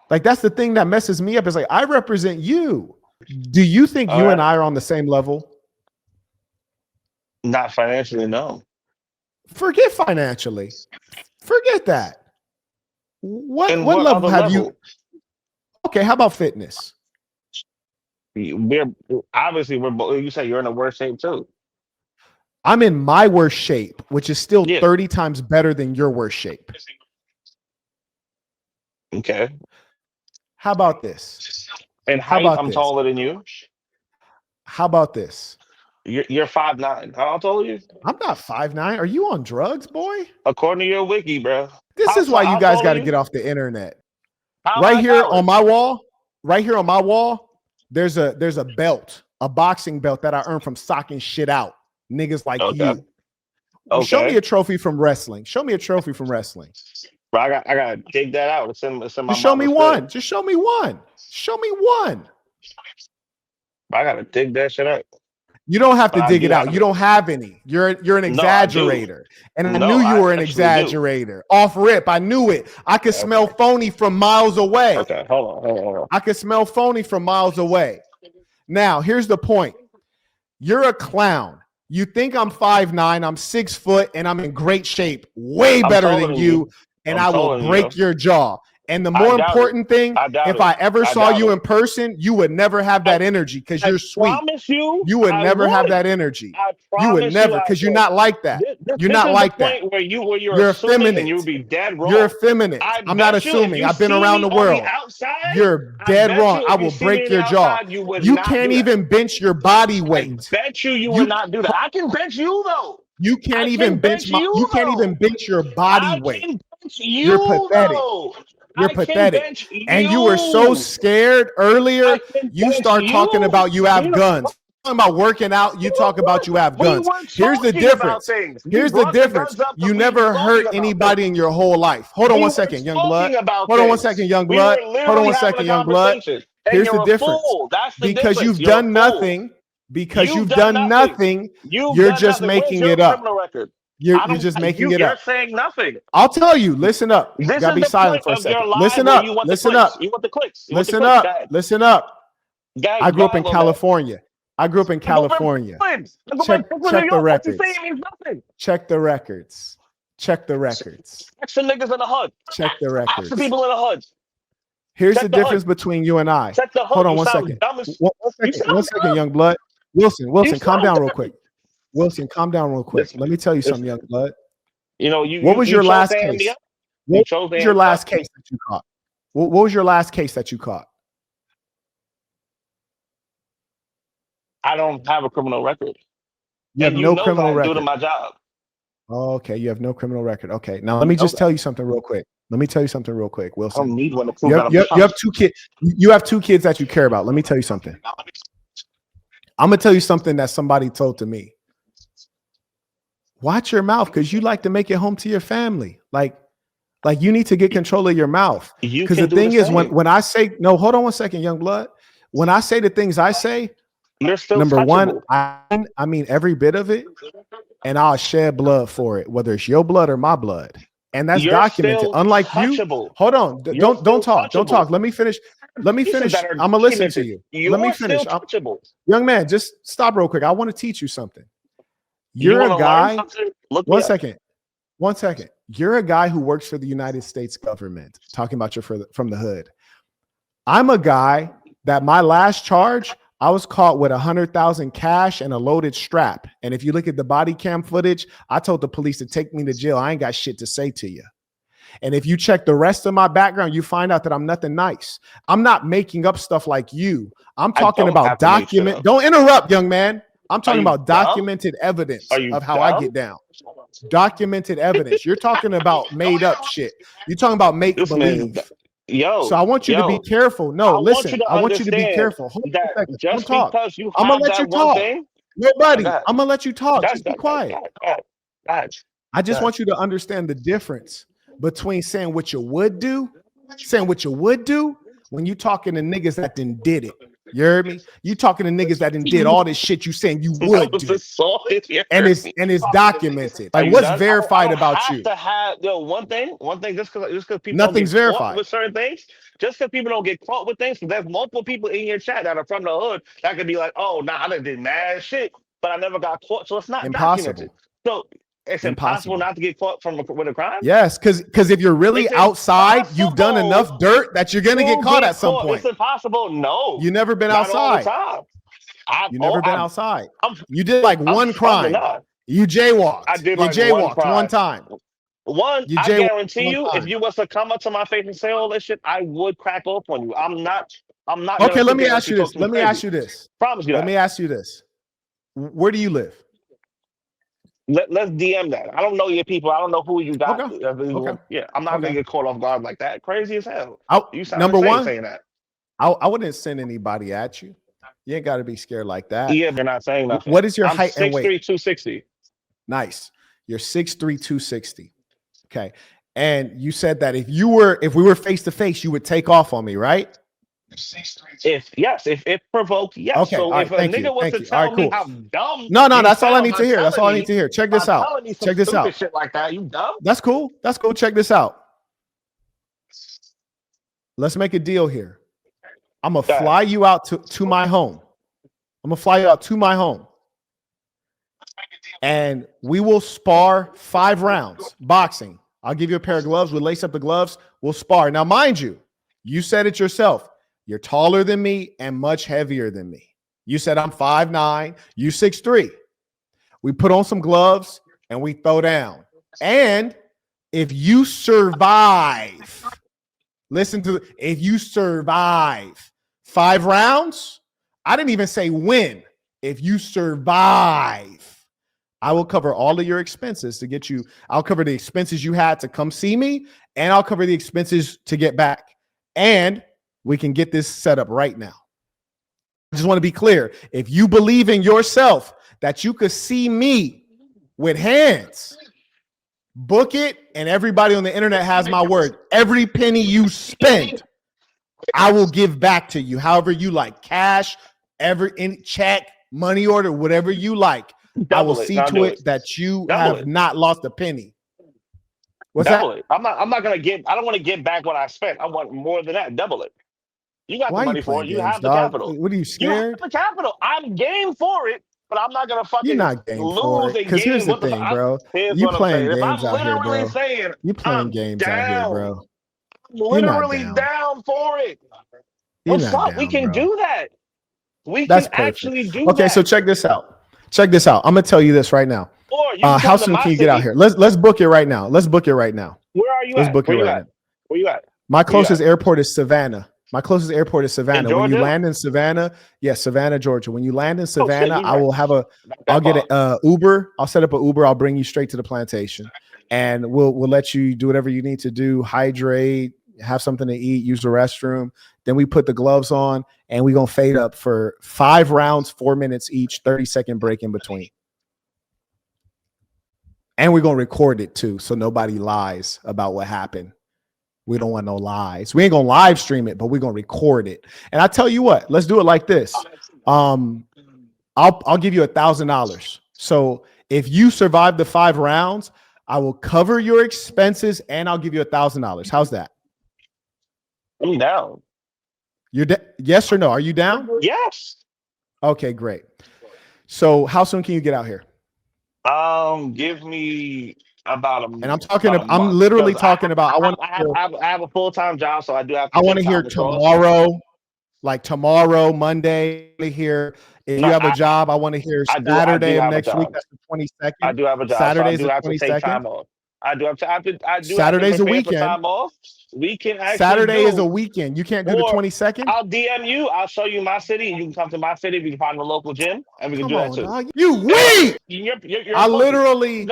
Like, that's the thing that messes me up. It's like, I represent you. Do you think you and I are on the same level? Not financially, no. Forget financially. Forget that. What level have you? Okay, how about fitness? We're both. You say you're in the worst shape too. I'm in my worst shape, which is still 30 times better than your worst shape. Okay. How about this? And height, I'm taller than you. How about this? You're 5'9". How tall are you? I'm not 5'9". Are you on drugs, boy? According to your wiki, bro. This is why you guys got to get off the internet. Right here on my wall, there's a belt, a boxing belt that I earned from socking shit out. Niggas like you. Okay. Show me a trophy from wrestling. Show me a trophy from wrestling. Bro, I gotta dig that out. It's in my Just show me one. Just show me one. Show me one. Bro, I gotta dig that shit out. You don't have to dig it out. You don't have any. You're an exaggerator. And I knew you were an exaggerator. Off rip, I knew it. I could smell phony from miles away. Okay, hold on. I could smell phony from miles away. Now, here's the point. You're a clown. You think I'm 5'9", I'm 6 foot, and I'm in great shape. Way better than you. And I will break your jaw. And the more important thing, if I ever saw you in person, you would never have that energy because you're sweet. You would never have that energy. You would never, because you're not like that. You're not like that. You're effeminate. You would be dead wrong. You're effeminate. I'm not assuming. I've been around the world. You're dead wrong. I will break your jaw. You can't even bench your body weight. I bet you would not do that. I can bench you though. You can't even bench you can't even bench your body weight. You're pathetic. You're pathetic. And you were so scared earlier. You start talking about you have guns. Talking about working out, you talk about you have guns. Here's the difference. Here's the difference. You never hurt anybody in your whole life. Hold on one second, young blood. Hold on one second, young blood. Hold on one second, young blood. Here's the difference. Because you've done nothing. Because you've done nothing. You're just making it up. You're just making it up. You're saying nothing. I'll tell you. Listen up. You gotta be silent for a second. Listen up. Listen up. You want the clicks. Listen up. Listen up. I grew up in California. Check the records. Check the records. Check the records. Ask the niggas in the hood. Check the records. Ask the people in the hood. Here's the difference between you and I. Hold on one second. One second, young blood. Wilson, calm down real quick. Wilson, calm down real quick. Let me tell you something, young blood. You know, what was your last case? What was your last case that you caught? What was your last case that you caught? I don't have a criminal record. You have no criminal record. Due to my job. Oh, okay, you have no criminal record. Okay, now let me just tell you something real quick. Wilson. I don't need one to prove you have 2 kids. You have 2 kids that you care about. Let me tell you something. I'm gonna tell you something that somebody told to me. Watch your mouth, because you like to make it home to your family. Like you need to get control of your mouth. Because the thing is, when I say no, hold on one second, young blood. When I say the things I say, you're still number touchable. one, I mean every bit of it, and I'll shed blood for it, whether it's your blood or my blood. And that's documented. Unlike you, hold on, don't talk. Don't talk. Let me finish. I'm gonna listen to you. Let me finish. Young man, just stop real quick. I want to teach you something. You're a guy. One second. You're a guy who works for the United States government. Talking about you're from the hood. I'm a guy that my last charge, I was caught with 100,000 cash and a loaded strap. And if you look at the body cam footage, I told the police to take me to jail. I ain't got shit to say to you. And if you check the rest of my background, you find out that I'm nothing nice. I'm not making up stuff like you. I'm talking about document. Don't interrupt, young man. I'm talking about documented evidence of how I get down. Documented evidence. You're talking about made up shit. You're talking about make believe. So I want you to be careful. No, listen. I want you to be careful. Hold on a second. Don't talk. I'm gonna let you talk. Nobody. I'm gonna let you talk. Just be quiet. I just want you to understand the difference between saying what you would do, when you talking to niggas that then did it. You heard me? You talking to niggas that did all this shit you saying you would do. And it's documented. Like, what's verified about you? To have one thing, just because people nothing's verified with certain things, just because people don't get caught with things, there's multiple people in your chat that are from the hood that could be like, oh, nah, I done did mad shit, but I never got caught. So it's not documented. So it's impossible not to get caught with a crime. Yes, because if you're really outside, you've done enough dirt that you're gonna get caught at some point. It's impossible. No, you never been outside. You never been outside. You did like one crime. You jaywalked. I did. You jaywalked one time. I guarantee you, if you was to come up to my face and say all this shit, I would crack off on you. I'm not. Okay, let me ask you this. Promise you that. Let me ask you this. Where do you live? Let's DM that. I don't know your people. I don't know who you got. Okay. Okay. Yeah, I'm not gonna get caught off guard like that. Crazy as hell. You sound Number insane one, saying that. I wouldn't send anybody at you. You ain't got to be scared like that. Yeah, they're not saying nothing. What is your I'm height and 6'3", weight? 260. Nice. You're 6'3", 260. Okay. And you said that if we were face to face, you would take off on me, right? If it provoked, yes. Okay. So if a nigga was to tell me how dumb, no, that's all I need to hear. That's all I need to hear. Check this out. Check this out. Shit like that, you dumb. That's cool. That's cool. Check this out. Let's make a deal here. I'm gonna fly you out to my home. I'm gonna fly you out to my home. And we will spar 5 rounds boxing. I'll give you a pair of gloves. We'll lace up the gloves. We'll spar. Now, mind you, you said it yourself. You're taller than me and much heavier than me. You said I'm 5'9", you 6'3". We put on some gloves and we throw down. And if you survive, if you survive 5 rounds, I didn't even say win. If you survive, I will cover all of your expenses to get you. I'll cover the expenses you had to come see me, and I'll cover the expenses to get back. And we can get this set up right now. I just want to be clear. If you believe in yourself that you could see me with hands, book it, and everybody on the internet has my word. Every penny you spend, I will give back to you however you like. Cash, any check, money order, whatever you like. I will see to it that you have not lost a penny. What's that? Double it. I'm not gonna get. I don't want to get back what I spent. I want more than that. Double it. You got the money for it. You have the capital. What are you scared? You have the capital. I'm game for it, but I'm not gonna fucking You're not game for it. Because here's the thing, bro. You playing games out here, bro. You playing games out here, bro. I'm literally down for it. We can do that. We can actually do that. Okay, so check this out. Check this out. I'm gonna tell you this right now. How soon can you get out here? Let's book it right now. Let's book it right now. Where are you Let's at? book it right now. Where you at? My closest airport is Savannah. When you land in Savannah, yes, Savannah, Georgia. When you land in Savannah, I'll get an Uber. I'll set up an Uber. I'll bring you straight to the plantation, and we'll let you do whatever you need to do. Hydrate, have something to eat, use the restroom. Then we put the gloves on, and we're gonna fade up for 5 rounds, 4 minutes each, 30-second break in between. And we're gonna record it too, so nobody lies about what happened. We don't want no lies. We ain't gonna live stream it, but we're gonna record it. And I tell you what, let's do it like this. I'll give you $1,000. So if you survive the 5 rounds, I will cover your expenses and I'll give you $1,000. How's that? I'm down. Yes or no? Are you down? Yes. Okay, great. So how soon can you get out here? Give me about a. And I'm literally talking about. I have a full-time job, so I do have. I want to hear tomorrow, like tomorrow, Monday. Here, if you have a job, I want to hear Saturday of next week. That's the 22nd. I do have a job. Saturday's so I do the have to take 22nd. time off. I do have to. Saturday's a weekend. Time off. We can actually. Saturday is a weekend. You can't do the 22nd. I'll DM you. I'll show you my city. You can come to my city. We can find a local gym, and we can do that too. Dog. You weak. I literally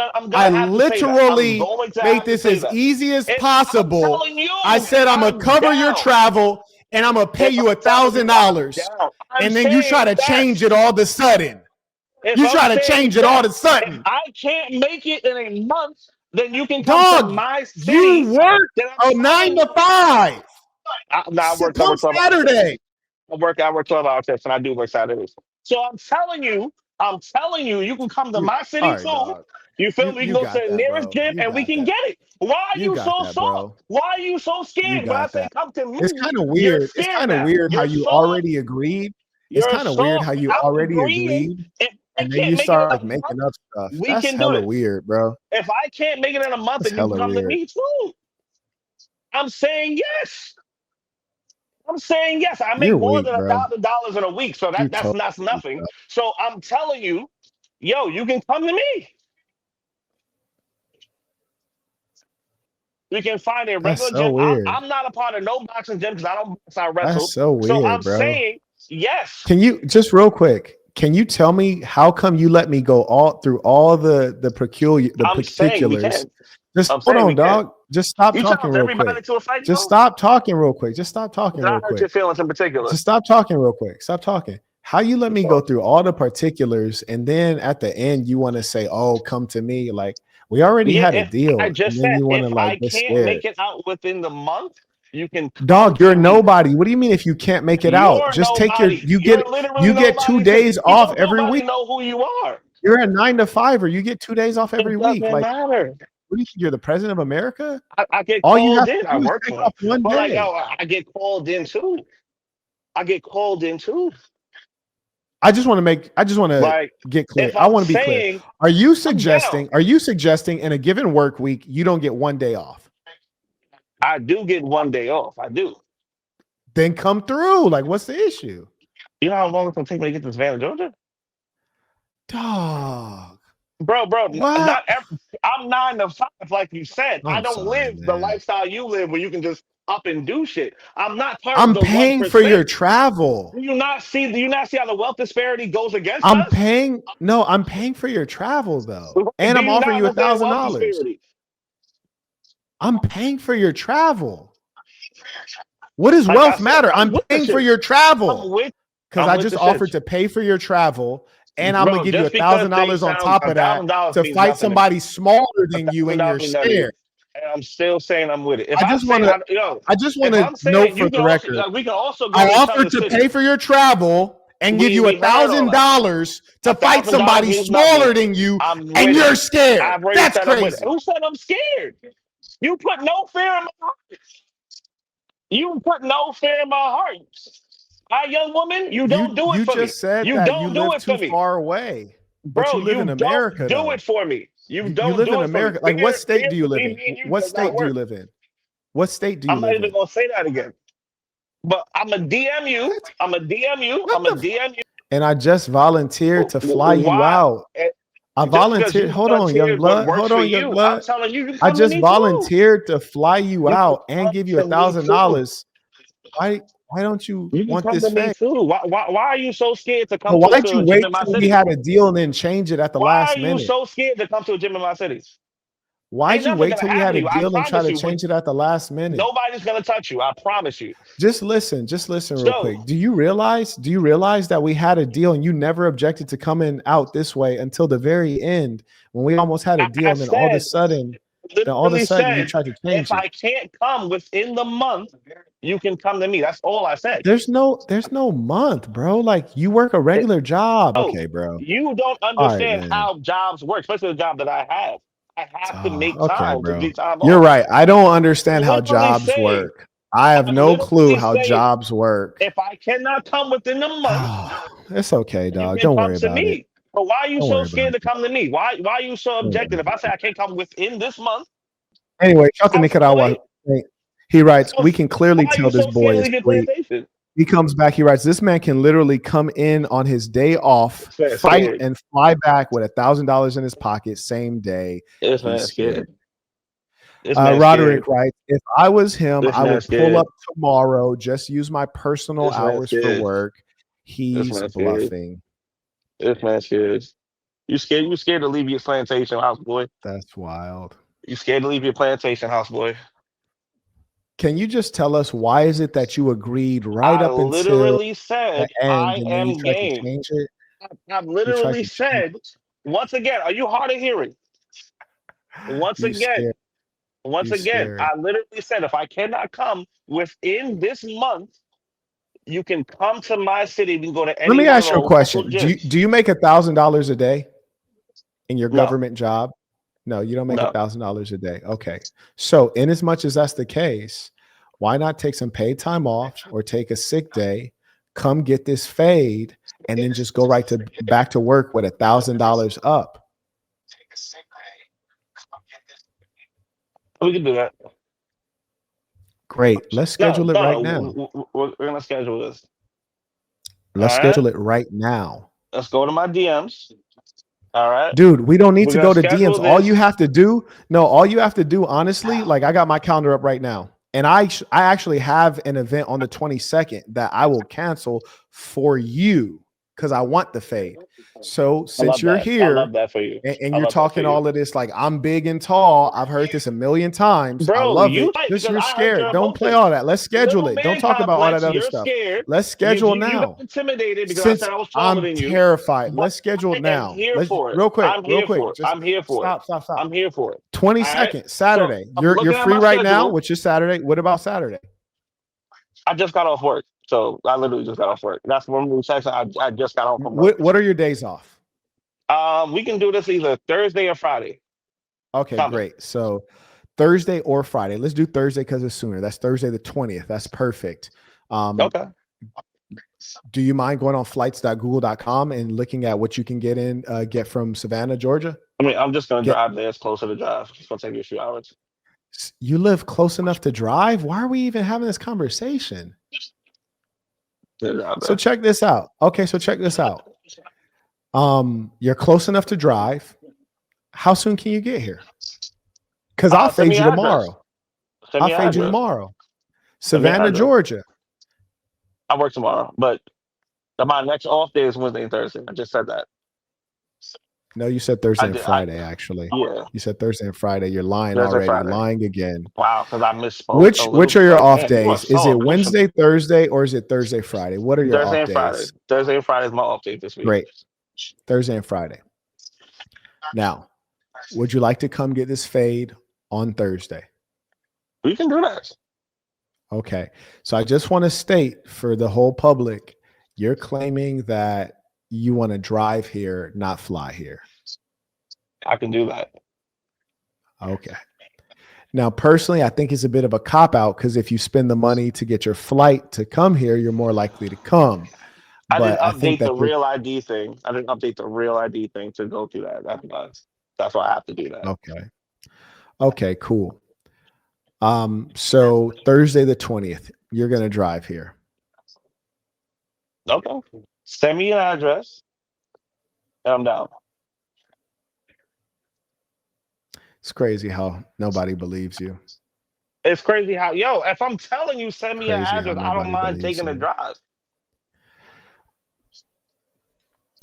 made this as easy as possible. I said I'm gonna cover your travel, and I'm gonna pay you $1,000, and then you try to change it all of a sudden. You try to change it all of a sudden. If I can't make it in a month, then you can come to my city. You work a 9 to 5. I work Saturday. I work 12-hour shifts, and I do work Saturdays. So I'm telling you, you can come to my city too. Dog. You feel me? We can go to the nearest gym and we can get it. Why are you so soft? Why are you so scared when I say come to me? It's kind of weird. It's kind of weird how you already agreed. It's kind of weird how you already agreed. And then you start like making up stuff. That's hella weird, bro. If I can't make it in a month, then you come to me too. I'm saying yes. I make more than $1,000 in a week, so that's nothing. So I'm telling you, yo, you can come to me. We can find a regular gym. I'm not a part of no boxing gym because I don't box, I wrestle. That's so weird, so I'm bro. saying yes. Can you just real quick? can you tell me how come you let me go all through all the I'm saying we particulars? can. Just I'm hold saying we on, can. dog. Just stop You talking challenge real quick. everybody to a fight, Just bro? stop talking real quick. Just stop talking Did I real hurt quick. your feelings in particular? Just stop talking real quick. Stop talking. How you let me go through all the particulars and then at the end you want to say, "Oh, come to me." Like we already Yeah, had a if deal, I and just then said you want to if like I get can't scared. make it out within the month, you can come Dog, you're to me. nobody. What do you mean if you can't make it out? You're Just take your nobody. You're literally you get 2 nobody to days me. off Don't every nobody week. know who you are. You're a 9 to 5, or you get 2 days off every It week. doesn't Like, matter. what do you think? You're the president of America? I get All you called have to in. I do is work take for them. off one But like, day. yo, I get called in too. I get called in too. I just want to Like, get clear. if I I'm want to be clear. saying Are you I'm down, suggesting in a given work week you don't get 1 day off? I do get 1 day off. I do. Then come through. Like, what's the issue? You know how long it's gonna take me to get to Savannah, Georgia? Dog. Bro, What? not every, I'm 9 to 5, like you said. I I'm don't sorry, live the man. lifestyle you live where you can just up and do shit. I'm not part of I'm the paying for 1%. your travel. Do you not see how the wealth disparity goes against I'm us? paying for your travel though. And Do I'm you offering not you understand wealth $1,000. disparity? I'm paying for your travel. What does Like I wealth said, matter? I'm with the paying for shit. your I'm travel. with Because I'm I with just the offered shit. to pay for your travel, and I'm gonna Bro, give you just because they $1,000 on sound top of that $1,000 to means fight nothing to me. somebody smaller than you, and you're $1,000 means nothing to me. scared. And I'm still saying I'm with it. If I I just say want to if I'm note saying for you can the also record. we can also go I to each offered other's to cities. pay for your travel and give you We heard all that. $1,000 to fight $1,000 somebody means nothing. smaller than you, I'm and with it. you're scared. I've already That's said I'm with it. crazy. Who said I'm scared? You put no fear in my heart. You put no fear in my heart. My young woman, you don't do it You for me. just said You that you don't do live it for too me. far away, but you Bro, live in you don't America do though. it for me. You You don't live in do it for me. America. Like, what state Fear do you live between in? me and you What does not state do you work. live in? What state do you I'm not live even in? gonna say that again. But I'm a DM you. What? I'm a DM you. What I'm a the? DM you. And I just volunteered to fly you Why? out. I Just because volunteered. you Hold on, young volunteered what blood. works Hold for on, young you, I'm blood. telling you, you can I come to just me too. volunteered to fly you You can out and come give you to me too. $1,000. Why don't you You can want come this to me fame? too. Why are you so scared to But come why'd to you a gym wait in my till we city? had a deal and then change it at the Why last are you minute? so scared to come to a gym in my city? Why'd Ain't you nothing wait gonna till we happen had to a you. I deal and try promise to you. change it at the last minute? Nobody's gonna touch you. I promise you. Just listen real So, quick. Do you realize that we had a deal and you never objected to coming out this way until the very end when we almost had a deal, I and then all of a literally sudden you said, tried to change if it? I can't come within the month, you can come to me. That's all I said. There's no month, bro. Like, you work a regular job. So Okay, bro. you don't All right, understand man. how jobs work, especially the job that I have. I have to make Okay, time to bro. get time You're off. right. I don't understand how Literally jobs saying, work. I have I'm no clue literally how saying, jobs work. if I cannot come within a month, It's okay, you dog. can Don't come worry to about it. me. But why are you Don't so worry about scared to it. come to me? Why are you so Don't worry objective? If about I say I can't come within this month, it. Anyway, shout to I'll fly Nicaragua. away. He writes, So we can clearly why are tell you this so scared boy to is leave your sweet. plantation? He comes back. He writes, this man can literally come in on his day off, This man's fight, scared. and fly back with $1,000 in his pocket same day. This He's man's scared. scared. This man's Roderick scared. writes, if I was him, This I would man's pull up scared. tomorrow, just use my personal This man's hours for scared. work. This He's man's scared. bluffing. This man's scared. You scared? You scared to leave your plantation house, boy? That's wild. You scared to leave your plantation house, boy? Can you just tell us why is it that you agreed right I up until literally the said end I and then you am tried to game. change it? I've You tried literally to change said, once again, are you hard of hearing? Once You again, scared. You scared. I literally said, if I cannot come within this month, you can come to my city. We can go to Let any me one of ask the you a local question. gyms. Do you make $1,000 a day in your No, government job? No, you don't make no. $1,000 a day. Okay. So in as much as that's the case, why not take some paid time off or take a sick day, come get this fade, and then just go right to back to work with $1,000 up? We can do that. Great. Let's schedule it right now. We're gonna schedule this. Let's All right. schedule it right now. Let's go to my DMs. All right. Dude, we don't need We're to gonna go to schedule DMs. All this. you have to do, honestly, like, I got my calendar up right now. And I actually have an event on the 22nd that I will cancel for you. because I want the fade. So I since love you're that. I here love that for you. and I you're love that for talking you. all of this, like I'm big and tall, I've heard this a million times. I Bro, love you it. like Just because you're I heard scared. your Don't play emotions. all that. Let's schedule Little it. Don't man talk about all that complex, other you're stuff. scared. Let's You, schedule you got now. intimidated because I Since said I was taller I'm than you. terrified, But let's schedule I am now. here Let's for it. real quick, I'm real here quick. for it. Just I'm here for it. stop. I'm here for it. 20 All right. seconds, So Saturday. I'm You're looking at free my right now, schedule. which is Saturday. What about Saturday? I just got off work. So I literally just got off work. That's when we texted. I just got home from work. What are your days off? We can do this either Thursday or Friday. Okay, Coming. great. So Thursday or Friday. Let's do Thursday because it's sooner. That's Thursday the 20th. That's perfect. Okay. Do you mind going on flights.google.com and looking at what you can get from Savannah, Georgia? I mean, I'm just gonna drive there. It's closer to drive. It's gonna take you a few hours. You live close enough to drive? Why are we even having this conversation? So check this out. Okay, so check this out. You're close enough to drive. How soon can you get here? Because I'll fade you tomorrow. I'll fade you tomorrow. Savannah, Georgia. I work tomorrow, but my next off day is Wednesday and Thursday. I just said that. No, you said Thursday and Friday, actually. Yeah. You said Thursday and Friday. You're lying Thursday, already. Friday. You're lying again. Wow, because I misspoke. Which are your off days? Is it Wednesday, Thursday, or is it Thursday, Friday? What are your Thursday off and Friday. days? Thursday and Friday is my off day this week. Great. Thursday and Friday. Now, would you like to come get this fade on Thursday? We can do that. Okay. So I just want to state for the whole public, you're claiming that you want to drive here, not fly here. I can do that. Okay. Now, personally, I think it's a bit of a cop-out because if you spend the money to get your flight to come here, you're more likely to come. I didn't I think update the real ID thing. I didn't update the real ID thing to go through that. That's why I have to do that. Okay. Okay, cool. So Thursday the 20th, you're gonna drive here. Okay. Send me an address. And I'm down. It's crazy how nobody believes you. It's crazy how, if I'm telling you, send me an address, I don't mind taking a drive.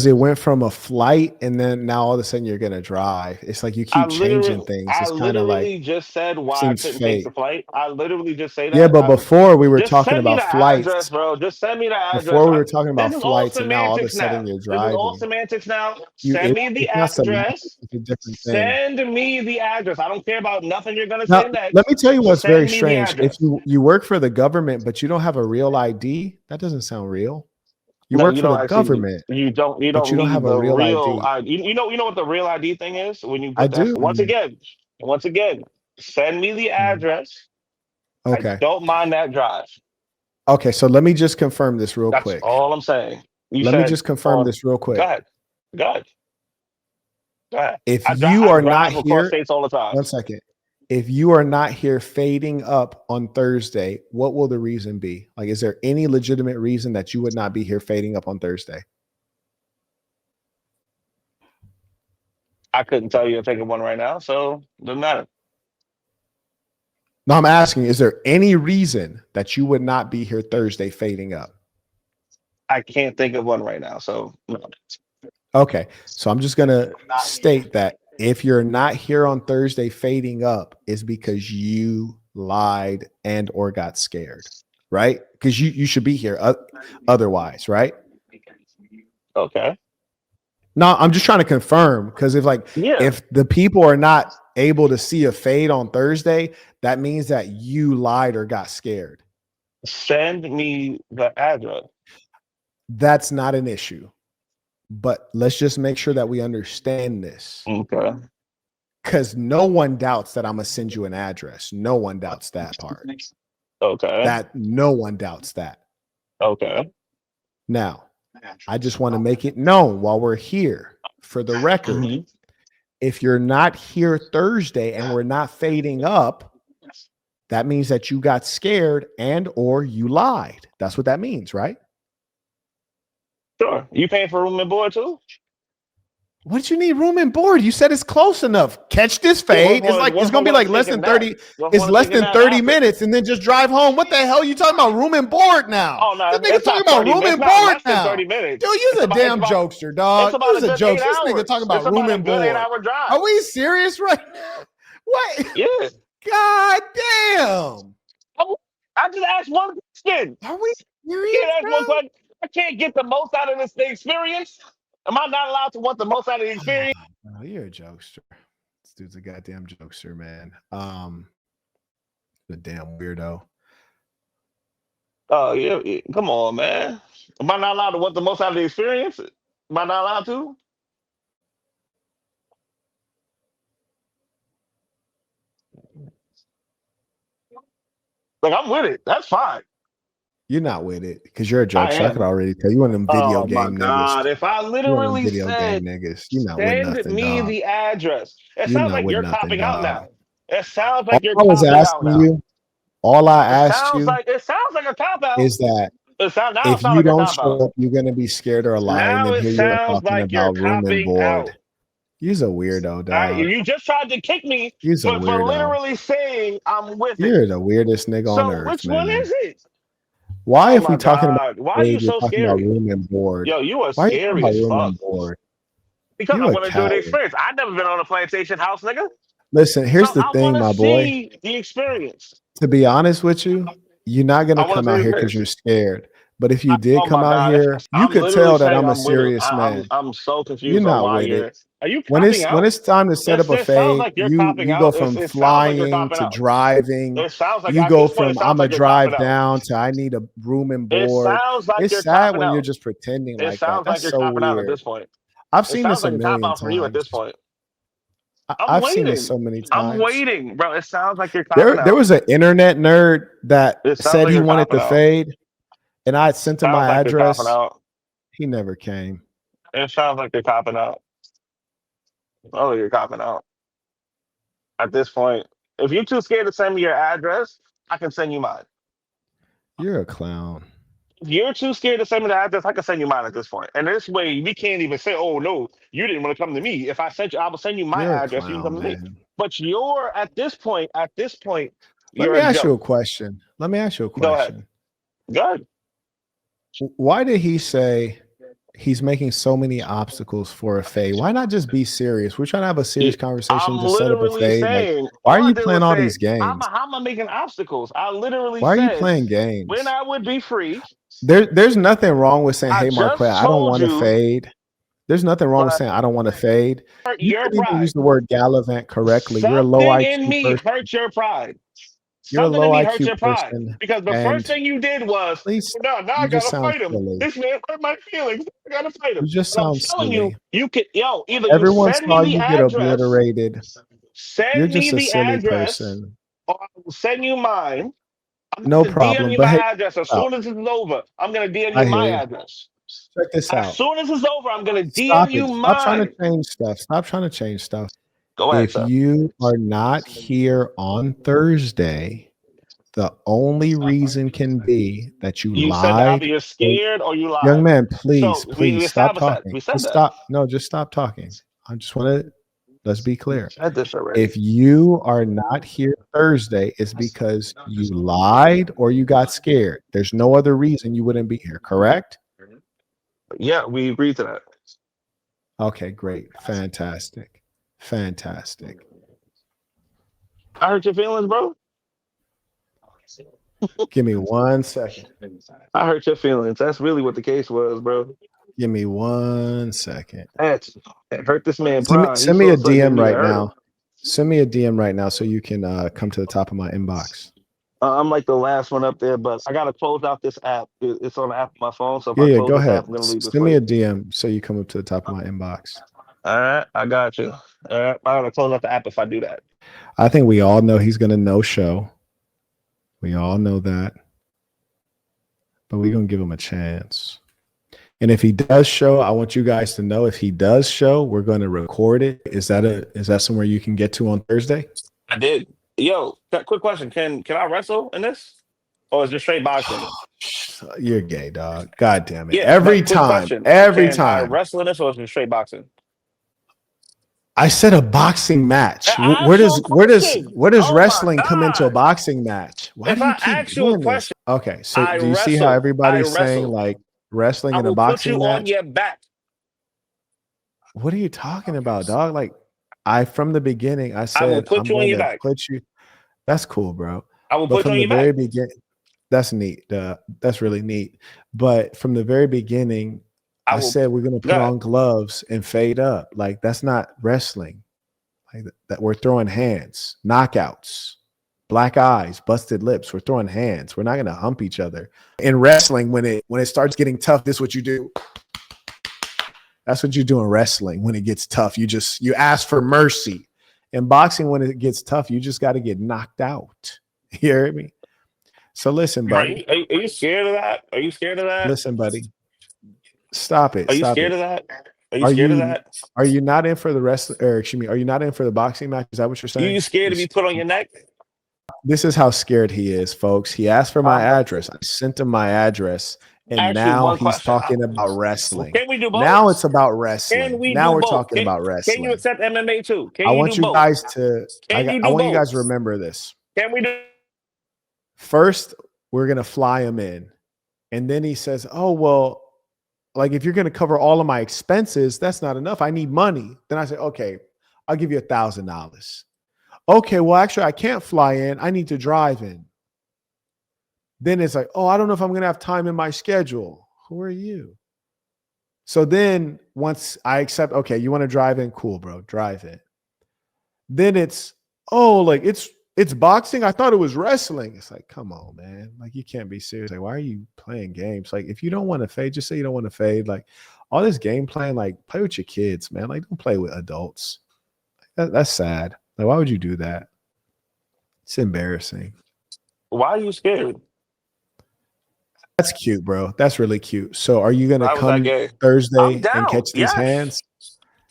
It went from a flight and then now all of a sudden you're gonna drive. It's like you keep changing things. It's kind of like just said why I couldn't take the flight. I literally just say that. Yeah, but before we were talking send me about the flights, address, bro. Just send me the address. Before we were talking about This is flights, all and now all of a semantics sudden now. you're This driving. is all semantics now. You- Send it- me the it's not address. It's a different thing. Send me the address. I don't care about nothing you're gonna Now, say next. let me tell you what's Send very me the strange. address. If you work for the government, but you don't have a real ID, that doesn't sound real. You No, work you for don't the actually- government. You don't but you don't need have a the real ID. You know what the real ID thing is when you put I that. do. Once again, send me the address. Okay. I don't mind that drive. Okay. So let me just confirm this real That's quick. all I'm saying. Let me just confirm this real quick. Go ahead. Go ahead. If I you are drive not across here, states all the time. 1 second. If you are not here fading up on Thursday, what will the reason be? Like, is there any legitimate reason that you would not be here fading up on Thursday? I couldn't tell you to take one right now, so it doesn't matter. No, I'm asking, is there any reason that you would not be here Thursday fading up? I can't think of one right now, so no. Okay. So I'm just going to state that if you're not here on Thursday fading up is because you lied and or got scared, right? Because you should be here otherwise, right? Okay. No, I'm just trying to confirm because if the people are not able to see a fade on Thursday, that means that you lied or got scared. Send me the address. That's not an issue. But let's just make sure that we understand this. Okay. Because no one doubts that I'm going to send you an address. No one doubts that part. Okay. No one doubts that. Okay. Now, I just want to make it known while we're here for the record. If you're not here Thursday and we're not fading up, that means that you got scared and or you lied. That's what that means, right? Sure. You paying for room and board too? What did you need room and board? You said it's close enough. Catch this fade. It's gonna be like less than 30. It's less than 30 minutes, and then just drive home. What the hell are you talking about? Room and board now? Oh no, This nigga talking about room and board now. 30 minutes. Dude, you's a damn jokester, dog. You's a jokester. This nigga talking about room and board. 8-hour drive. Are we serious right now? What? Yeah. God damn. I just asked one question. Are we serious? I can't ask one question. I can't get the most out of this experience. Am I not allowed to want the most out of the experience? Oh, you're a jokester. This dude's a goddamn jokester, man. The damn weirdo. Oh yeah, come on, man. Am I not allowed to want the most out of the experience? Am I not allowed to? Like I'm with it. That's fine. You're not with it because you're a jokester. I could already tell you one of them video game niggas. God, if I literally video said, game niggas, you're not with nothing, send me dog. the address. It You're sounds not like with you're nothing, copping out dog. now. It sounds like you're All I was copping out asking now. you, all I asked Sounds you like it sounds like a cop out. is that It sounds if like you a don't cop show out. up, you're gonna be scared or a liar, and Now then it here you're sounds talking like you're about room and copping board. out. You's a weirdo, dog. You just tried to kick me You's a for weirdo. literally saying I'm with it. You're the weirdest nigga on So earth, which man. one is it? Why, Oh if we my talking about God. Why are you you're so talking about scary? room and board? Yo, you are Why are you talking scary about as room fuck. and board? Because You I a want to enjoy the coward. experience. I've never been on a plantation house, nigga. Listen, here's So the I thing, want my to boy. see the experience. To be honest with you, you're not I gonna want come to out see the here because experience. you're scared. But if you did Oh come my out God. here, you I'm could literally tell that saying I'm a I'm with it. serious man. I'm so You're confused on not why with you're. it. Are you When copping when out? it's time to set up a It sounds fade, like you're you copping go out. from It sounds like you're flying copping to out. driving. It sounds like You at go this point, it from I'm sounds a like you're copping drive out. down to I need a room and It board. sounds like It's you're sad copping when you're out. just pretending It like that. sounds like That's you're so copping out at weird. this point. I've It seen sounds this a like a cop million out for you at this times. point. I'm I've seen this waiting. so many I'm times. waiting, bro. It sounds like you're copping There out. was an internet nerd that It sounds said like he you're wanted copping to out. fade, and I sent him Sounds my like you're copping address. out. He never came. It sounds like you're copping out. Oh, you're copping out. At this point, if you're too scared to send me your address, I can send you mine. You're a clown. If you're too scared to send me the address, I can send you mine at this point. And this way, we can't even say, "Oh no, you didn't want to come to me." If I sent you, I will send you my You're a address. You can clown, come to me. man. But you're at this point, Let you're me a ask you a joke. question. Let me ask you a Go ahead. question. Go ahead. Why did he say he's making so many obstacles for a fade? Why not just be serious? We're trying to have a serious conversation. I'm Just set up a literally fade. Like, saying, why are all I you did playing was all say, these games? how am I making obstacles? I literally Why are you said playing games? when I would be free. There's nothing wrong with saying, I "Hey, Marquette, just I don't told want to you, fade." There's nothing wrong with but saying, "I don't want to fade." hurt You your couldn't even pride. use the word gallivant correctly. You're a low Something in IQ me person. hurt your pride. You're a Something low in me hurt IQ your pride. person, Because the first and thing you did was, please, now I you just gotta sound fight him. silly. This man hurt my feelings. I gotta fight him. You just And I'm sound telling you, silly. you could, either you Everyone send me saw the you get address, obliterated. You're send me just a the silly address, person. or I will send you mine. I'm No gonna DM problem. you But my hey, address as soon as it's over. I'm gonna DM I you hear my you. address. Check this As out. soon as it's over, I'm gonna DM Stop you it. Stop trying to mine. change stuff. Stop trying to change stuff. Go ahead, If sir. you are not here on Thursday, the only reason can be that you You said that either lied. you're scared or you Young lied. man, So please we stop established that. talking. We said Just that. stop. No, just stop talking. I just want to, let's be clear. Said this already. If you are not here Thursday, it's because you lied or you got scared. There's no other reason you wouldn't be here, correct? Yeah, we agreed to that. Okay, great. Fantastic. Fantastic. I hurt your feelings, bro. Give me 1 second. I hurt your feelings. That's really what the case was, bro. Give me 1 second. It hurt this man Send me, pride. send me a DM right hurt him. now. Send me a DM right now so you can come to the top of my inbox. I'm like the last one up there, but I gotta close out this app. It's on the app on my phone, so if I Yeah, close go this ahead. app, I'm gonna leave this Send for me you. a DM so you come up to the top of my inbox. All right, I got you. All right, I gotta close out the app if I do that. I think we all know he's gonna no show. We all know that. But we're gonna give him a chance. And if he does show, I want you guys to know if he does show, we're gonna record it. Is that somewhere you can get to on Thursday? I did. Yo, quick question. Can I wrestle in this? Or is it straight boxing? You're gay, dog. God damn it. Yeah, Every quick time. question. Every Can I time. wrestle in this or is it straight boxing? I said a boxing match. An Where does actual question. Oh my wrestling come into a God. boxing match? Why If do you I keep ask you a doing this? question, Okay, so I do you see how wrestle. I everybody's saying wrestle. like wrestling I in a will put you boxing on match? your back. What are you talking about, dog? Like from the beginning, I I will said put I'm you on going your to back. put you. That's cool, bro. I will But put you from on the your back. very beginning, that's neat. That's really neat. But from the very beginning, I I will. said we're gonna put God. on gloves and fade up. Like that's not wrestling. Like that we're throwing hands, knockouts, black eyes, busted lips. We're throwing hands. We're not gonna hump each other. In wrestling, when it starts getting tough, this is what you do. That's what you do in wrestling. When it gets tough, you ask for mercy. In boxing, when it gets tough, you just got to get knocked out. You hear me? So listen, buddy. Are you scared of that? Are you scared of that? Listen, buddy. Stop it. Are you Stop scared it. of that? Are you Are scared of you that? are you not in for the wrestling? Or excuse me, are you not in for the boxing match? Is that what you're You saying? scared to be put on your neck? This is how scared he is, folks. He asked for my address. I sent him my address, and Ask you now one he's question. talking about wrestling. Can we do Now both? it's about Can wrestling. we Now do we're both? talking about Can you wrestling. accept MMA too? Can I you do want you both? guys to Can you I do want you both? guys to remember this. Can we do? First, we're gonna fly him in. And then he says, oh, well, like if you're gonna cover all of my expenses, that's not enough. I need money. Then I say, okay, I'll give you $1,000. Okay, well, actually, I can't fly in. I need to drive in. Then it's like, oh, I don't know if I'm gonna have time in my schedule. Who are you? So then once I accept, okay, you want to drive in, cool, bro, drive in. Then it's, oh, like it's boxing. I thought it was wrestling. It's like, come on, man. Like you can't be serious. Like, why are you playing games? Like, if you don't want to fade, just say you don't want to fade. Like all this game playing, like play with your kids, man. Like, don't play with adults. That's sad. Like, why would you do that? It's embarrassing. Why are you scared? That's cute, bro. That's really cute. So are you gonna Why was that come gay? I'm Thursday and down. catch these hands?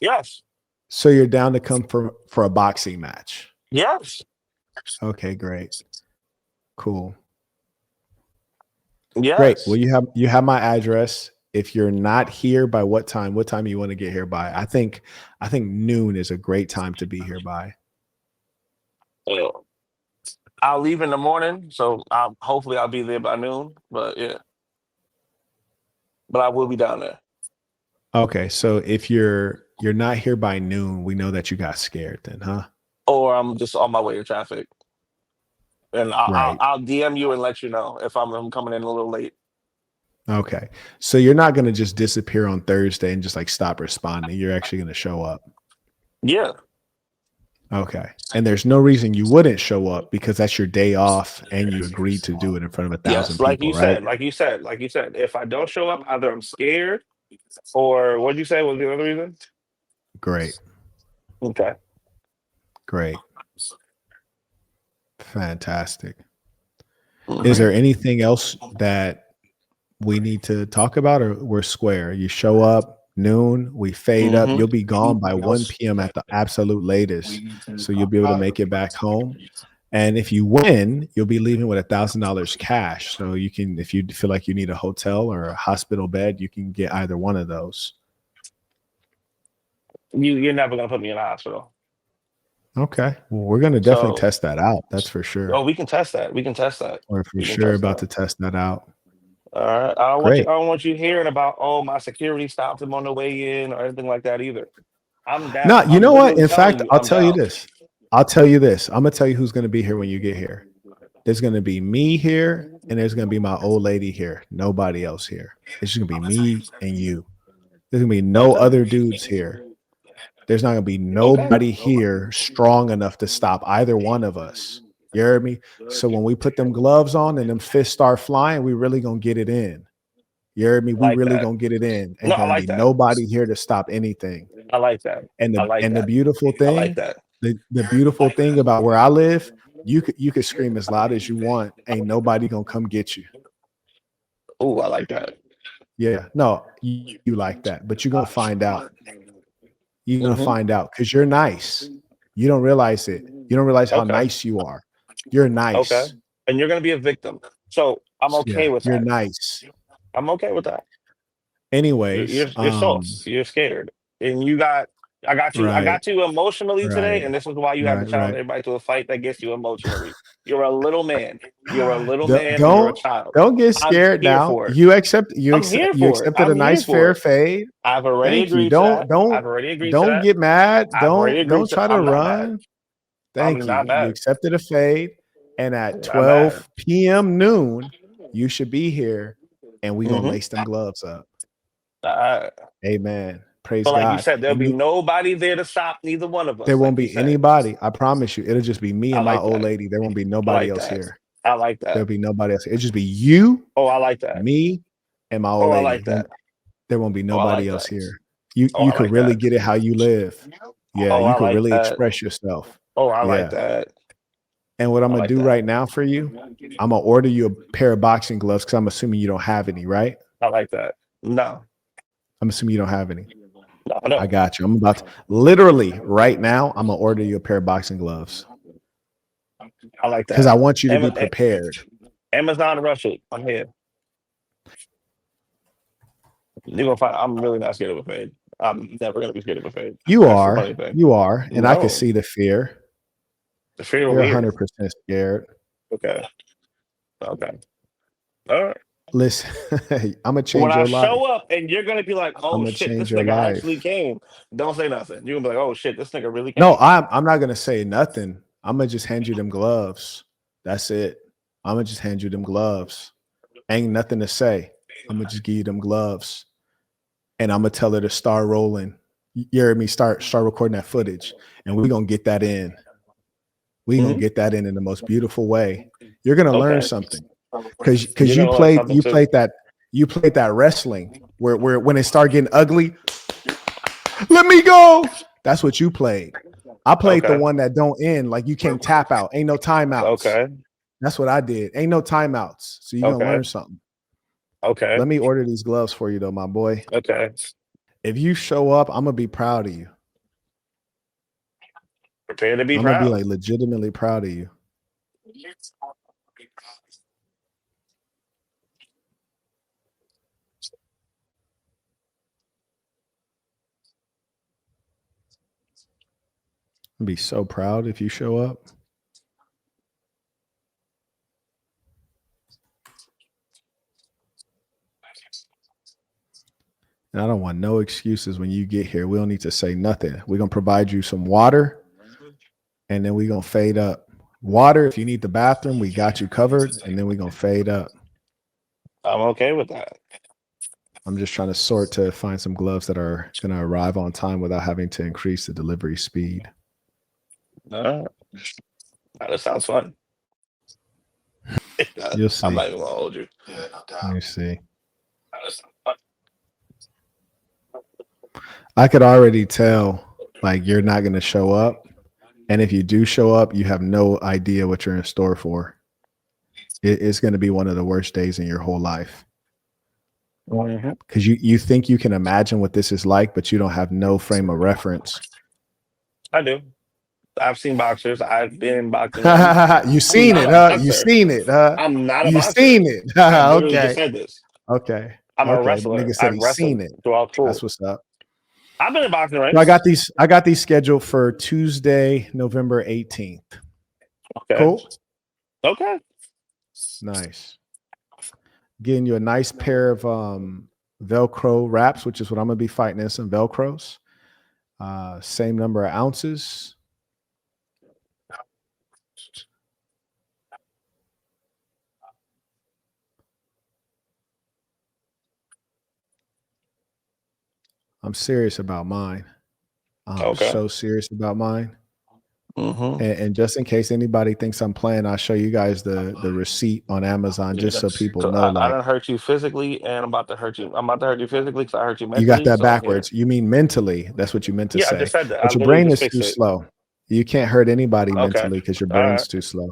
Yes. So you're down to come for a boxing match. Yes. Okay, great. Cool. Yes. Great. Well, you have my address. If you're not here by what time you want to get here by? I think noon is a great time to be here by. I'll leave in the morning, so hopefully I'll be there by noon. But yeah, but I will be down there. Okay, so if you're not here by noon, we know that you got scared then, huh? Or I'm just on my way to traffic, and Right. I'll DM you and let you know if I'm coming in a little late. Okay. So you're not going to just disappear on Thursday and just like stop responding. You're actually going to show up. Yeah. Okay. And there's no reason you wouldn't show up because that's your day off and you agreed to do it in front of 1,000 people, like you right? said, like you said. If I don't show up, either I'm scared or what'd you say was the other reason? Great. Okay. Great. Fantastic. Is there anything else that we need to talk about or we're square? You show up noon, we fade up. You'll be gone by 1 p.m. at the absolute latest. So you'll be able to make it back home. And if you win, you'll be leaving with $1,000 cash. So you can, if you feel like you need a hotel or a hospital bed, you can get either one of those. You're never gonna put me in the hospital. Okay. Well, we're going to definitely test that out. That's for sure. Oh, we can test that. We're for sure about to test that out. All right. I Great. don't want you hearing about my security stopped him on the way in or anything like that either. I'm down. No, you know what? In telling fact, you, I'll I'm tell you down. this. I'll tell you this. I'm gonna tell you who's gonna be here when you get here. There's gonna be me here, and there's gonna be my old lady here. Nobody else here. It's just gonna be me and you. There's gonna be no other dudes here. There's not gonna be nobody here strong enough to stop either one of us. You heard me? So when we put them gloves on and them fists start flying, we really gonna get it in. You heard me? We Like really that. gonna get it in. Ain't No, I gonna like be that. nobody here to stop anything. I like that. And I like the that. beautiful I thing, like that. the beautiful thing about where I live, you could scream as loud as you want. Ain't nobody gonna come get you. Oh, I like that. Yeah, no, you like that, but you're gonna find out. You're gonna find out because you're nice. You don't realize it. You don't realize how nice you are. You're nice. Okay. And you're gonna be a victim. So I'm okay with you're that. nice. I'm okay with that. Anyways, You're soft. You're scared. And you got I got you. I Right. got you emotionally today, Right. and this is why you have to Right. challenge Right. everybody to a fight that gets you emotionally. You're a little man. You're a little Don't man, and you're a don't child. don't get I'm scared here now. for it. You accept I'm here you for it. accepted a I'm here nice for fair it. fade. I've already Thank you. agreed to that. I've Don't already agreed to don't that. get mad. I've already agreed Don't to. try to I'm not mad. run. I'm Thank not you. You mad. accepted a fade, and at I'm not mad. 12 p.m. noon, you should be here, and we gonna Mm-hmm. lace them gloves up. But Amen. Praise like you God. said, there'll And be you, nobody there to stop neither one of there us. won't Like you be said, anybody. I promise you. It'll just be me I and my like old that. lady. There won't be I nobody like else that. here. I like that. There'll be nobody else. It'll just be you, Oh, I like that. me, and my Oh, old I lady. like that. There won't be Oh, I nobody like else that. here. You Oh, I could like really that. get it how you live. Yeah, Oh, you I could like really that. express yourself. Oh, I like Yeah. that. And what I'm I gonna like do that. right now for you, I'm gonna order you a pair of boxing gloves because I'm assuming you don't have any, right? I like that. No, I'm assuming you don't have any. no. I got you. I'm about to literally right now, I'm gonna order you a pair of boxing gloves I like because I that. want you to be prepared. Amazon rush it. I'm here. You're gonna find I'm really not scared of a fade. I'm never gonna be scared of a fade. You That's the are, funny thing. you are, and I can No, see the fear. the fear You're over here. 100% scared. Okay. Okay. All right. Listen, I'm gonna When change I your life. show up and you're gonna be like, I'm oh gonna shit, change this your nigga actually life. came. Don't say nothing. You're gonna be like, oh shit, this nigga really came. No, I'm not gonna say nothing. I'm gonna just hand you them gloves. That's it. I'm gonna just hand you them gloves. Ain't nothing to say. I'm gonna just give you them gloves, and I'm gonna tell her to start rolling. You heard me? Start recording that footage, and we're gonna get that in. We're gonna get that in the most beautiful way. You're gonna learn Okay. something because You're you gonna learn something too. played that wrestling where when it started getting ugly. Let me go. That's what you played. I played the Okay. one that don't end, like you can't tap out. Ain't no timeouts. Okay. That's what I did. Ain't no timeouts. So you're gonna Okay. learn something. Okay. Let me order these gloves for you though, my boy. Okay. If you show up, I'm gonna be proud of you. Prepare to be I'm proud. gonna be like legitimately proud of you. I'd be so proud if you show up. And I don't want no excuses when you get here. We don't need to say nothing. We're gonna provide you some water, and then we're gonna fade up. Water, if you need the bathroom, we got you covered, and then we're gonna fade up. I'm okay with that. I'm just trying to sort to find some gloves that are gonna arrive on time without having to increase the delivery speed. That sounds fun. You'll see. I'm not even gonna hold you. Let me see. I could already tell like you're not going to show up. And if you do show up, you have no idea what you're in store for. It's going to be one of the worst days in your whole life. Because you think you can imagine what this is like, but you don't have no frame of reference. I do. I've seen boxers. I've been in boxing. You seen it, huh? You seen it, huh? I'm not a You boxer. seen it. I literally Okay. just said this. Okay. I'm a Okay. wrestler. Nigga said I've he's wrestled seen it. throughout school. That's what's up. I've been in boxing, right? So I got these scheduled for Tuesday, November 18th. Okay. Cool. Okay. Nice. Getting you a nice pair of Velcro wraps, which is what I'm gonna be fighting in, some Velcros. Same number of ounces. I'm serious about mine. I'm so serious about mine. And just in case anybody thinks I'm playing, I'll show you guys the receipt on Amazon just so people know. I don't hurt you physically, and I'm about to hurt you. I'm about to hurt you physically because I hurt you mentally. You got that backwards. You mean mentally? That's what you meant to say. I just said that. But your brain is too slow. You can't hurt anybody mentally because your brain's too slow.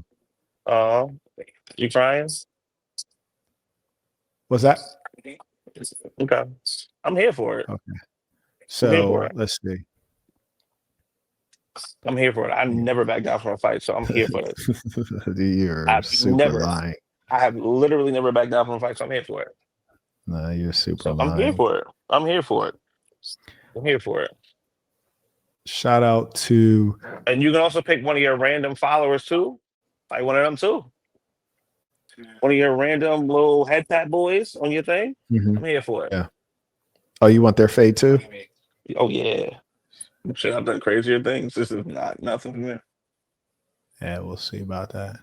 You crying? What's that? Okay, I'm here for it. Okay. So let's see. I'm here for it. I never back down from a fight, so I'm here for this. You're super lying. I have literally never backed down from a fight, so I'm here for it. No, you're super lying. I'm here for it. I'm here for it. I'm here for it. Shout out to. And you can also pick one of your random followers too, like one of them too. One of your random little head pat boys on your thing. I'm here for it. Yeah. Oh, you want their fade too? Oh yeah. I'm sure I've done crazier things. This is not nothing from there. Yeah, we'll see about that.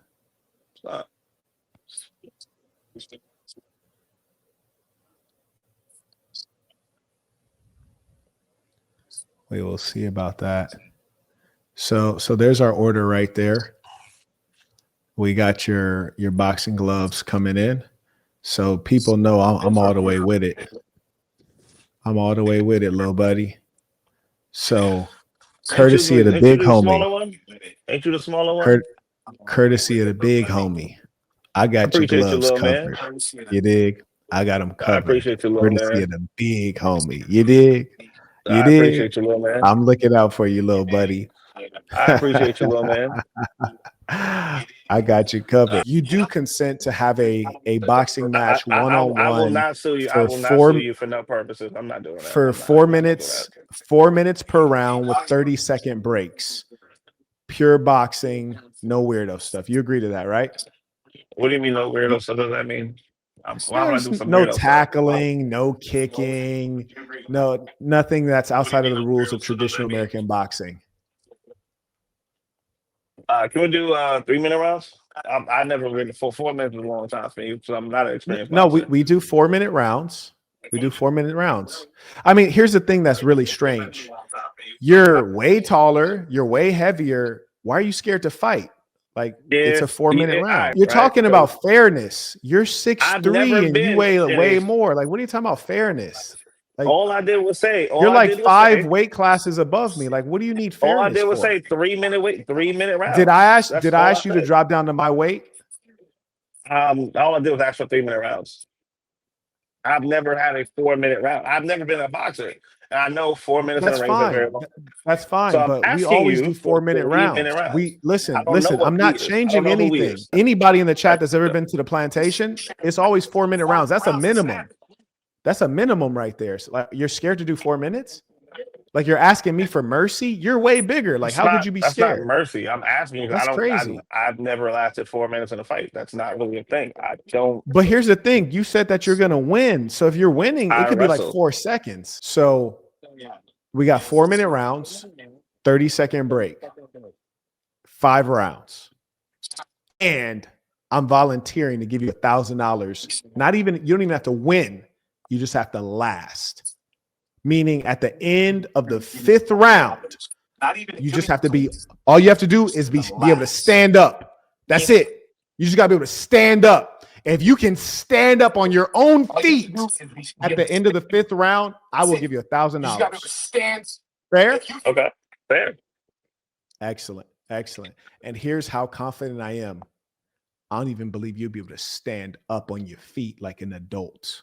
We will see about that. So there's our order right there. We got your boxing gloves coming in. So people know I'm all the way with it. I'm all the way with it, little buddy. So courtesy of the big homie. Ain't you the smaller one? Courtesy of the big homie. I got your gloves covered. You dig? I got them covered. I appreciate you, little courtesy man. of the big homie. You dig? You I dig? appreciate you, little man. I'm looking out for you, little buddy. I appreciate you, little man. I got you covered. You do consent to have a boxing match one-on-one. I will not sue you. I will not sue you for no purposes. I'm not doing that. For 4 minutes, 4 minutes per round with 30-second breaks. Pure boxing, no weirdo stuff. You agree to that, right? What do you mean no weirdo stuff? Does that mean? No tackling, no kicking, no nothing that's outside of the rules of traditional American boxing. Can we do 3-minute rounds? I never really 4 minutes is a long time for me, so I'm not an experienced. No, we do 4-minute rounds. We do 4-minute rounds. I mean, here's the thing that's really strange. You're way taller. You're way heavier. Why are you scared to fight? Like, it's a 4-minute round. You're talking about fairness. You're 6'3" and you weigh way more. Like, what are you talking about fairness? Like, all I did was say you're like 5 weight classes above me. Like, what do you need fairness? All I did was for? say 3-minute round. Did I ask you to drop down to my weight? All I did was ask for 3-minute rounds. I've never had a 4-minute round. I've never been a boxer. And I know 4 minutes in a ring is very long. That's fine, So but we always do 4-minute rounds. We listen. I'm not changing anything. Anybody in the chat that's ever been to the plantation, it's always 4-minute rounds. That's a minimum. That's a minimum right there. So, like, you're scared to do 4 minutes? Like, you're asking me for mercy? You're way bigger. Like, how could you be scared? That's not mercy. I'm asking you. That's crazy. I've never lasted 4 minutes in a fight. That's not really a thing. I don't. But here's the thing. You said that you're going to win. So if you're winning, it could be like 4 seconds. So we got 4-minute rounds, 30-second break, 5 rounds. And I'm volunteering to give you $1,000. You don't even have to win. You just have to last. Meaning at the end of the 5th round, you just have to be, all you have to do is be able to stand up. That's it. You just got to be able to stand up. If you can stand up on your own feet at the end of the 5th round, I will give you $1,000. Fair? Okay. Fair. Excellent. Excellent. And here's how confident I am. I don't even believe you'll be able to stand up on your feet like an adult.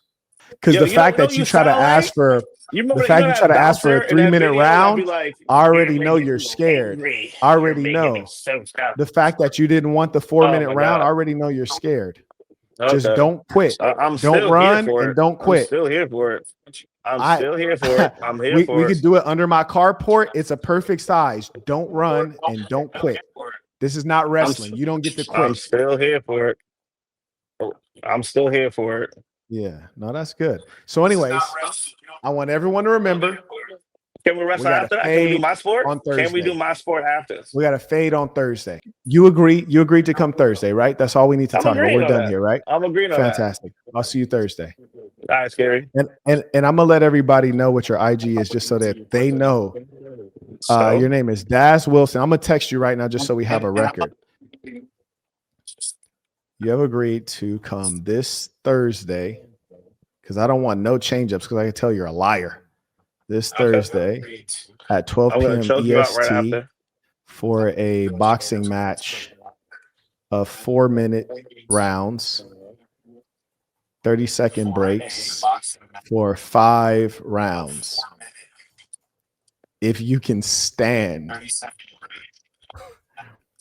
Because the fact that you try to ask for a 3-minute round, I already know you're scared. I already know. The fact that you didn't want the 4-minute round, I already know you're scared. Just don't quit. Don't run and don't quit. I'm still here for it. I'm still here for it. I'm here for it. We could do it under my carport. It's a perfect size. Don't run and don't quit. This is not wrestling. You don't get to quit. I'm still here for it. I'm still here for it. Yeah, no, that's good. So, anyways, I want everyone to remember. Can we wrestle after that? Can we do my sport? On Thursday. Can we do my sport after? We got a fade on Thursday. You agree? You agreed to come Thursday, right? That's all we need to talk about. We're done here, right? I'm agreeing on that. Fantastic. I'll see you Thursday. All right, Scary. And I'm gonna let everybody know what your IG is, just so that they know. Your name is Daz Wilson. I'm gonna text you right now, just so we have a record. You have agreed to come this Thursday, because I don't want no change-ups, because I can tell you're a liar. This Thursday at 12 p.m. EST for a boxing match of 4-minute rounds, 30-second breaks for 5 rounds. If you can stand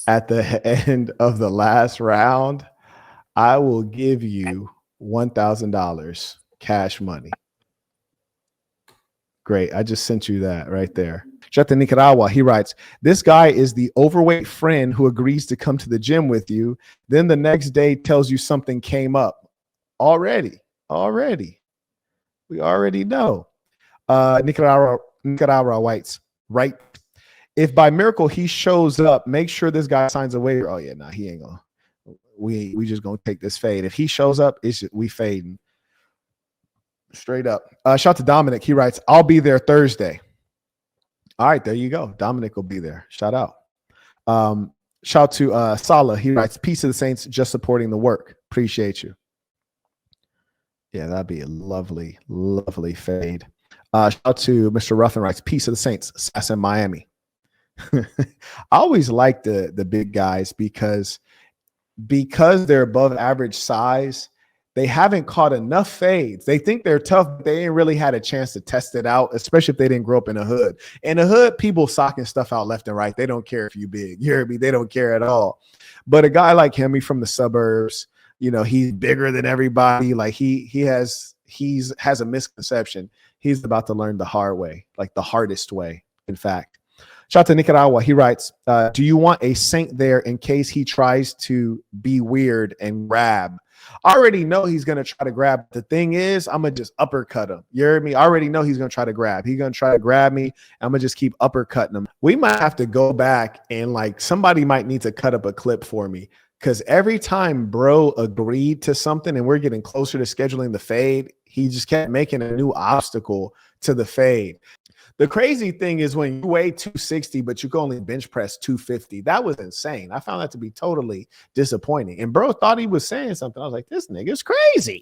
at the end of the last round, I will give you $1,000 cash money. Great. I just sent you that right there. Shout out to Nicaragua. He writes, this guy is the overweight friend who agrees to come to the gym with you. Then the next day tells you something came up. Already. We already know. Nicaragua writes, right. If by miracle he shows up, make sure this guy signs a waiver. Oh yeah, nah, he ain't gonna. We just gonna take this fade. If he shows up, we fading straight up. Shout out to Dominic. He writes, I'll be there Thursday. All right, there you go. Dominic will be there. Shout out. Shout out to Salah. He writes, peace of the saints, just supporting the work. Appreciate you. Yeah, that'd be a lovely, lovely fade. Shout out to Mr. Ruffin writes, peace of the saints, Sass in Miami. I always like the big guys because they're above average size. They haven't caught enough fades. They think they're tough, but they ain't really had a chance to test it out, especially if they didn't grow up in the hood. In the hood, people socking stuff out left and right. They don't care if you big. You hear me? They don't care at all. But a guy like him, he's from the suburbs. You know, he's bigger than everybody. Like he has a misconception. He's about to learn the hard way, like the hardest way, in fact. Shout out to Nicaragua. He writes, do you want a saint there in case he tries to be weird and grab? I already know he's going to try to grab. The thing is, I'm going to just uppercut him. You hear me? I already know he's going to try to grab. He's going to try to grab me. I'm going to just keep uppercutting him. We might have to go back and like somebody might need to cut up a clip for me. Because every time bro agreed to something and we're getting closer to scheduling the fade, he just kept making a new obstacle to the fade. The crazy thing is when you weigh 260, but you can only bench press 250. That was insane. I found that to be totally disappointing. And bro thought he was saying something. I was like, this nigga's crazy.